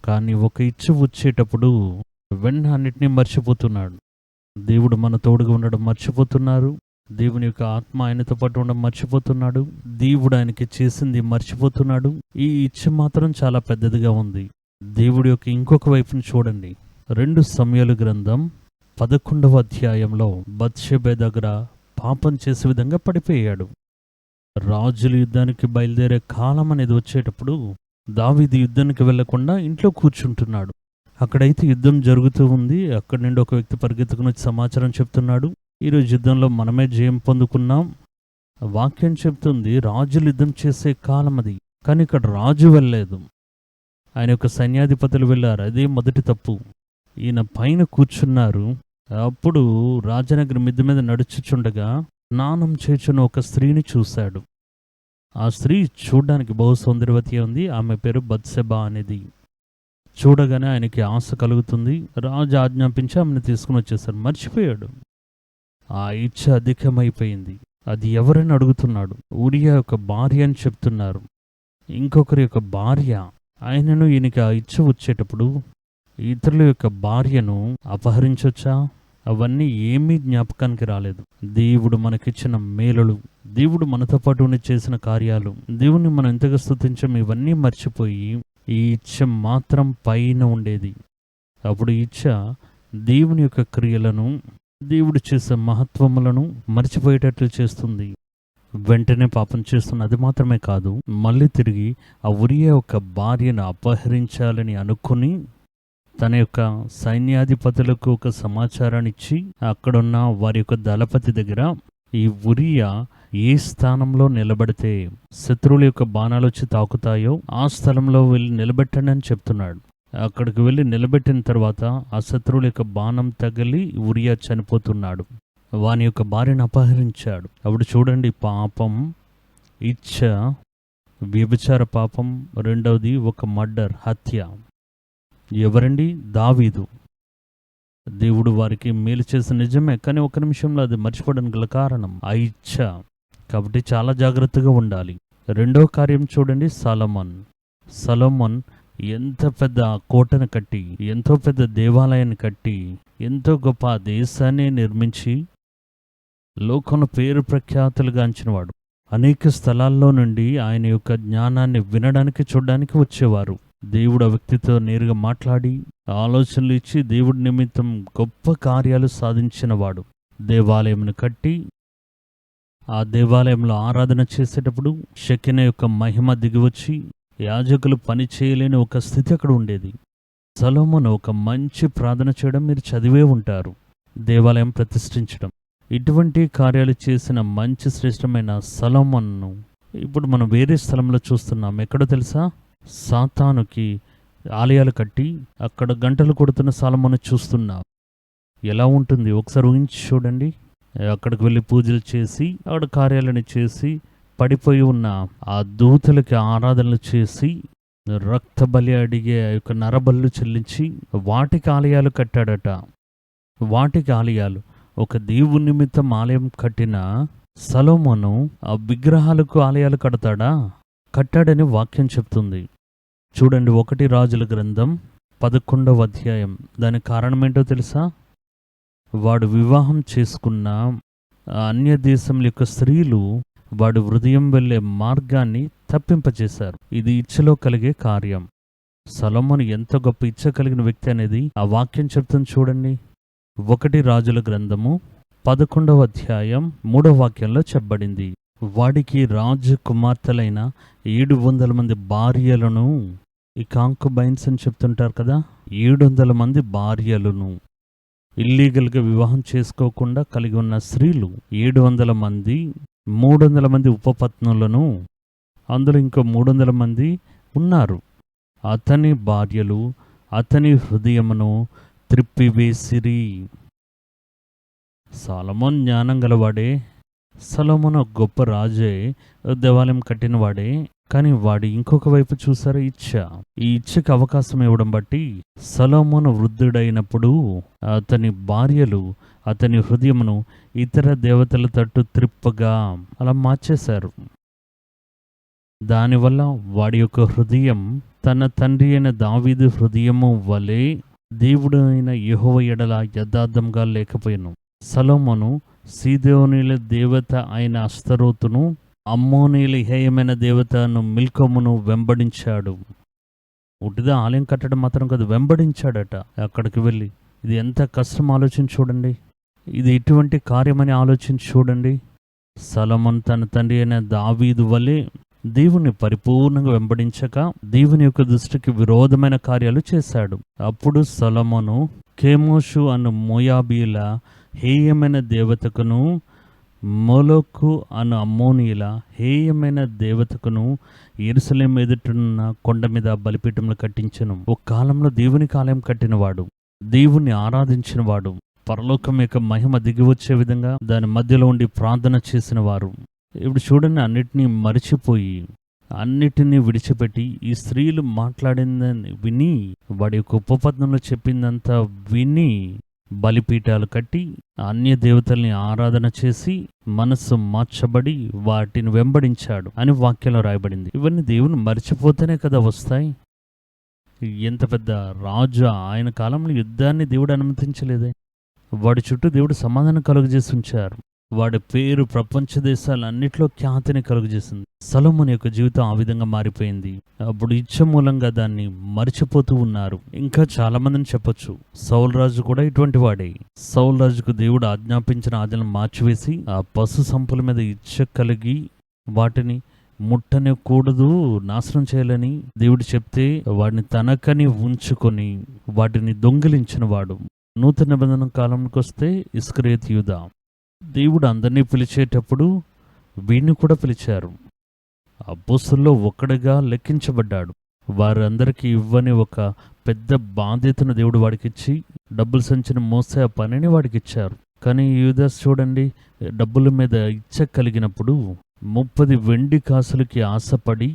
కానీ ఒక ఇచ్చ వచ్చేటప్పుడు వెన్న అన్నిటినీ మర్చిపోతున్నాడు. దేవుడు మన తోడుగా ఉండడం మర్చిపోతున్నారు. దేవుని యొక్క ఆత్మ ఆయనతో పాటు ఉండడం మర్చిపోతున్నాడు. దేవుడు ఆయనకి చేసింది మర్చిపోతున్నాడు. ఈ ఇచ్చ మాత్రం చాలా పెద్దదిగా ఉంది. దేవుడి యొక్క ఇంకొక వైపును చూడండి. 2 సమూయేలు గ్రంథం 11వ అధ్యాయంలో బత్షెబె దగ్గర పాపం చేసే విధంగా పడిపోయాడు. రాజులు యుద్ధానికి బయలుదేరే కాలం అనేది వచ్చేటప్పుడు దావీదు యుద్ధానికి వెళ్లకుండా ఇంట్లో కూర్చుంటున్నాడు. అక్కడైతే యుద్ధం జరుగుతూ ఉంది. అక్కడి నుండి ఒక వ్యక్తి పరిగెత్తుకుని వచ్చి సమాచారం చెప్తున్నాడు, ఈరోజు యుద్ధంలో మనమే జయం పొందుకున్నాం. వాక్యం చెప్తుంది రాజులు యుద్ధం చేసే కాలం అది. కానీ ఇక్కడ రాజు వెళ్ళలేదు, ఆయన యొక్క సైన్యాధిపతులు వెళ్ళారు. అదే మొదటి తప్పు. ఈయన పైన కూర్చున్నారు. అప్పుడు రాజనగరి మిద్దె మీద నడుచుచుండగా స్నానం చేచున్న ఒక స్త్రీని చూశాడు. ఆ స్త్రీ చూడ్డానికి బహు సౌందర్యవతి ఉంది. ఆమె పేరు బత్షెబా అనేది. చూడగానే ఆయనకి ఆశ కలుగుతుంది. రాజు ఆజ్ఞాపించి ఆమెను తీసుకుని వచ్చేసాడు. మర్చిపోయాడు. ఆ ఇచ్చ అధికమైపోయింది. అది ఎవరైనా అడుగుతున్నాడు. ఊరియా యొక్క భార్య అని చెప్తున్నారు. ఇంకొకరి యొక్క భార్య. ఆయనను ఈయనకి ఆ ఇచ్చ వచ్చేటప్పుడు ఇతరుల యొక్క భార్యను అపహరించొచ్చా? అవన్నీ ఏమీ జ్ఞాపకానికి రాలేదు. దేవుడు మనకిచ్చిన మేలులు, దేవుడు మనతో పాటు ఉండి చేసిన కార్యాలు, దేవుణ్ణి మనం ఎంతగా స్తుతించాం, ఇవన్నీ మర్చిపోయి ఈ ఇచ్చ మాత్రం పైన ఉండేది. అప్పుడు ఇచ్చ దేవుని యొక్క క్రియలను, దేవుడు చేసే మహత్వములను మర్చిపోయేటట్లు చేస్తుంది. వెంటనే పాపం చేస్తుంది. అది మాత్రమే కాదు, మళ్ళీ తిరిగి ఆ ఊరియా యొక్క భార్యను అపహరించాలని అనుకుని తన యొక్క సైన్యాధిపతులకు ఒక సమాచారాన్ని ఇచ్చి అక్కడున్న వారి యొక్క దళపతి దగ్గర ఈ ఊరియా ఏ స్థానంలో నిలబడితే శత్రువుల యొక్క బాణాలు వచ్చి తాకుతాయో ఆ స్థలంలో వెళ్ళి నిలబెట్టండి అని చెప్తున్నాడు. అక్కడికి వెళ్ళి నిలబెట్టిన తర్వాత ఆ శత్రువుల యొక్క బాణం తగిలి ఊరియా చనిపోతున్నాడు. వాని యొక్క భార్యను అపహరించాడు. అప్పుడు చూడండి, పాపం, ఇచ్చ, వ్యభిచార పాపం, రెండవది ఒక మర్డర్, హత్య. ఎవరండి? దావీదు. దేవుడు వారికి మేలు చేసిన నిజమే, కానీ ఒక నిమిషంలో అది మర్చిపోవడానికి గల కారణం ఆ ఇచ్చ. కాబట్టి చాలా జాగ్రత్తగా ఉండాలి. రెండో కార్యం చూడండి, సొలొమోన్ ఎంత పెద్ద కోటను కట్టి, ఎంతో పెద్ద దేవాలయాన్ని కట్టి, ఎంతో గొప్ప దేశాన్ని నిర్మించి లోకంలో పేరు ప్రఖ్యాతులుగాంచినవాడు. అనేక స్థలాల్లో నుండి ఆయన యొక్క జ్ఞానాన్ని వినడానికి, చూడడానికి వచ్చేవారు. దేవుడు ఆ వ్యక్తితో నేరుగా మాట్లాడి ఆలోచనలు ఇచ్చి దేవుడి నిమిత్తం గొప్ప కార్యాలు సాధించినవాడు. దేవాలయంను కట్టి ఆ దేవాలయంలో ఆరాధన చేసేటప్పుడు షెకెనా యొక్క మహిమ దిగివచ్చి యాజకులు పని చేయలేని ఒక స్థితి అక్కడ ఉండేది. సొలొమోను ఒక మంచి ప్రార్థన చేయడం మీరు చదివే ఉంటారు. దేవాలయం ప్రతిష్ఠించడం, ఇటువంటి కార్యాలు చేసిన మంచి శ్రేష్టమైన సొలొమోనును ఇప్పుడు మనం వేరే స్థలంలో చూస్తున్నాం. ఎక్కడో తెలుసా? సాతానుకి ఆలయాలు కట్టి అక్కడ గంటలు కొడుతున్న సొలొమోను చూస్తున్నాం. ఎలా ఉంటుంది ఒకసారి ఊహించి చూడండి. అక్కడికి వెళ్ళి పూజలు చేసి అక్కడ కార్యాలను చేసి పడిపోయి ఉన్న ఆ దూతలకి ఆరాధనలు చేసి రక్త బలి అడిగే యొక్క నరబళ్ళు చెల్లించి వాటికి ఆలయాలు కట్టాడట. వాటికి ఆలయాలు. ఒక దేవుని నిమిత్తం ఆలయం కట్టిన సొలొమోను ఆ విగ్రహాలకు ఆలయాలు కడతాడా? కట్టాడని వాక్యం చెప్తుంది. చూడండి, 1 రాజుల గ్రంథం 11వ అధ్యాయం. దానికి కారణం ఏంటో తెలుసా? వాడు వివాహం చేసుకున్న అన్య దేశం యొక్క స్త్రీలు వాడు హృదయం వెళ్ళే మార్గాన్ని తప్పింపచేశారు. ఇది ఇచ్చలో కలిగే కార్యం. సొలొమోను ఎంత గొప్ప ఇచ్చ కలిగిన వ్యక్తి అనేది ఆ వాక్యం చెప్తుంది. చూడండి, 1 రాజుల గ్రంథము 11వ అధ్యాయం 3వ వాక్యంలో చెప్పబడింది. వాడికి రాజు కుమార్తెలైన 700 మంది భార్యలను, ఈ కాంకుబైన్స్ అని చెప్తుంటారు కదా, 700 మంది భార్యలను, ఇల్లీగల్గా వివాహం చేసుకోకుండా కలిగి ఉన్న స్త్రీలు 700 మంది, 300 మంది ఉపపత్నులను, అందులో ఇంకో 300 మంది ఉన్నారు. అతని భార్యలు అతని హృదయమును త్రిప్పివేసిరి. సొలొమోను జ్ఞానం గలవాడే, సొలొమోను గొప్ప రాజే, దేవాలయం కట్టినవాడే. కానీ వాడి ఇంకొక వైపు చూసారా? ఇచ్చ. ఈ ఇచ్చకి అవకాశం ఇవ్వడం బట్టి సొలొమోను వృద్ధుడైనప్పుడు అతని భార్యలు అతని హృదయమును ఇతర దేవతల తట్టు త్రిప్పగా అలా మార్చేశారు. దానివల్ల వాడి యొక్క హృదయం తన తండ్రి అయిన దావీదు హృదయము వలె దేవుడు అయిన యెహోవా ఎడల యథార్థంగా లేకపోయాను. సొలొమోను సీదోనీల దేవత అయిన అస్తరోతును, అమ్మోనీల హేయమైన దేవతను మిల్కోమును వెంబడించాడు. ఉట్టిగా ఆలయం కట్టడం మాత్రం కాదు, వెంబడించాడట అక్కడికి వెళ్ళి. ఇది ఎంత కష్టం ఆలోచించి చూడండి. ఇది ఎటువంటి కార్యమని ఆలోచించి చూడండి. సొలొమోను తన తండ్రి అయిన దావీదు వలె దేవుని పరిపూర్ణంగా వెంబడించక దేవుని యొక్క దృష్టికి విరోధమైన కార్యాలు చేశాడు. అప్పుడు సొలొమోను కేమోషు అను మోయాబీల హేయమైన దేవతకును, మొలోకు అను అమ్మోనీల హేయమైన దేవతకును యెరూషలేము ఎదుటున్న కొండ మీద బలిపీఠములు కట్టించెను. ఒక కాలంలో దేవునికి ఆలయం కట్టినవాడు, దేవుణ్ణి ఆరాధించినవాడు, పరలోకం యొక్క మహిమ దిగి వచ్చే విధంగా దాని మధ్యలో ఉండి ప్రార్థన చేసిన వారు. ఇప్పుడు చూడండి, అన్నిటినీ మరిచిపోయి, అన్నిటినీ విడిచిపెట్టి, ఈ స్త్రీలు మాట్లాడిందని విని, వాడి యొక్క ఉపపత్నంలో చెప్పిందంతా విని, బలిపీఠాలు కట్టి అన్య దేవతల్ని ఆరాధన చేసి మనస్సు మార్చబడి వాటిని వెంబడించాడు అని వాక్యంలో రాయబడింది. ఇవన్నీ దేవుని మర్చిపోతేనే కదా వస్తాయి. ఎంత పెద్ద రాజు, ఆయన కాలంలో యుద్ధాన్ని దేవుడు అనుమతించలేదే. వాడి చుట్టూ దేవుడు సమాధానం కలుగజేసి ఉంచారు. వాడి పేరు ప్రపంచ దేశాలన్నిట్లో ఖ్యాతిని కలుగజేసింది. సొలొమోను యొక్క జీవితం ఆ విధంగా మారిపోయింది. అప్పుడు ఇచ్చ మూలంగా దాన్ని మర్చిపోతూ ఉన్నారు. ఇంకా చాలా మందిని చెప్పొచ్చు. సౌలు రాజు కూడా ఇటువంటి వాడే. సౌలు రాజుకు దేవుడు ఆజ్ఞాపించిన ఆజ్ఞలను మార్చివేసి ఆ పశు సంపుల మీద ఇచ్చ కలిగి వాటిని ముట్టనికూడదు, నాశనం చేయాలని దేవుడు చెప్తే వాడిని తనకని ఉంచుకొని వాటిని దొంగిలించిన వాడు. నూతన నిబంధన కాలంకి వస్తే ఇస్కరియోతు యూదా. దేవుడు అందరినీ పిలిచేటప్పుడు వీడిని కూడా పిలిచారు. అపోస్తలుల్లో ఒక్కడిగా లెక్కించబడ్డాడు. వారందరికీ ఇవ్వని ఒక పెద్ద బాధ్యతను దేవుడు వాడికిచ్చి డబ్బులు సంచిన మోసే ఆ పనిని వాడికి ఇచ్చారు. కానీ యూదాస్ చూడండి, డబ్బుల మీద ఇచ్చ కలిగినప్పుడు 30 వెండి కాసులకి ఆశపడి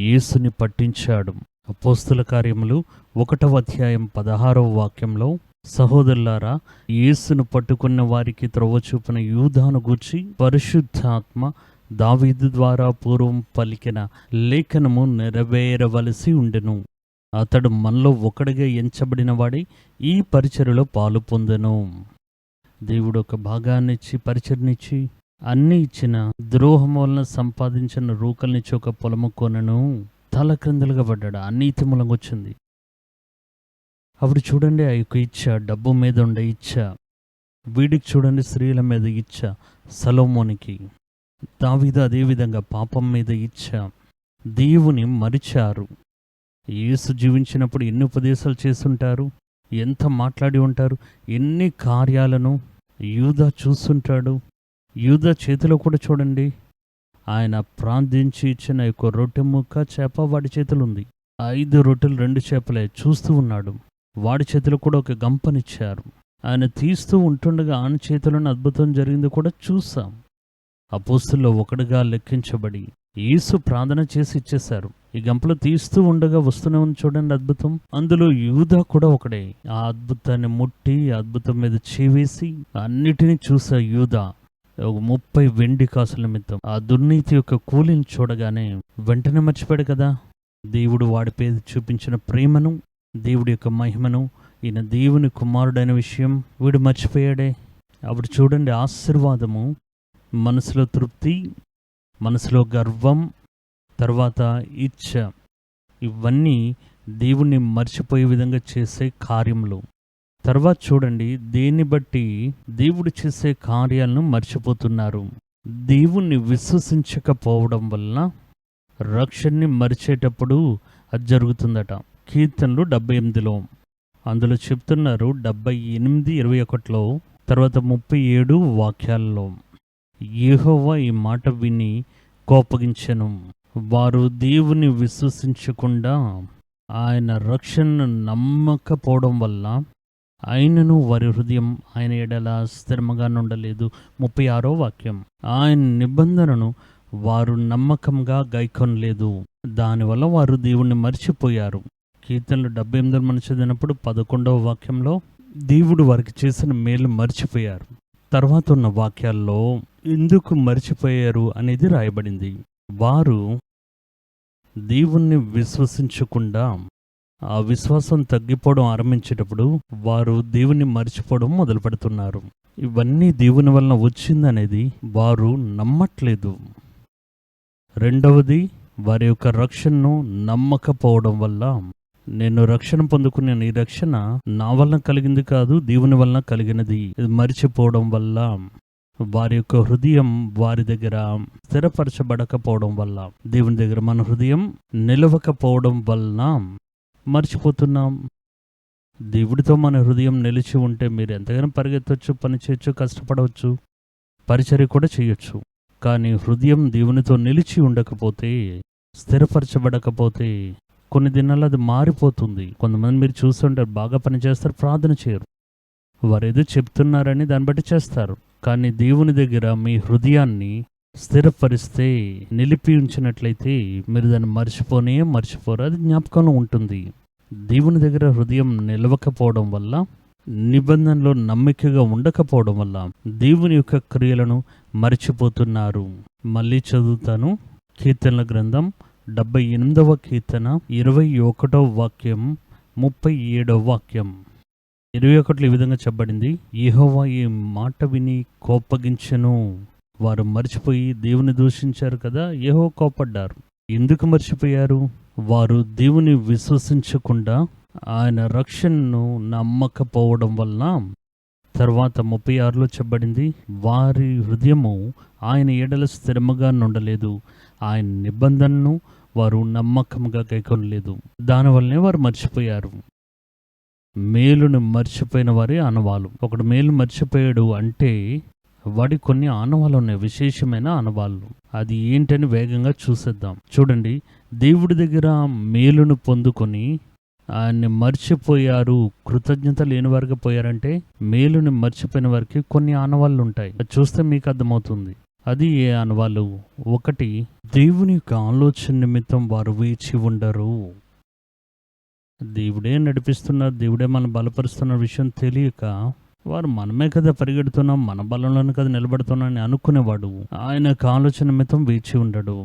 యేసుని పట్టించాడు. అపోస్తల కార్యములు 1వ అధ్యాయం 16వ వాక్యంలో, సహోదరులారా, యేసును పట్టుకున్న వారికి త్రోవ చూపిన యూదాను గూర్చి పరిశుద్ధాత్మ దావీదు ద్వారా పూర్వం పలికిన లేఖనము నెరవేరవలసి ఉండెను. అతడు మనలో ఒకడిగా ఎంచబడిన వాడి ఈ పరిచర్యలో పాలు పొందెను. దేవుడు ఒక భాగాన్నిచ్చి, పరిచర్నిచ్చి, అన్ని ఇచ్చిన, ద్రోహం వలన సంపాదించిన రూకల్నిచ్చి ఒక పొలము కొనను. తల క్రిందలుగా పడ్డాడు. అనీతి మూలంగా వచ్చింది. అప్పుడు చూడండి, ఆ యొక్క ఇచ్చ, డబ్బు మీద ఉండే ఇచ్చ. వీడికి చూడండి, స్త్రీల మీద ఇచ్చ. సొలొమోనుకి, దావీదు అదేవిధంగా పాపం మీద ఇచ్చ. దేవుని మరిచారు. యేసు జీవించినప్పుడు ఎన్ని ఉపదేశాలు చేస్తుంటారు, ఎంత మాట్లాడి ఉంటారు, ఎన్ని కార్యాలను యూదా చూస్తుంటాడు. యూదా చేతిలో కూడా చూడండి, ఆయన ప్రార్థించి ఇచ్చిన యొక్క రొట్టె ముక్క, చేప వాడి చేతులు ఉంది. 5 రొట్టెలు 2 చేపలే చూస్తూ ఉన్నాడు. వాడి చేతిలో కూడా ఒక గంపనిచ్చారు. ఆయన తీస్తూ ఉంటుండగా ఆయన చేతిలోని అద్భుతం జరిగింది కూడా చూసాం. అపోస్తలుల్లో ఒకడుగా లెక్కించబడి యేసు ప్రార్థన చేసి ఇచ్చేశారు. ఈ గంపలు తీస్తూ ఉండగా వస్తూనే ఉంది చూడండి అద్భుతం. అందులో యూదా కూడా ఒకడే. ఆ అద్భుతాన్ని ముట్టి, అద్భుతం మీద చేవేసి అన్నిటినీ చూసా యూదా. 30 వెండి కాసుల నిమిత్తం ఆ దుర్నీతి యొక్క కూలిని చూడగానే వెంటనే మర్చిపోయాడు కదా దేవుడు వాడిపై చూపించిన ప్రేమను, దేవుడి యొక్క మహిమను, ఈయన దేవుని కుమారుడైన విషయం వీడు మర్చిపోయాడే. అప్పుడు చూడండి, ఆశీర్వాదము, మనసులో తృప్తి, మనసులో గర్వం, తర్వాత ఇచ్చ, ఇవన్నీ దేవుణ్ణి మర్చిపోయే విధంగా చేసే కార్యములు. తర్వాత చూడండి, దేన్ని బట్టి దేవుడు చేసే కార్యాలను మర్చిపోతున్నారు. దేవుణ్ణి విశ్వసించకపోవడం వలన రక్షణని మరిచేటప్పుడు అది జరుగుతుందట. కీర్తనలు 78లో అందులో చెప్తున్నారు, 78:21లో, తర్వాత 37 వాక్యాల్లో, యెహోవా ఈ మాట విని కోపగించెను. వారు దేవుని విశ్వసించకుండా ఆయన రక్షణను నమ్మకపోవడం వల్ల ఆయనను వారి హృదయం ఆయన ఎడల స్థిరంగా నుండలేదు. 36వ వాక్యం, ఆయన నిబంధనను వారు నమ్మకంగా గైకొనలేదు, దానివల్ల వారు దేవుణ్ణి మర్చిపోయారు. కీర్తనలు 78 మనం చదివినప్పుడు 11వ వాక్యంలో దేవుడు వారికి చేసిన మేలు మర్చిపోయారు. తర్వాత ఉన్న వాక్యాల్లో ఎందుకు మర్చిపోయారు అనేది రాయబడింది. వారు దేవుణ్ణి విశ్వసించకుండా ఆ విశ్వాసం తగ్గిపోవడం ఆరంభించేటప్పుడు వారు దేవుణ్ణి మర్చిపోవడం మొదలు పెడుతున్నారు. ఇవన్నీ దేవుని వలన వచ్చిందనేది వారు నమ్మట్లేదు. రెండవది, వారి యొక్క రక్షణను నమ్మకపోవడం వల్ల, నేను రక్షణ పొందుకున్నాను, ఈ రక్షణ నా వలన కలిగింది కాదు, దేవుని వలన కలిగినది, ఇది మరిచిపోవడం వల్ల, వారి యొక్క హృదయం వారి దగ్గర స్థిరపరచబడకపోవడం వల్ల, దేవుని దగ్గర మన హృదయం నిలవకపోవడం వలన మర్చిపోతున్నాం. దేవుడితో మన హృదయం నిలిచి ఉంటే మీరు ఎంతగానో పరిగెత్తవచ్చు, పని చేయొచ్చు, కష్టపడవచ్చు, పరిచర్య కూడా చేయొచ్చు. కానీ హృదయం దేవునితో నిలిచి ఉండకపోతే, స్థిరపరచబడకపోతే కొన్ని దినాలు అది మారిపోతుంది. కొంతమంది మీరు చూస్తుంటారు, బాగా పనిచేస్తారు, ప్రార్థన చేయరు. వారు ఏదో చెప్తున్నారని దాన్ని బట్టి చేస్తారు. కానీ దేవుని దగ్గర మీ హృదయాన్ని స్థిరపరిస్తే, నిలిపి ఉంచినట్లయితే మీరు దాన్ని మర్చిపోరు, అది జ్ఞాపకంలో ఉంటుంది. దేవుని దగ్గర హృదయం నిలవకపోవడం వల్ల, నిబంధనలో నమ్మికగా ఉండకపోవడం వల్ల దేవుని యొక్క క్రియలను మర్చిపోతున్నారు. మళ్ళీ చదువుతాను. కీర్తనల గ్రంథం 78వ కీర్తన 21వ వాక్యం, 37వ వాక్యం. 21 ఈ విధంగా చెప్పబడింది, యెహోవా ఈ మాట విని కోపగించెను. వారు మర్చిపోయి దేవుని దూషించారు కదా, యెహోవా కోపడ్డారు. ఎందుకు మర్చిపోయారు? వారు దేవుని విశ్వసించకుండా ఆయన రక్షణను నమ్మకపోవడం వలన. తర్వాత 36లో చెప్పబడింది, వారి హృదయము ఆయన ఎడల స్థిరముగా నుండలేదు, ఆయన నిబంధనను వారు నమ్మకంగా కైకొనలేదు. దానివల్లనే వారు మర్చిపోయారు. మేలును మర్చిపోయిన వారి ఆనవాలు. ఒకడు మేలు మర్చిపోయాడు అంటే వాడి కొన్ని ఆనవాళ్ళు ఉన్నాయి, విశేషమైన ఆనవాళ్ళు. అది ఏంటని వేగంగా చూసేద్దాం. చూడండి, దేవుడి దగ్గర మేలును పొందుకొని ఆయన్ని మర్చిపోయారు, కృతజ్ఞత లేని వారికి పోయారంటే మేలుని మర్చిపోయిన వారికి కొన్ని ఆనవాళ్ళు ఉంటాయి. అది చూస్తే మీకు అర్థమవుతుంది. అది ఏ ఆనవాళ్ళు? ఒకటి, దేవుని యొక్క ఆలోచన నిమిత్తం వారు వేచి ఉండరు. దేవుడే నడిపిస్తున్నారు, దేవుడే మనం బలపరుస్తున్న విషయం తెలియక వారు మనమే కదా పరిగెడుతున్నాం, మన బలంలోనే కదా నిలబడుతున్నాం అని అనుకునేవాడు ఆయన యొక్క ఆలోచన నిమిత్తం వేచి ఉండడు.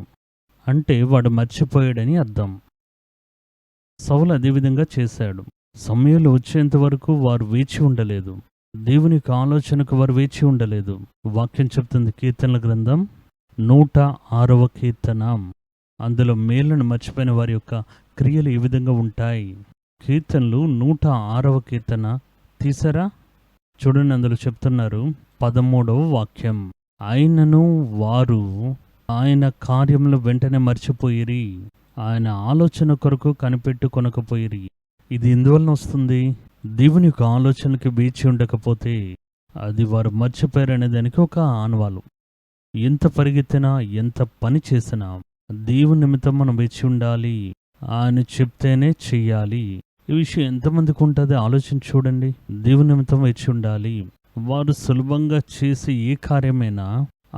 అంటే వాడు మర్చిపోయాడని అర్థం. సౌలు అదేవిధంగా చేశాడు. సమయంలో వచ్చేంత వరకు వారు వేచి ఉండలేదు, దేవుని యొక్క ఆలోచనకు వారు వేచి ఉండలేదు. వాక్యం చెప్తుంది, కీర్తనల గ్రంథం 106వ కీర్తన. అందులో మేలును మర్చిపోయిన వారి యొక్క క్రియలు ఏ విధంగా ఉంటాయి. కీర్తనలు 106వ కీర్తన తీసారా? చూడండి, అందులో చెప్తున్నారు 13వ వాక్యం, ఆయనను వారు ఆయన కార్యములు వెంటనే మర్చిపోయిరి, ఆయన ఆలోచన కొరకు కనిపెట్టుకొనకపోయిరి. ఇది ఎందువలన వస్తుంది? దేవుని యొక్క ఆలోచనకి వేచి ఉండకపోతే అది వారు మర్చిపోయారనే దానికి ఒక ఆనవాలు. ఎంత పరిగెత్తినా, ఎంత పని చేసినా దేవుని నిమిత్తం మనం వేచి ఉండాలి, ఆయన చెప్తేనే చెయ్యాలి. ఈ విషయం ఎంతమందికి ఉంటుంది ఆలోచించి చూడండి. దేవుని నిమిత్తం వేచి ఉండాలి. వారు సులభంగా చేసే ఏ కార్యమైనా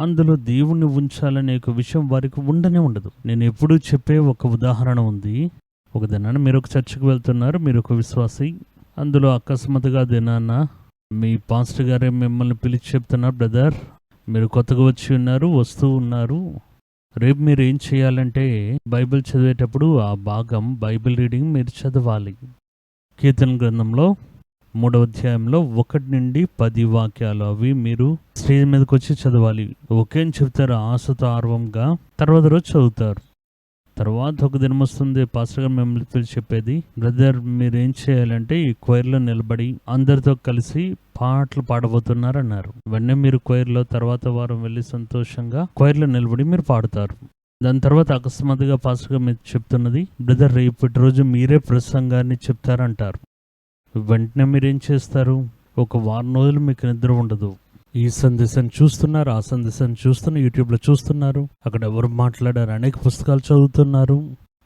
అందులో దేవుణ్ణి ఉంచాలనే ఒక విషయం వారికి ఉండనే ఉండదు. నేను ఎప్పుడూ చెప్పే ఒక ఉదాహరణ ఉంది. ఒక దినాన మీరు ఒక చర్చికి వెళ్తున్నారు, మీరు ఒక విశ్వాసి. అందులో అకస్మాత్తుగా దినాన మీ పాస్టర్ గారే మిమ్మల్ని పిలిచి చెప్తున్నారు, బ్రదర్ మీరు కొత్తగా వచ్చి ఉన్నారు, వస్తూ ఉన్నారు, రేపు మీరు ఏం చేయాలంటే బైబిల్ చదివేటప్పుడు ఆ భాగం బైబిల్ రీడింగ్ మీరు చదవాలి. కీర్తన గ్రంథంలో 3వ అధ్యాయంలో 1 నుండి 10 వాక్యాలు, అవి మీరు స్టేజ్ మీదకి వచ్చి చదవాలి. ఒకే అని చెప్తారు ఆశతో, ఆర్వంగా. తర్వాత రోజు చదువుతారు. తర్వాత ఒక దినం వస్తుంది, పాస్టర్ గారు మిమ్మల్ని పిలిచి చెప్పేది, బ్రదర్ మీరు ఏం చేయాలంటే ఈ క్వైర్లో నిలబడి అందరితో కలిసి పాటలు పాడబోతున్నారు అన్నారు. వెంటనే మీరు క్వైర్లో తర్వాత వారం వెళ్ళి సంతోషంగా క్వైర్లో నిలబడి మీరు పాడుతారు. దాని తర్వాత అకస్మాత్తుగా పాస్టర్ గారు మీరు చెప్తున్నది, బ్రదర్ రేపటి రోజు మీరే ప్రసంగాన్ని చెప్తారంటారు. వెంటనే మీరేం చేస్తారు? ఒక వారం రోజులు మీకు నిద్ర ఉండదు. ఈ సందేశాన్ని చూస్తున్నారు, ఆ సందేశాన్ని చూస్తున్నారు, యూట్యూబ్లో చూస్తున్నారు, అక్కడ ఎవరు మాట్లాడారు, అనేక పుస్తకాలు చదువుతున్నారు,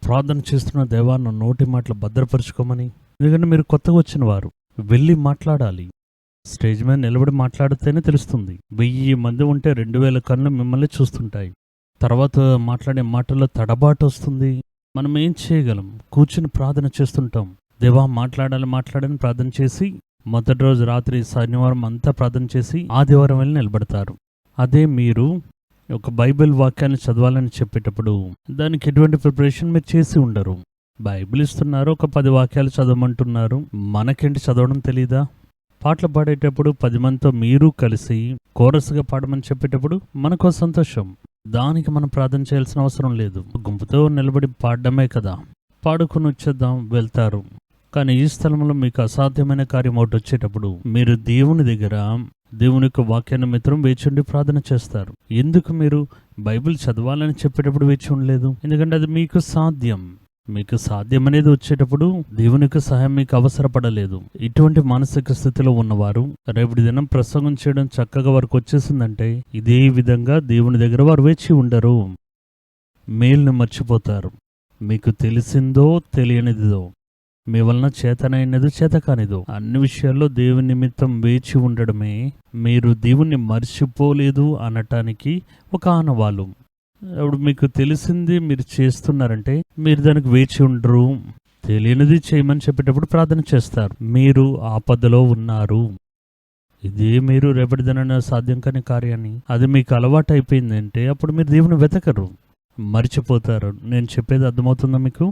ప్రార్థన చేస్తున్న, దేవా నా నోటి మాటలు భద్రపరచుకోమని. ఎందుకంటే మీరు కొత్తగా వచ్చిన వారు, వెళ్ళి మాట్లాడాలి. స్టేజ్ మీద నిలబడి మాట్లాడితేనే తెలుస్తుంది. 1000 మంది ఉంటే 2000 కళ్ళు మిమ్మల్ని చూస్తుంటాయి. తర్వాత మాట్లాడే మాటల్లో తడబాటు వస్తుంది. మనం ఏం చేయగలం? కూర్చుని ప్రార్థన చేస్తుంటాం, దేవా మాట్లాడాలని ప్రార్థన చేసి మొదటి రోజు రాత్రి శనివారం అంతా ప్రార్థన చేసి ఆదివారం వెళ్ళి నిలబడతారు. అదే మీరు ఒక బైబిల్ వాక్యాన్ని చదవాలని చెప్పేటప్పుడు దానికి ఎటువంటి ప్రిపరేషన్ మీరు చేసి ఉండరు. బైబిల్ ఇస్తున్నారు, ఒక 10 వాక్యాలు చదవమంటున్నారు, మనకేంటి చదవడం తెలీదా? పాటలు పాడేటప్పుడు 10 మందితో మీరు కలిసి కోరస్గా పాడమని చెప్పేటప్పుడు మనకో సంతోషం. దానికి మనం ప్రార్థన చేయాల్సిన అవసరం లేదు. గుంపుతో నిలబడి పాడడమే కదా, పాడుకుని వచ్చేద్దాం వెళ్తారు. కానీ ఈ స్థలంలో మీకు అసాధ్యమైన కార్యం ఒకటి వచ్చేటప్పుడు మీరు దేవుని దగ్గర దేవుని యొక్క వాక్య నిమిత్తం వేచి ఉండి ప్రార్థన చేస్తారు. ఎందుకు మీరు బైబిల్ చదవాలని చెప్పేటప్పుడు వేచి ఉండలేదు? ఎందుకంటే అది మీకు సాధ్యం. మీకు సాధ్యం అనేది వచ్చేటప్పుడు దేవుని యొక్క సహాయం మీకు అవసరపడలేదు. ఇటువంటి మానసిక స్థితిలో ఉన్నవారు రేపటి దినం ప్రసంగం చేయడం చక్కగా వారికి వచ్చేసిందంటే ఇదే విధంగా దేవుని దగ్గర వారు వేచి ఉండరు. మేలుని మర్చిపోతారు. మీకు తెలిసిందో తెలియనిదిదో, మీ వలన చేతనైనది చేతకానిదో, అన్ని విషయాల్లో దేవుని నిమిత్తం వేచి ఉండడమే మీరు దేవుణ్ణి మర్చిపోలేదు అనటానికి ఒక ఆనవాలు. అప్పుడు మీకు తెలిసింది మీరు చేస్తున్నారంటే మీరు దానికి వేచి ఉండరు. తెలియనిది చేయమని చెప్పేటప్పుడు ప్రార్థన చేస్తారు. మీరు ఆపదలో ఉన్నారు. ఇదే మీరు రేపటి దినాన సాధ్యం కాని కార్యాన్ని అది మీకు అలవాటు అయిపోయిందంటే అప్పుడు మీరు దేవుని వెతకరు, మర్చిపోతారు. నేను చెప్పేది అర్థమవుతుందా మీకు?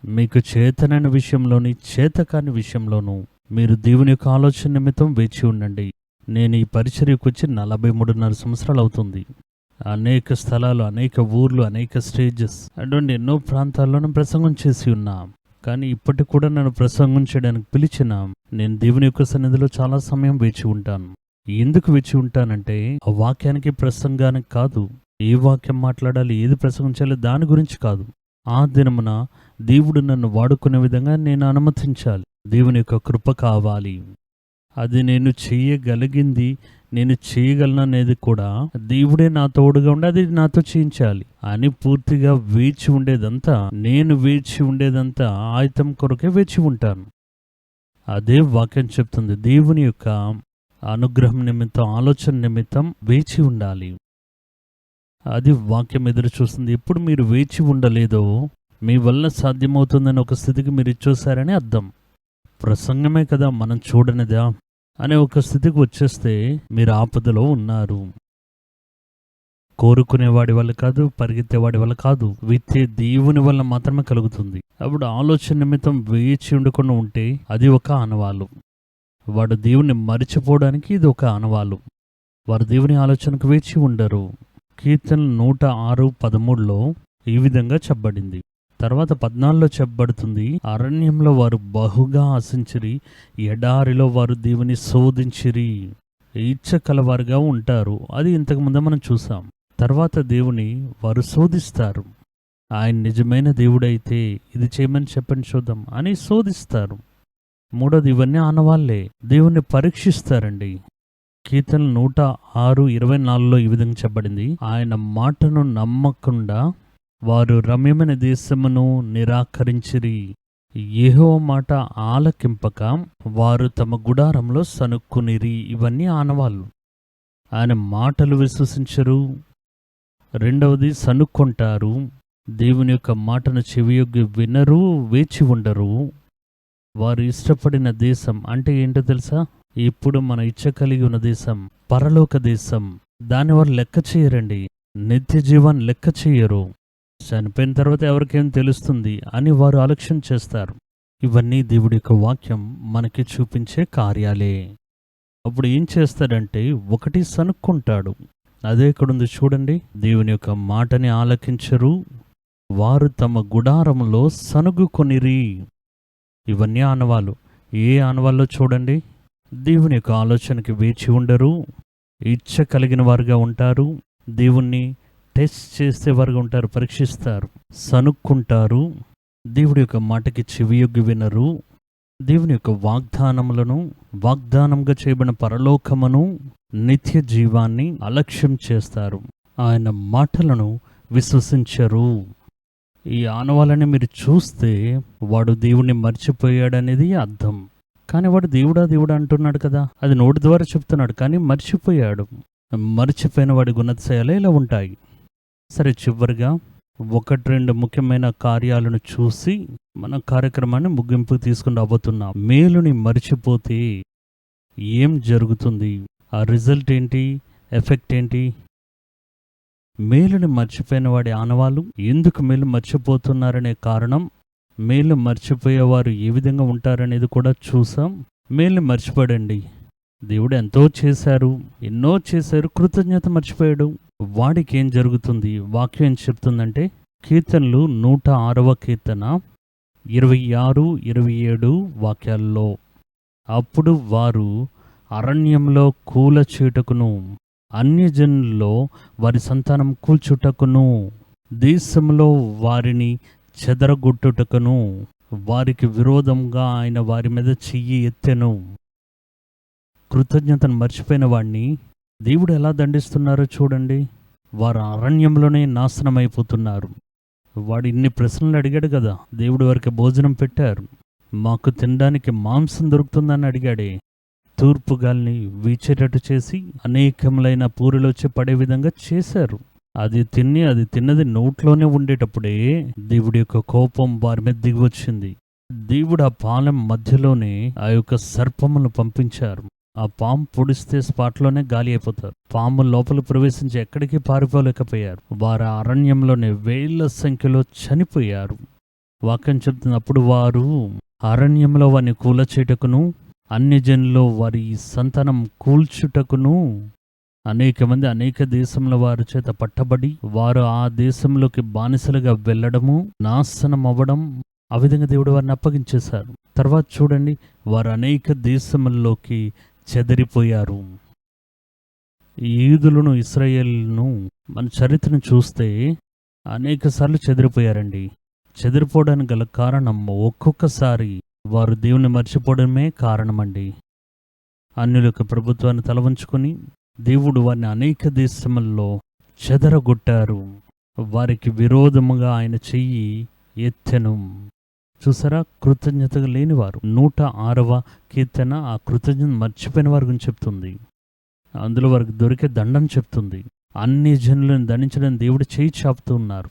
మీకు చేతనైన విషయంలోని చేతకాని విషయంలోనూ మీరు దేవుని యొక్క ఆలోచన నిమిత్తం వేచి ఉండండి. నేను ఈ పరిచర్యకు వచ్చి 43.5 సంవత్సరాలు అవుతుంది. అనేక స్థలాలు, అనేక ఊర్లు, అనేక స్టేజెస్ అటువంటి ఎన్నో ప్రాంతాల్లోనూ ప్రసంగం చేసి ఉన్నా. కానీ ఇప్పటికి కూడా నన్ను ప్రసంగం చేయడానికి పిలిచిన నేను దేవుని యొక్క సన్నిధిలో చాలా సమయం వేచి ఉంటాను. ఎందుకు వేచి ఉంటానంటే ఆ వాక్యానికి ప్రసంగానికి కాదు, ఏ వాక్యం మాట్లాడాలి, ఏది ప్రసంగం చేయాలి దాని గురించి కాదు. ఆ దినమున దేవుడు నన్ను వాడుకునే విధంగా నేను అనుమతించాలి. దేవుని యొక్క కృప కావాలి. అది నేను చేయగలిగింది, నేను చేయగలననేది కూడా దేవుడే నా తోడుగా ఉండి అది నాతో చేయించాలి అని పూర్తిగా వేచి ఉండేదంతా, నేను వేచి ఉండేదంతా ఆయుధం కొరకే వేచి ఉంటాను. అదే వాక్యం చెప్తుంది. దేవుని యొక్క అనుగ్రహం నిమిత్తం, ఆలోచన నిమిత్తం వేచి ఉండాలి. అది వాక్యం ఎదురు చూస్తుంది. ఎప్పుడు మీరు వేచి ఉండలేదో మీ వల్ల సాధ్యమవుతుందని ఒక స్థితికి మీరు ఇచ్చోసారని అర్థం. ప్రసంగమే కదా మనం చూడనిదా అనే ఒక స్థితికి వచ్చేస్తే మీరు ఆపదలో ఉన్నారు. కోరుకునేవాడి వల్ల కాదు, పరిగెత్తేవాడి వల్ల కాదు, విత్తే దేవుని వల్ల మాత్రమే కలుగుతుంది. అప్పుడు ఆలోచన నిమిత్తం వేచి ఉండకుండా ఉంటే అది ఒక ఆనవాలు. వాడు దేవుని మరిచిపోవడానికి ఇది ఒక ఆనవాలు. వారు దేవుని ఆలోచనకు వేచి ఉండరు. కీర్తన 106:13 ఈ విధంగా చెప్పబడింది. తర్వాత 14 చెప్పబడుతుంది, అరణ్యంలో వారు బహుగా ఆశించిరి, ఎడారిలో వారు దేవుని శోధించిరి. ఇచ్చ కలవారుగా ఉంటారు. అది ఇంతకుముందే మనం చూసాం. తర్వాత దేవుని వారు శోధిస్తారు. ఆయన నిజమైన దేవుడైతే ఇది చేయమని చెప్పని చూద్దాం అని శోధిస్తారు. మూడోది, ఇవన్నీ ఆనవాళ్లే. దేవుణ్ణి పరీక్షిస్తారండి. కీర్తన 106:24 ఈ విధంగా చెప్పబడింది, ఆయన మాటను నమ్మకుండా వారు రమ్యమైన దేశమును నిరాకరించిరి. యెహోవా మాట ఆలకింపక వారు తమ గుడారంలో సనుక్కునిరి. ఇవన్నీ ఆనవాళ్ళు. ఆయన మాటలు విశ్వసించరు. రెండవది, సనుక్కుంటారు. దేవుని యొక్క మాటను చెవియొగ్గి వినరు, వేచి ఉండరు. వారు ఇష్టపడిన దేశం అంటే ఏంటో తెలుసా? ఇప్పుడు మన ఇచ్చ కలిగి ఉన్న దేశం పరలోక దేశం. దాన్ని వారు లెక్క చేయరండి. నిత్య జీవాన్ని లెక్క చేయరు. చనిపోయిన తర్వాత ఎవరికేం తెలుస్తుంది అని వారు అలక్ష్యం చేస్తారు. ఇవన్నీ దేవుడి యొక్క వాక్యం మనకి చూపించే కార్యాలే. అప్పుడు ఏం చేస్తాడంటే, ఒకటి సనుక్కుంటాడు. అదే ఇక్కడుంది చూడండి, దేవుని యొక్క మాటని ఆలకించరు, వారు తమ గుడారములో సనుగుకొనిరి. ఇవన్నీ ఆనవాలు. ఏ ఆనవాల్లో చూడండి, దేవుని యొక్క ఆలోచనకి వేచి ఉండరు, ఇచ్చ కలిగిన వారుగా ఉంటారు, దేవుణ్ణి టెస్ట్ చేసేవారుగా ఉంటారు, పరీక్షిస్తారు, సనుక్కుంటారు, దేవుడి యొక్క మాటకి చెవియొగ్గి వినరు, దేవుని యొక్క వాగ్దానంగా చేయబడిన పరలోకమును, నిత్య జీవాన్ని అలక్ష్యం చేస్తారు. ఆయన మాటలను విశ్వసించరు. ఈ ఆనవాళ్ళని మీరు చూస్తే వాడు దేవుణ్ణి మర్చిపోయాడనేది అర్థం. కానీ వాడు దేవుడా అంటున్నాడు కదా, అది నోటి ద్వారా చెప్తున్నాడు, కానీ మర్చిపోయాడు. మర్చిపోయిన వాడి గుణాతిశయాలే ఇలా ఉంటాయి. సరే, చివరిగా 1-2 ముఖ్యమైన కార్యాలను చూసి మన కార్యక్రమాన్ని ముగింపు తీసుకుని రాబోతున్నాం. మేలుని మర్చిపోతే ఏం జరుగుతుంది? ఆ రిజల్ట్ ఏంటి? ఎఫెక్ట్ ఏంటి? మేలుని మర్చిపోయిన వాడి ఆనవాళ్ళు, ఎందుకు మేలు మర్చిపోతున్నారనే కారణం, మేలు మర్చిపోయేవారు ఏ విధంగా ఉంటారనేది కూడా చూసాం. మేలుని మర్చిపోడండి. దేవుడు ఎంతో చేశారు, ఎన్నో చేశారు, కృతజ్ఞత మర్చిపోయాడు. వాడికి ఏం జరుగుతుంది? వాక్యం ఏం చెప్తుందంటే, కీర్తనలు 106వ కీర్తన 26, 27 వాక్యాల్లో, అప్పుడు వారు అరణ్యంలో కూలచేటుకును, అన్యజనుల్లో వారి సంతానం కూల్చుటకును, దేశంలో వారిని చెదరగొట్టుటకును వారికి విరోధంగా ఆయన వారి మీద చెయ్యి ఎత్తెను. కృతజ్ఞతను మర్చిపోయిన వాడిని దేవుడు ఎలా దండిస్తున్నారో చూడండి. వారు అరణ్యంలోనే నాశనం అయిపోతున్నారు. వాడు ఇన్ని ప్రశ్నలు అడిగాడు కదా, దేవుడు వారికి భోజనం పెట్టారు, మాకు తినడానికి మాంసం దొరుకుతుందని అడిగాడే. తూర్పు గాలిని వీచేటట్టు చేసి అనేకములైన పూరిలో వచ్చి పడే విధంగా చేశారు. అది తిన్నది నోట్లోనే ఉండేటప్పుడే దేవుడి యొక్క కోపం వారి మీద దిగి వచ్చింది. దేవుడు ఆ పాలెం మధ్యలోనే ఆ యొక్క సర్పములను పంపించారు. ఆ పాము పొడిస్తే స్పాట్లోనే గాలి అయిపోతారు. పాము లోపల ప్రవేశించి ఎక్కడికి పారిపోలేకపోయారు. వారు అరణ్యంలోనే వేల సంఖ్యలో చనిపోయారు. వాక్యం చెప్తున్నప్పుడు వారు అరణ్యంలో వారిని కూలచేటకును, అన్యజనుల్లో వారి సంతానం కూల్చుటకును, అనేక మంది అనేక దేశముల వారి చేత పట్టబడి వారు ఆ దేశంలోకి బానిసలుగా వెళ్ళడము, నాశనం అవ్వడం, ఆ విధంగా దేవుడు వారిని అప్పగించేశారు. తర్వాత చూడండి, వారు అనేక దేశముల్లోకి చెదిరిపోయారు. యూదులను, ఇశ్రాయేలును మన చరిత్రను చూస్తే అనేక సార్లు చెదిరిపోయారండి. చెదిరిపోవడానికి గల కారణం ఒక్కొక్కసారి వారు దేవుని మర్చిపోవడమే కారణమండి. అన్యుల యొక్క ప్రభుత్వాన్ని తలవంచుకొని దేవుడు వారిని అనేక దేశముల్లో చెదరగొట్టారు. వారికి విరోధముగా ఆయన చెయ్యి ఎత్తెను. చూసారా, కృతజ్ఞతగా లేనివారు. 106వ కీర్తన ఆ కృతజ్ఞత మర్చిపోయిన వారి గురించి చెప్తుంది. అందులో వారికి దొరికే దండం చెప్తుంది. అన్ని జనులను దండించడానికి దేవుడు చేయి చాపుతూ ఉన్నారు.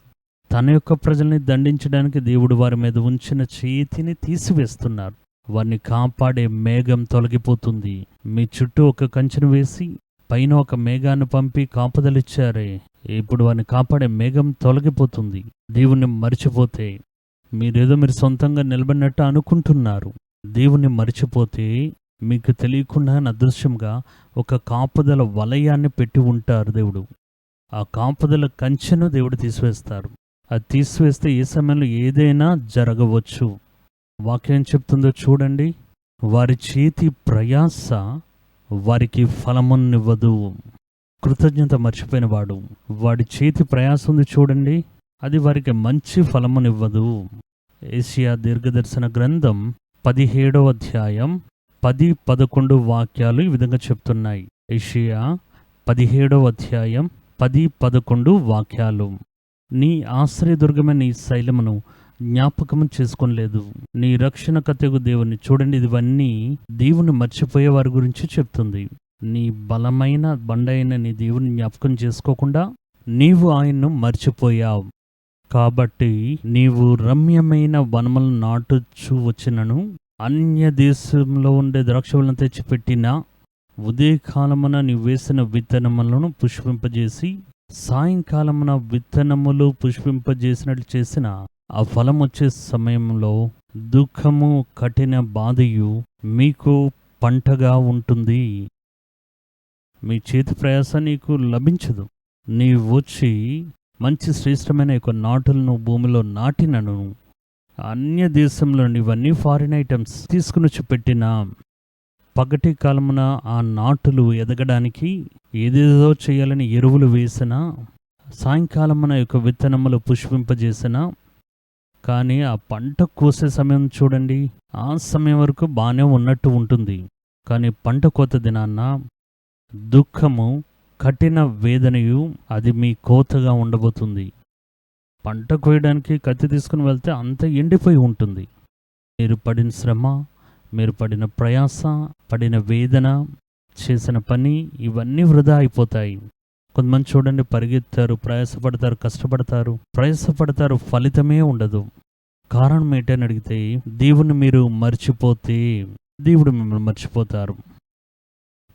తన యొక్క ప్రజల్ని దండించడానికి దేవుడు వారి మీద ఉంచిన చేతిని తీసివేస్తున్నారు. వారిని కాపాడే మేఘం తొలగిపోతుంది. మీ చుట్టూ ఒక కంచెను వేసి పైన ఒక మేఘాన్ని పంపి కాపుదలిచ్చారే, ఇప్పుడు వారిని కాపాడే మేఘం తొలగిపోతుంది. దేవుణ్ణి మర్చిపోతే మీరు సొంతంగా నిలబడినట్టు అనుకుంటున్నారు. దేవుణ్ణి మర్చిపోతే మీకు తెలియకుండా అదృశ్యంగా ఒక కాపుదల వలయాన్ని పెట్టి ఉంటారు దేవుడు. ఆ కాపుదల కంచెను దేవుడు తీసివేస్తారు. అది తీసివేస్తే ఏ సమయంలో ఏదైనా జరగవచ్చు. వాక్యం చెప్తుందో చూడండి, వారి చేతి ప్రయాస వారికి ఫలమునివ్వదు. కృతజ్ఞత మర్చిపోయిన వాడి చేతి ప్రయాస ఉంది చూడండి, అది వారికి మంచి ఫలమునివ్వదు. ఏషియా దీర్ఘదర్శన గ్రంథం 17వ అధ్యాయం 10-11 వాక్యాలు ఈ విధంగా చెప్తున్నాయి. ఏషియా 17వ అధ్యాయం 10-11 వాక్యాలు. నీ ఆశ్రయదుర్గమైన నీ శైలమును జ్ఞాపకము చేసుకోలేదు, నీ రక్షణ కర్తయగు దేవుని. చూడండి, ఇవన్నీ దేవుని మర్చిపోయే వారి గురించి చెప్తుంది. నీ బలమైన బండైన నీ దేవుని జ్ఞాపకం చేసుకోకుండా నీవు ఆయన్ను మర్చిపోయావు. కాబట్టి నీవు రమ్యమైన వనములను నాటుచూ వచ్చినను, అన్య దేశంలో ఉండే ద్రాక్షవలను తెచ్చిపెట్టిన, ఉదయకాలమున నీవు వేసిన విత్తనములను పుష్పింపజేసి సాయంకాలమున విత్తనములు పుష్పింపజేసినట్లు చేసిన ఆ ఫలం వచ్చే సమయంలో దుఃఖము, కఠిన బాధయు మీకు పంటగా ఉంటుంది. మీ చేతి ప్రయాస నీకు లభించదు. నీవు వచ్చి మంచి శ్రేష్టమైన యొక్క నాటులను భూమిలో నాటినను, అన్య దేశంలో ఇవన్నీ ఫారిన్ ఐటమ్స్ తీసుకుని వచ్చి పెట్టిన, పగటి కాలమున ఆ నాటులు ఎదగడానికి ఏదేదో చేయాలని ఎరువులు వేసిన, సాయంకాలమున యొక్క విత్తనములు పుష్పింపజేసిన, కానీ ఆ పంట కోసే సమయం చూడండి, ఆ సమయం వరకు బాగానే ఉన్నట్టు ఉంటుంది. కానీ పంట కోత దినాన్న దుఃఖము, కఠిన వేదనయు అది మీ కోతగా ఉండబోతుంది. పంట కోయడానికి కత్తి తీసుకుని వెళ్తే అంత ఎండిపోయి ఉంటుంది. మీరు పడిన శ్రమ, మీరు పడిన ప్రయాస, పడిన వేదన, చేసిన పని ఇవన్నీ వృధా అయిపోతాయి. కొంతమంది చూడండి, పరిగెత్తారు, ప్రయాసపడతారు, ప్రయాసపడతారు, ఫలితమే ఉండదు. కారణం ఏంటని అడిగితే, దేవుని మీరు మర్చిపోతే దేవుడు మిమ్మల్ని మర్చిపోతారు.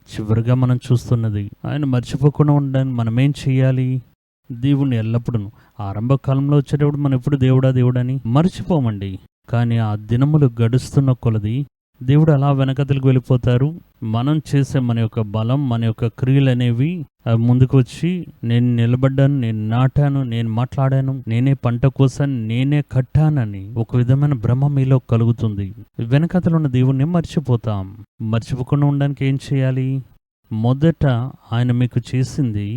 చివరిగా మనం చూస్తున్నది, ఆయన మర్చిపోకుండా ఉండడానికి మనం ఏం చేయాలి? దేవుణ్ణి ఎల్లప్పుడూ ఆరంభ కాలంలో వచ్చేటప్పుడు మనం ఎప్పుడు దేవుడా దేవుడని మర్చిపోమండి. కానీ ఆ దినములు గడుస్తున్న కొలది దేవుడు అలా వెనకతలకు వెళ్ళిపోతారు. మనం చేసే మన యొక్క బలం, మన యొక్క క్రియలు అనేవి ముందుకు వచ్చి, నేను నిలబడ్డాను, నేను నాటాను, నేను మాట్లాడాను, నేనే పంట కోసాను, నేనే కట్టానని ఒక విధమైన భ్రమ మీలో కలుగుతుంది. వెనకతలు ఉన్న దేవుణ్ణి మర్చిపోతాం. మర్చిపోకుండా ఉండడానికి ఏం చేయాలి? మొదట ఆయన మీకు చేసింది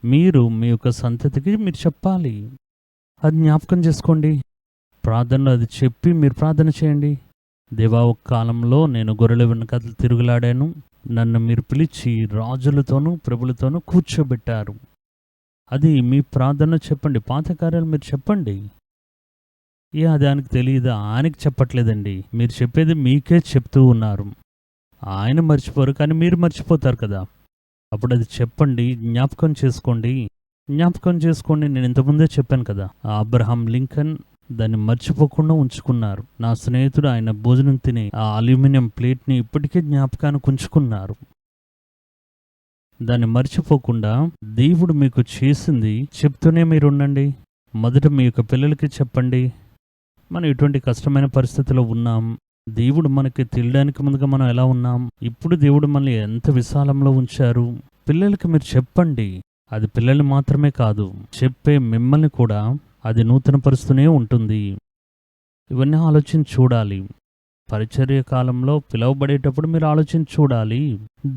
మీరు మీ యొక్క సంతతికి మీరు చెప్పాలి. అది జ్ఞాపకం చేసుకోండి. ప్రార్థనలో అది చెప్పి మీరు ప్రార్థన చేయండి. దేవా, ఒక కాలంలో నేను గొర్రెల వెనకతలు తిరుగులాడాను, నన్ను మీరు పిలిచి రాజులతోనూ ప్రభులతోనూ కూర్చోబెట్టారు. అది మీ ప్రార్థన చెప్పండి. పాత కార్యాలు మీరు చెప్పండి. అది ఆయనకు తెలియదా? ఆయనకి చెప్పట్లేదండి, మీరు చెప్పేది మీకే చెప్తూ ఉన్నారు. ఆయన మర్చిపోరు, కానీ మీరు మర్చిపోతారు కదా. అప్పుడు అది చెప్పండి, జ్ఞాపకం చేసుకోండి. నేను ఇంతకుముందే చెప్పాను కదా, అబ్రహాం లింకన్ దాన్ని మర్చిపోకుండా ఉంచుకున్నారు. నా స్నేహితుడు ఆయన భోజనం తిని ఆ అల్యూమినియం ప్లేట్ని ఇప్పటికే జ్ఞాపకానికి ఉంచుకున్నారు. దాన్ని మర్చిపోకుండా దేవుడు మీకు చేసింది చెప్తూనే మీరు ఉండండి. మొదట మీ యొక్క పిల్లలకి చెప్పండి. మనం ఎటువంటి కష్టమైన పరిస్థితిలో ఉన్నాం, దేవుడు మనకి తెలియడానికి ముందుగా మనం ఎలా ఉన్నాం, ఇప్పుడు దేవుడు మనల్ని ఎంత విశాలంలో ఉంచారు. పిల్లలకి మీరు చెప్పండి. అది పిల్లల్ని మాత్రమే కాదు, చెప్పే మిమ్మల్ని కూడా అది నూతనపరుస్తూనే ఉంటుంది. ఇవన్నీ ఆలోచించి చూడాలి. పరిచర్య కాలంలో పిలువబడేటప్పుడు మీరు ఆలోచించి చూడాలి,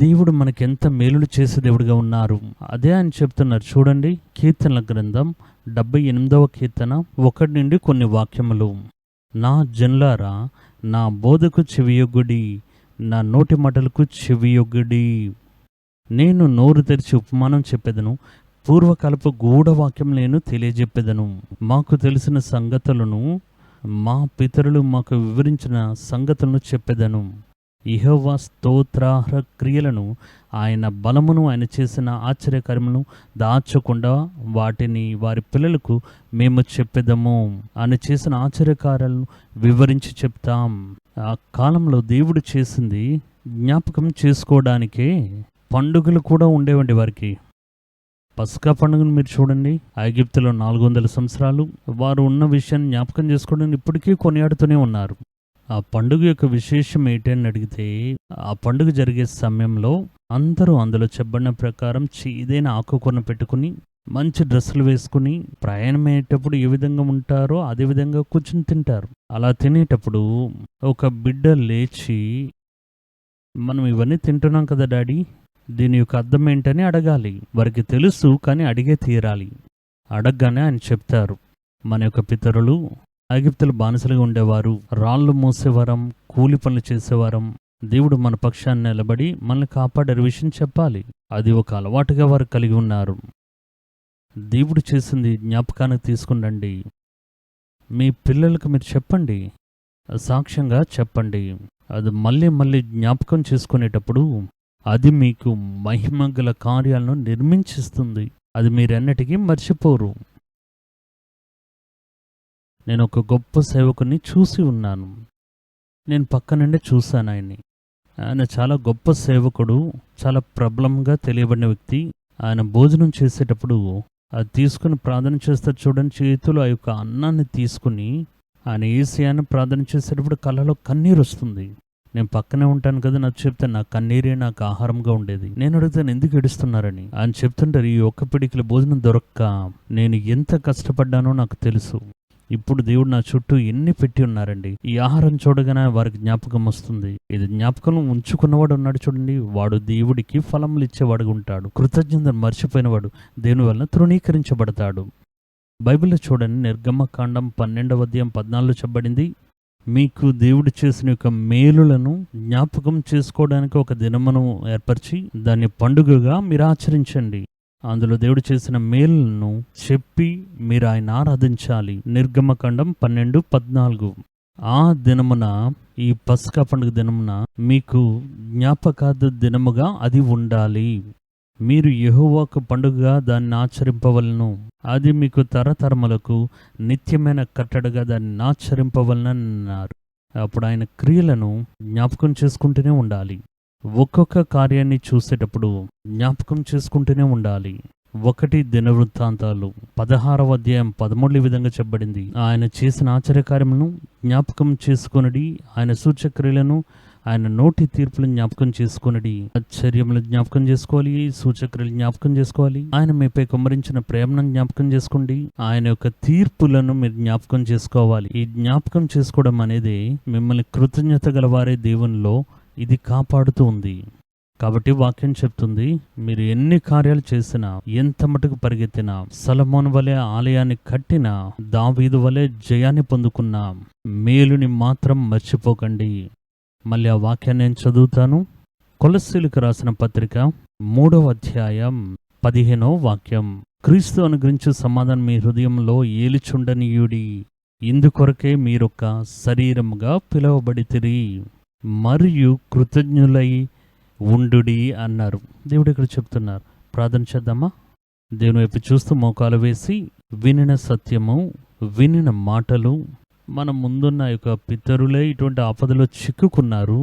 దేవుడు మనకెంత మేలులు చేసే దేవుడిగా ఉన్నారు. అదే ఆయన చెప్తున్నారు చూడండి. కీర్తనల గ్రంథం 78వ కీర్తన 1 నుండి కొన్ని వాక్యములు. నా జనులారా, నా బోధకు చెవియొగ్గుడి, నా నోటి మాటలకు చెవియొగ్గుడి. నేను నోరు తెరిచి ఉపమానం చెప్పెదను, పూర్వకాలపు గూఢవాక్యం నేను తెలియజెప్పెదను. మాకు తెలిసిన సంగతులను, మా పితరులు మాకు వివరించిన సంగతులను చెప్పెదను. యెహోవా స్తోత్రార్హ క్రియలను, ఆయన బలమును, ఆయన చేసిన ఆశ్చర్యకరములను దాచకుండా వాటిని వారి పిల్లలకు మేము చెప్పెదము. ఆయన చేసిన ఆశ్చర్యకారాలను వివరించి చెప్తాం. ఆ కాలంలో దేవుడు చేసింది జ్ఞాపకం చేసుకోవడానికే పండుగలు కూడా ఉండేవండి వారికి. పస్కా పండుగను మీరు చూడండి. ఐగుప్తులో 400 సంవత్సరాలు వారు ఉన్న విషయాన్ని జ్ఞాపకం చేసుకోవడానికి ఇప్పటికీ కొనియాడుతూనే ఉన్నారు. ఆ పండుగ యొక్క విశేషం ఏంటని అడిగితే, ఆ పండుగ జరిగే సమయంలో అందరూ అందులో చెప్పబడిన ప్రకారం ఏదైనా ఆకుకూరను పెట్టుకుని, మంచి డ్రెస్సులు వేసుకుని, ప్రయాణమయ్యేటప్పుడు ఏ విధంగా ఉంటారో అదే విధంగా కూర్చుని తింటారు. అలా తినేటప్పుడు ఒక బిడ్డ లేచి, మనం ఇవన్నీ తింటున్నాం కదా డాడీ, దీని యొక్క అర్థం ఏంటని అడగాలి. వారికి తెలుసు, కానీ అడిగే తీరాలి. అడగగానే ఆయన చెప్తారు, మన యొక్క పితరులు ఐగుప్తులు బానిసలుగా ఉండేవారు, రాళ్ళు మోసేవారం, కూలి పనులు చేసేవారం. దేవుడు మన పక్షాన్ని నిలబడి మనల్ని కాపాడే విషయం చెప్పాలి. అది ఒక అలవాటుగా వారు కలిగి ఉన్నారు. దేవుడు చేసింది జ్ఞాపకానికి తీసుకునండి. మీ పిల్లలకు మీరు చెప్పండి, సాక్ష్యంగా చెప్పండి. అది మళ్ళీ మళ్ళీ జ్ఞాపకం చేసుకునేటప్పుడు అది మీకు మహిమగల కార్యాలను నిర్మించిస్తుంది. అది మీరెన్నటికీ మర్చిపోరు. నేను ఒక గొప్ప సేవకుని చూసి ఉన్నాను. నేను పక్క నుండి చూశాను ఆయన్ని. ఆయన చాలా గొప్ప సేవకుడు, చాలా ప్రబలంగా తెలియబడిన వ్యక్తి. ఆయన భోజనం చేసేటప్పుడు అది తీసుకుని ప్రార్థన చేస్తారు చూడండి. చేతులు ఆ యొక్క అన్నాన్ని తీసుకుని ఆయన యేసయ్యను ప్రార్థన చేసేటప్పుడు కళ్ళలో కన్నీరు వస్తుంది. నేను పక్కనే ఉంటాను కదా, నాకు చెప్తే నా కన్నీరే నాకు ఆహారంగా ఉండేది. నేను అడుగుతాను, ఎందుకు ఏడుస్తున్నారని. ఆయన చెప్తుంటారు, ఈ ఒక్క పిడికిల భోజనం దొరక్క నేను ఎంత కష్టపడ్డానో నాకు తెలుసు. ఇప్పుడు దేవుడు నా చుట్టూ ఎన్ని పెట్టి ఉన్నారండి. ఈ ఆహారం చూడగానే వారికి జ్ఞాపకం వస్తుంది. ఇది జ్ఞాపకం ఉంచుకున్నవాడు ఉన్నాడు చూడండి, వాడు దేవుడికి ఫలములు ఇచ్చేవాడుగా ఉంటాడు. కృతజ్ఞతను మర్చిపోయినవాడు దేవుని వలన తృణీకరించబడతాడు. బైబిల్లో చూడండి, నిర్గమకాండం 12వ అధ్యాయం 14 చెప్పబడింది, మీకు దేవుడు చేసిన యొక్క మేలులను జ్ఞాపకం చేసుకోవడానికి ఒక దినమును ఏర్పరిచి దాన్ని పండుగగా మీరు ఆచరించండి. అందులో దేవుడు చేసిన మేలులను చెప్పి మీరు ఆయన ఆరాధించాలి. నిర్గమకాండం 12:14. ఆ దినమున, ఈ పస్కా పండుగ దినమున మీకు జ్ఞాపకార్థ దినముగా అది ఉండాలి. మీరు యెహోవాకు పండుగగా దాన్ని ఆచరింపవలను. అది మీకు తరతరములకు నిత్యమైన కట్టడగా దాన్ని ఆచరింపవలనన్నారు. అప్పుడు ఆయన క్రియలను జ్ఞాపకం చేసుకుంటూనే ఉండాలి. ఒక్కొక్క కార్యాన్ని చూసేటప్పుడు జ్ఞాపకం చేసుకుంటూనే ఉండాలి. 1 దినవృత్తాంతాలు 16వ అధ్యాయం 13 విధంగా చెప్పబడింది, ఆయన చేసిన ఆశ్చర్యకార్యములను జ్ఞాపకం చేసుకొనుడి, ఆయన సూచక్రియలను ఆయన నోటి తీర్పులను జ్ఞాపకం చేసుకొనుడి. ఆశ్చర్యములు జ్ఞాపకం చేసుకోవాలి, సూచక్రియలు జ్ఞాపకం చేసుకోవాలి. ఆయన మీపై కుమ్మరించిన ప్రేమను జ్ఞాపకం చేసుకోండి. ఆయన యొక్క తీర్పులను మీరు జ్ఞాపకం చేసుకోవాలి. ఈ జ్ఞాపకం చేసుకోవడం అనేది మిమ్మల్ని కృతజ్ఞత గలవారే దేవునిలో ఇది కాపాడుతూ ఉంది. కాబట్టి వాక్యం చెప్తుంది, మీరు ఎన్ని కార్యాలు చేసినా, ఎంత మటుకు పరిగెత్తినా, సొలొమోను వలె ఆలయాన్ని కట్టినా, దావీదు వలె జయాన్ని పొందుకున్నా, మేలుని మాత్రం మర్చిపోకండి. మళ్ళీ ఆ వాక్యాన్ని నేను చదువుతాను. కొలస్సీలకు రాసిన పత్రిక 3వ అధ్యాయం 15వ వాక్యం. క్రీస్తు అనుగ్రహించు సమాధానం మీ హృదయంలో ఏలిచుండనీయుడి. ఇందుకొరకే మీరొక శరీరముగా పిలువబడితిరి మరియు కృతజ్ఞులై ఉండుడి అన్నారు. దేవుడు ఇక్కడ చెప్తున్నారు. ప్రార్థన చేద్దామా? దేవుని వైపు చూస్తూ మోకాలు వేసి, వినిన సత్యము, వినిన మాటలు, మన ముందున్న యొక్క పితరులే ఇటువంటి ఆపదలో చిక్కుకున్నారు.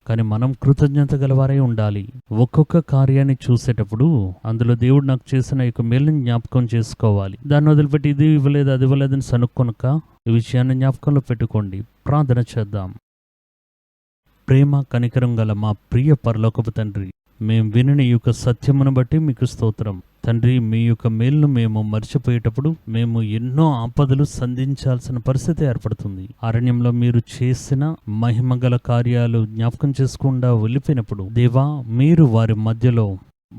కానీ మనం కృతజ్ఞత గలవారై ఉండాలి. ఒక్కొక్క కార్యాన్ని చూసేటప్పుడు అందులో దేవుడు నాకు చేసిన యొక్క మేలుని జ్ఞాపకం చేసుకోవాలి. దాన్ని వదిలిపెట్టి ఇది ఇవ్వలేదు అది ఇవ్వలేదని సనుక్కొనక ఈ విషయాన్ని జ్ఞాపకంలో పెట్టుకోండి. ప్రార్థన చేద్దాం. ప్రేమ కనికరం గల మా ప్రియ పరలోకపు తండ్రి, మేము వినిన ఈ యొక్క సత్యమును బట్టి మీకు స్తోత్రం. తండ్రి, మీ యొక్క మేలును మేము మర్చిపోయేటప్పుడు మేము ఎన్నో ఆపదలు సంధించాల్సిన పరిస్థితి ఏర్పడుతుంది. అరణ్యంలో మీరు చేసిన మహిమగల కార్యాలు జ్ఞాపకం చేసుకుండా వెళ్ళిపోయినప్పుడు, దేవా, మీరు వారి మధ్యలో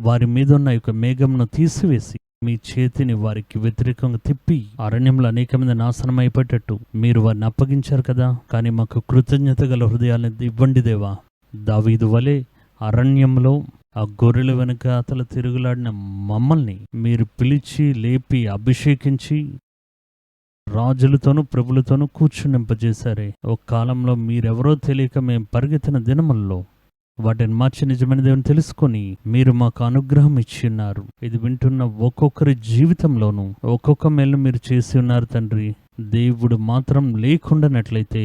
వారి మీద ఉన్న యొక్క మేఘంను తీసివేసి మీ చేతిని వారికి వ్యతిరేకంగా తిప్పి అరణ్యంలో అనేక మంది నాశనం అయిపోయేటట్టు మీరు వారిని అప్పగించారు కదా. కానీ మాకు కృతజ్ఞత గల హృదయాన్ని ఇవ్వండి దేవా. దావీదు వలె అరణ్యంలో ఆ గొర్రెల వెనుక అతలు తిరుగులాడిన మమ్మల్ని మీరు పిలిచి లేపి అభిషేకించి రాజులతోనూ ప్రభులతోనూ కూర్చునింపజేశారే. ఒక కాలంలో మీరెవరో తెలియక మేము పరిగెత్తిన దినముల్లో వాటిని మార్చి నిజమైన దేవుని తెలుసుకొని మీరు మాకు అనుగ్రహం ఇచ్చి ఉన్నారు. ఇది వింటున్న ఒక్కొక్కరి జీవితంలోనూ ఒక్కొక్క మేలు మీరు చేసి ఉన్నారు తండ్రి. దేవుడు మాత్రం లేకుండానట్లయితే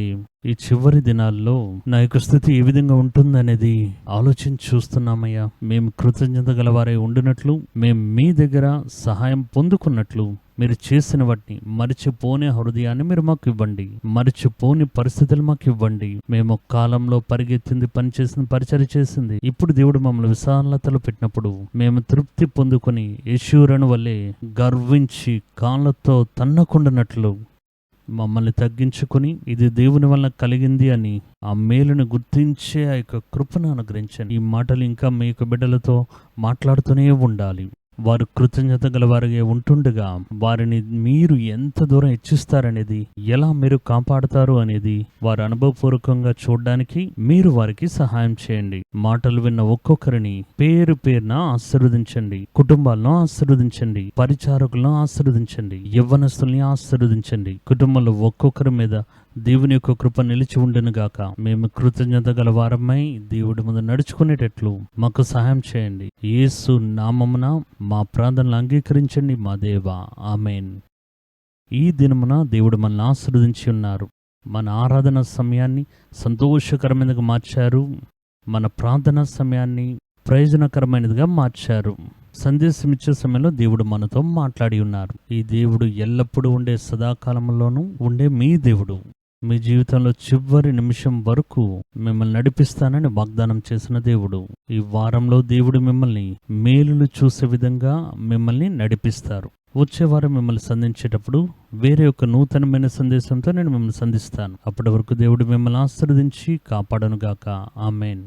ఈ చివరి దినాల్లో నా యొక్క స్థితి ఏ విధంగా ఉంటుందనేది ఆలోచించి చూస్తున్నామయ్యా. మేము కృతజ్ఞత గలవారై ఉండినట్లు, మేము మీ దగ్గర సహాయం పొందుకున్నట్లు, మీరు చేసిన వాటిని మరిచిపోని హృదయాన్ని మీరు మాకు ఇవ్వండి. మరిచిపోని పరిస్థితులు మాకు ఇవ్వండి. మేము కాలంలో పరిగెత్తింది, పనిచేసింది, పరిచర్య చేసింది, ఇప్పుడు దేవుడు మమ్మల్ని విశాలతలో పెట్టినప్పుడు మేము తృప్తి పొందుకొని యెషూరను వల్లే గర్వించి కాళ్ళతో తన్నకుండానట్లు మమ్మల్ని తగ్గించుకొని ఇది దేవుని వల్ల కలిగింది అని ఆ మేలును గుర్తించే ఆ యొక్క కృపను అనుగ్రహించండి. ఈ మాటలు ఇంకా మీ యొక్క బిడ్డలతో మాట్లాడుతూనే ఉండాలి. వారు కృతజ్ఞత గలవారిగా ఉంటుండగా వారిని మీరు ఎంత దూరం హెచ్చిస్తారనేది, ఎలా మీరు కాపాడతారు అనేది వారు అనుభవపూర్వకంగా చూడడానికి మీరు వారికి సహాయం చేయండి. మాటలు విన్న ఒక్కొక్కరిని పేరు పేరున ఆశీర్వదించండి. కుటుంబాలను ఆశీర్వదించండి. పరిచారకులను ఆశీర్వదించండి. యవ్వనస్తుల్ని ఆశీర్వదించండి. కుటుంబంలో ఒక్కొక్కరి మీద దేవుని యొక్క కృప నిలిచి ఉండెను గాక. మేము కృతజ్ఞత గల వారమై దేవుడి ముందు నడుచుకునేటట్లు మాకు సహాయం చేయండి. యేసు నామమున మా ప్రార్థనలు అంగీకరించండి మా దేవా, ఆమేన్. ఈ దినమున దేవుడు మనల్ని ఆశీర్వదించి ఉన్నారు. మన ఆరాధన సమయాన్ని సంతోషకరమైనదిగా మార్చారు. మన ప్రార్థనా సమయాన్ని ప్రయోజనకరమైనదిగా మార్చారు. సందేశం ఇచ్చే సమయంలో దేవుడు మనతో మాట్లాడి ఉన్నారు. ఈ దేవుడు ఎల్లప్పుడూ ఉండే, సదాకాలంలోనూ ఉండే మీ దేవుడు. మీ జీవితంలో చివరి నిమిషం వరకు మిమ్మల్ని నడిపిస్తానని వాగ్దానం చేసిన దేవుడు. ఈ వారంలో దేవుడు మిమ్మల్ని మేలులు చూసే విధంగా మిమ్మల్ని నడిపిస్తారు. వచ్చే వారం మిమ్మల్ని సంధించేటప్పుడు వేరే ఒక నూతనమైన సందేశంతో నేను మిమ్మల్ని సంధిస్తాను. అప్పటి వరకు దేవుడు మిమ్మల్ని ఆశీర్వదించి కాపాడనుగాక. ఆమేన్.